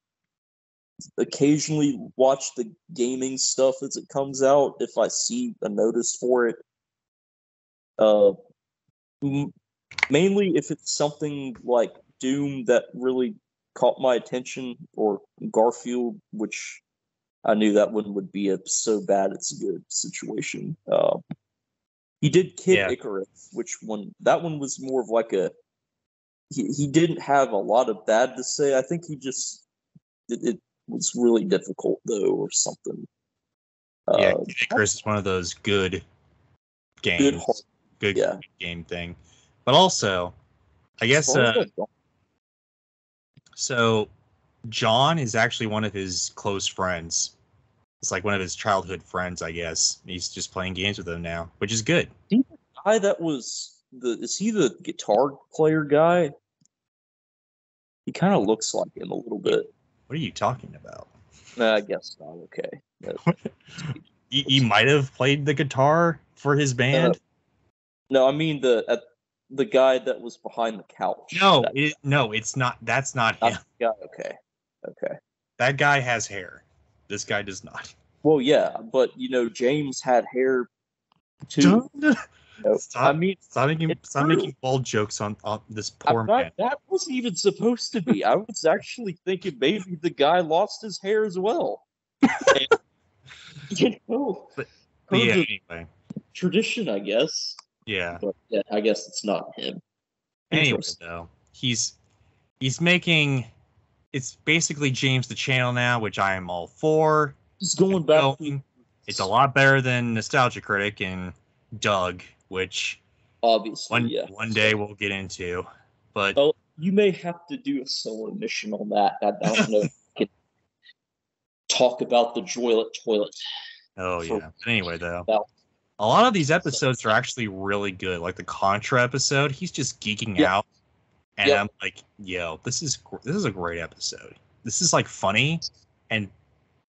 occasionally watch the gaming stuff as it comes out if I see a notice for it. Uh, mainly if it's something like Doom that really caught my attention, or Garfield, which I knew that one would be a so bad it's good situation. He did Kid Yeah. Icarus, which one? That one was more of like a. He didn't have a lot of bad to say. I think he just it was really difficult though, or something. Yeah, Icarus is one of those good games, good yeah. game thing. But also, I guess so. John is actually one of his close friends. It's like one of his childhood friends, I guess. He's just playing games with him now, which is good. The guy that was is he the guitar player guy? He kind of looks like him a little bit. What are you talking about? Nah, I guess not. Okay. He might have played the guitar for his band. No, I mean the guy that was behind the couch. No, it's not. That's not him. Yeah, okay. That guy has hair. This guy does not. Well, yeah, but James had hair too. Stop making bald jokes on this poor man. That wasn't even supposed to be. I was actually thinking maybe the guy lost his hair as well. And, but yeah, anyway. Tradition, I guess. Yeah. But yeah, I guess it's not him. Anyway, though, he's making it's basically James the channel now, which I am all for. He's going back. It's a lot better than Nostalgia Critic and Doug, which obviously one day we'll get into. But you may have to do a solo mission on that. I don't know if I can talk about the toilet. Oh yeah. But anyway, though, a lot of these episodes are actually really good. Like the Contra episode, he's just geeking out, and I'm like, yo, this is a great episode. This is like funny and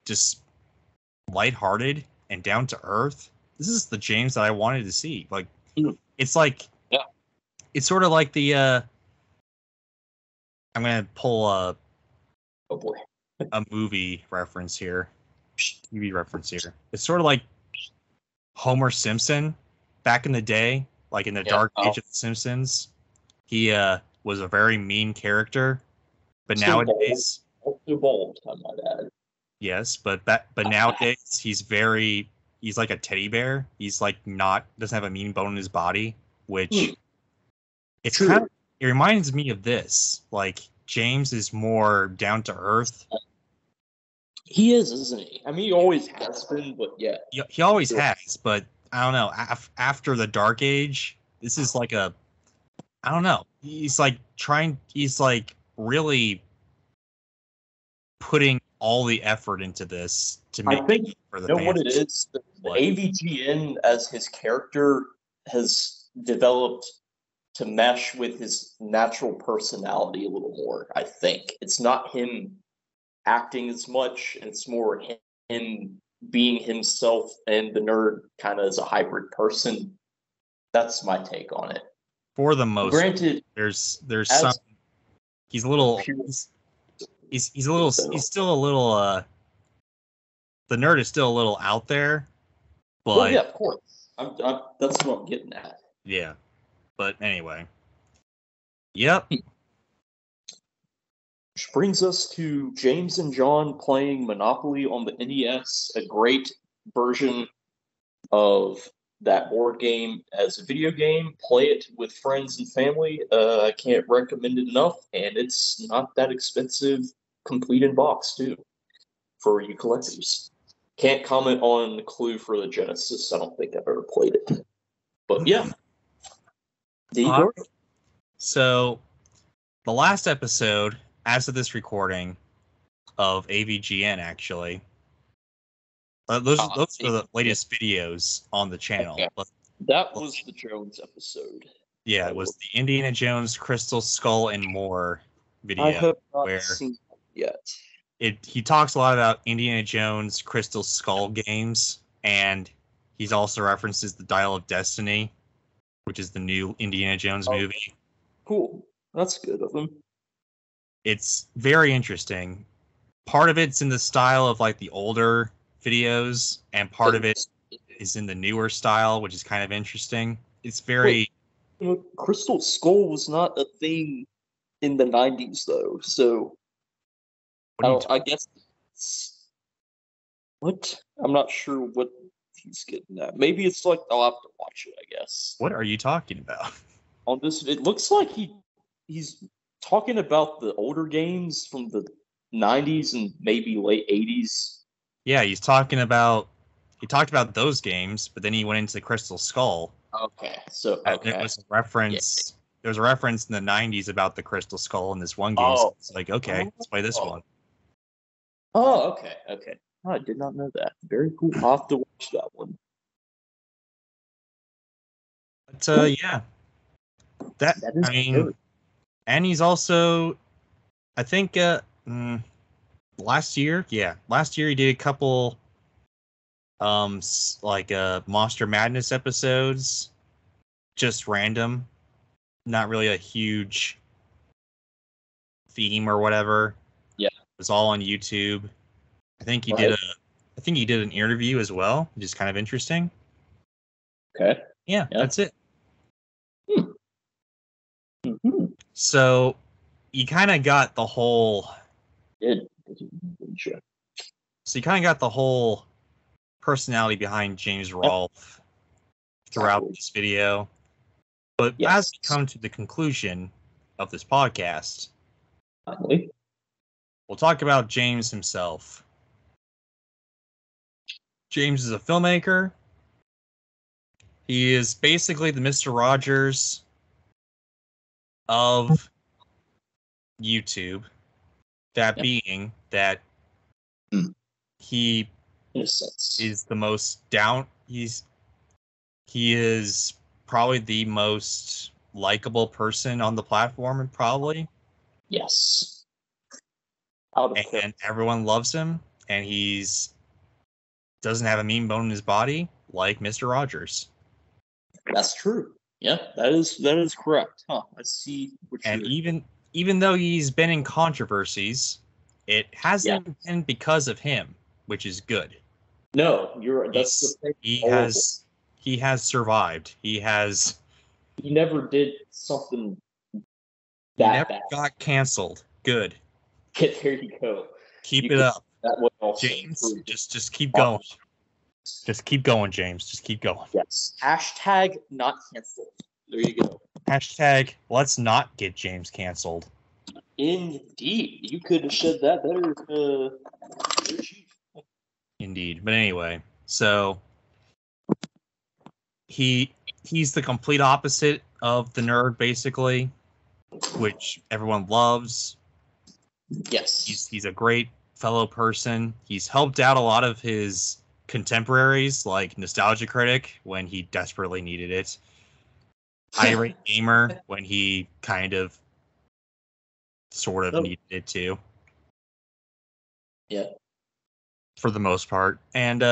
just lighthearted and down to earth. This is the James that I wanted to see. Like, it's like, it's sort of like the. I'm gonna pull a movie reference here, TV reference here. It's sort of like Homer Simpson back in the day, like in the dark age of the Simpsons. He was a very mean character, but nowadays, also bald, I might add. Yes, but nowadays he's like a teddy bear. He's like doesn't have a mean bone in his body, which it's kind of, it reminds me of this. Like James is more down to earth, He is, isn't he? I mean, he always has been, but yeah. He always has, but I don't know. After the Dark Age, this is like a, I don't know. He's like really putting all the effort into this to make I think it for the you know fans. what it is. The What? AVGN as his character has developed to mesh with his natural personality a little more. I think it's not him acting as much, and it's more him being himself and the nerd kind of as a hybrid person. That's my take on it. For the most, Granted, there's as some. He's a little. pure, He's a little. He's still a little. The nerd is still a little out there, but well, yeah, of course. That's what I'm getting at. yeah. But anyway, yep. Which brings us to James and John playing Monopoly on the NES, a great version of that board game as a video game. Play it with friends and family. I can't recommend it enough, and it's not that expensive, complete in box too, for you collectors. Can't comment on Clue for the Genesis. I don't think I've ever played it, but yeah. There you go. So, the last episode, as of this recording, of AVGN, actually, those are the latest videos on the channel. Okay. That was the Jones episode. Yeah, it was the Indiana Jones Crystal Skull and More video. I have not seen it yet. He talks a lot about Indiana Jones Crystal Skull games, and he's also references the Dial of Destiny, which is the new Indiana Jones movie. Cool. That's good of him. It's very interesting. Part of it's in the style of like the older videos, and part of it is in the newer style, which is kind of interesting. It's very... Crystal Skull was not a thing in the 90s, though, so I guess what? I'm not sure what he's getting at. Maybe it's like I'll have to watch it, I guess. What are you talking about? On this, it looks like he's talking about the older games from the 90s and maybe late 80s. Yeah, he talked about those games, but then he went into Crystal Skull. Okay, so there was a reference. Yeah. There was a reference in the 90s about the Crystal Skull in this one game. So it's like, okay, let's play this one. Oh, okay. Oh, I did not know that. Very cool. I'll have to watch that one. But yeah, that I mean, good. And he's also, I think, last year he did a couple, Monster Madness episodes, just random, not really a huge theme or whatever. Yeah, it was all on YouTube. I think he did an interview as well, which is kind of interesting. Okay. Yeah. That's it. Mm-hmm. So you kind of got the whole. So you kind of got the whole personality behind James Rolfe throughout this video. But as we come to the conclusion of this podcast, we'll talk about James himself. James is a filmmaker. He is basically the Mr. Rogers of YouTube. That being that he is the most down. He is probably the most likable person on the platform, and probably. Yes. And everyone loves him, and doesn't have a mean bone in his body like Mr. Rogers. That's true. Yeah, that is correct. Huh. I see what you're... And even though he's been in controversies, it hasn't been because of him, which is good. No, you're right. That's the thing. He has survived. He never did something bad. Got canceled. Good. There you go. Keep it up. That way also James, just keep going. Just keep going, James. Just keep going. Yes. Hashtag not canceled. There you go. Hashtag let's not get James canceled. Indeed. You could have said that better. Indeed. But anyway, so he's the complete opposite of the nerd, basically, which everyone loves. Yes. He's a great fellow person. He's helped out a lot of his contemporaries, like Nostalgia Critic, when he desperately needed it. Irate Gamer, when he kind of, sort of needed it too. Yeah. For the most part. And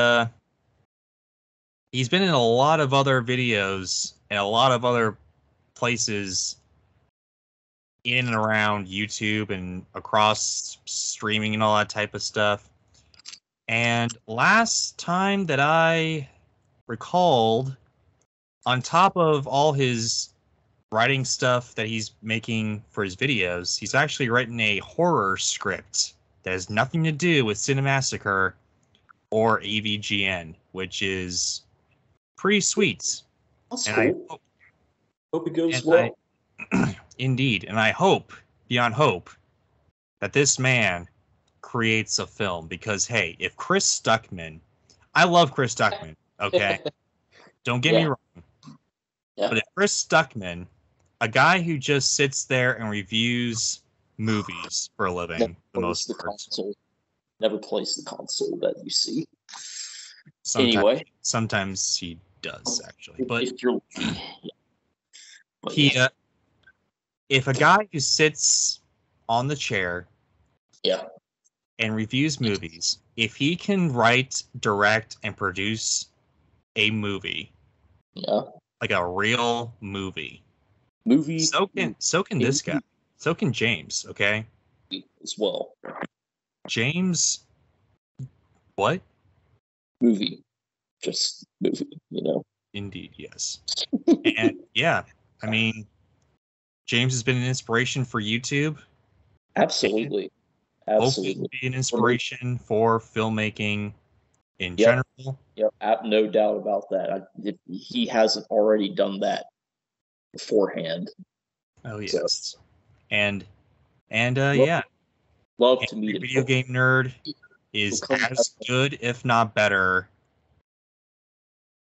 he's been in a lot of other videos and a lot of other places in and around YouTube and across streaming and all that type of stuff. And last time that I recalled, on top of all his writing stuff that he's making for his videos, he's actually written a horror script that has nothing to do with Cinemassacre or AVGN, which is pretty sweet. That's and cool. Hope it goes well. Indeed. And I hope, beyond hope, that this man creates a film. Because, hey, if Chris Stuckman... I love Chris Stuckman, okay? Don't get me wrong. Yeah. But if Chris Stuckman, a guy who just sits there and reviews movies for a living, the most console. Never plays the console that you see. Sometimes he does, actually. But if you're, if a guy who sits on the chair, and reviews movies, if he can write, direct, and produce a movie, like a real movie, so can this guy, so can James, okay? As well. James, what? Movie. Just movie, you know? Indeed, yes. And yeah, I mean, James has been an inspiration for YouTube. Absolutely. Hopefully be an inspiration for filmmaking in general. Yep, no doubt about that. He hasn't already done that beforehand. Oh, yes. So. And love to meet Video Game Nerd is as good, if not better,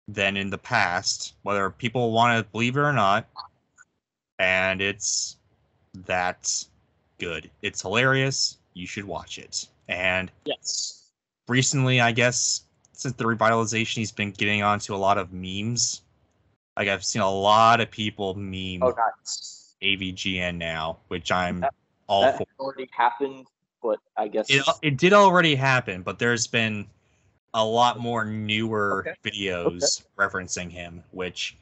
than in the past, whether people want to believe it or not. And it's that good. It's hilarious. You should watch it. And recently, I guess, since the revitalization, he's been getting onto a lot of memes. Like, I've seen a lot of people meme AVGN now, which I'm all for. That already happened, but I guess it did already happen, but there's been a lot more newer videos referencing him, which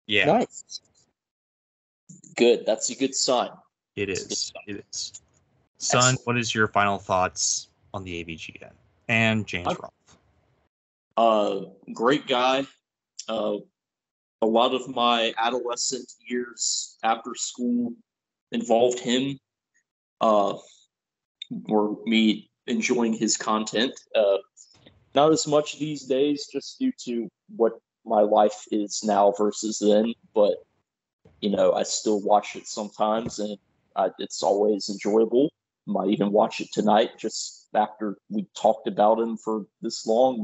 nice. Good. That's a good sign. It is. Son, what is your final thoughts on the AVGN and James Rolfe? Great guy. A lot of my adolescent years after school involved him. Or me enjoying his content. Not as much these days, just due to what my life is now versus then. But I still watch it sometimes, and it's always enjoyable. Might even watch it tonight, just after we talked about him for this long.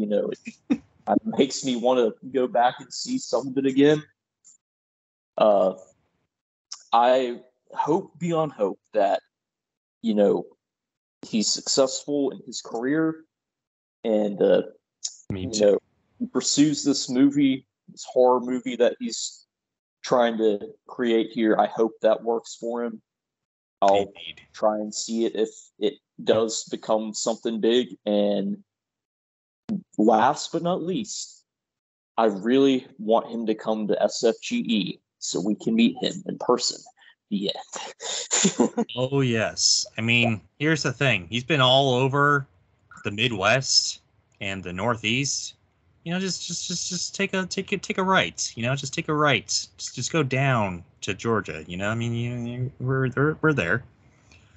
It makes me want to go back and see some of it again. I hope beyond hope that he's successful in his career, and he pursues this horror movie that he's trying to create here. I hope that works for him. I'll try and see it if it does become something big. And last but not least, I really want him to come to SFGE so we can meet him in person. The end. Oh, yes. I mean, here's the thing. He's been all over the Midwest and the Northeast. Just take a right. Just take a right. Just go down to Georgia. I mean, we're there.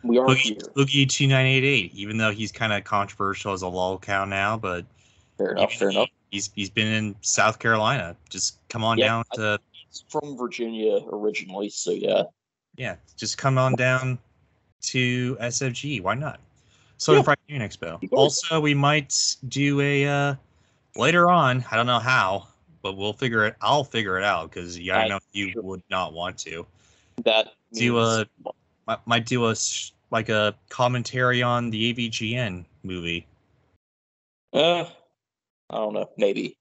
We are here. Boogie 2988. Even though he's kind of controversial as a lolcow now, but fair enough. He's been in South Carolina. Just come on down to. He's from Virginia originally, so yeah. Yeah, just come on down to SFG. Why not? Southern Yeah. Fried Chicken Expo. You guys- Also, we might do a later on. I don't know how, but we'll figure it. I'll figure it out because I know you sure. would not want to That do means might do like a commentary on the AVGN movie. I don't know. Maybe.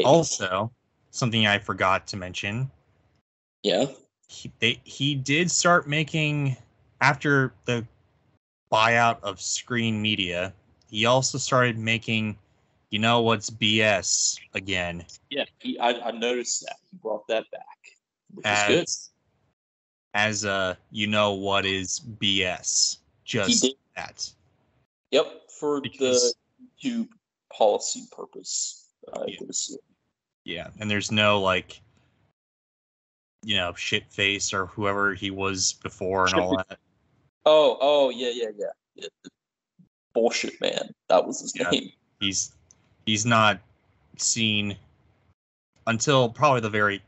Also, something I forgot to mention. Yeah. He did start making after the buyout of Screen Media. He also started making, you know what's BS again. Yeah. I noticed that he brought that back, which is good. As you know what is BS. Just that. Yep, for Because, the YouTube policy purpose, I yeah. would assume. Yeah, and there's no like, shit face or whoever he was before and all that. Oh, yeah. Bullshit man. That was his name. He's not seen until probably the very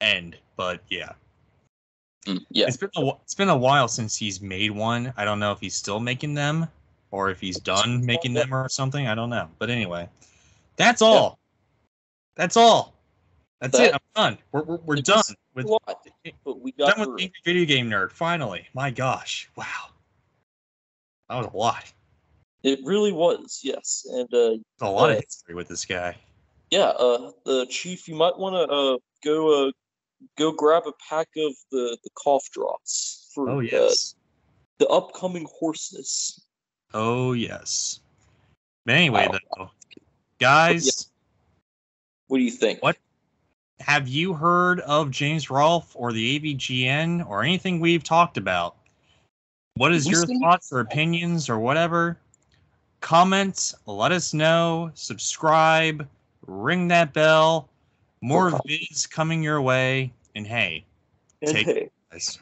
end, but yeah. Yeah. It's been a while since he's made one. I don't know if he's still making them or if he's done making them or something. I don't know. But anyway, that's all. Yeah. That's all. That's it. I'm done. We're done with but we got done with Angry Video Game Nerd. Finally. My gosh. Wow. That was a lot. It really was, yes. And a lot of history with this guy. Yeah, Chief, you might want to go grab a pack of the cough drops for the upcoming hoarseness. Oh yes. But anyway, though, guys, what do you think? What have you heard of James Rolfe or the AVGN or anything we've talked about? What is your thoughts or opinions or whatever? Comment, let us know, subscribe, ring that bell. More vids coming your way, and hey, take care, guys.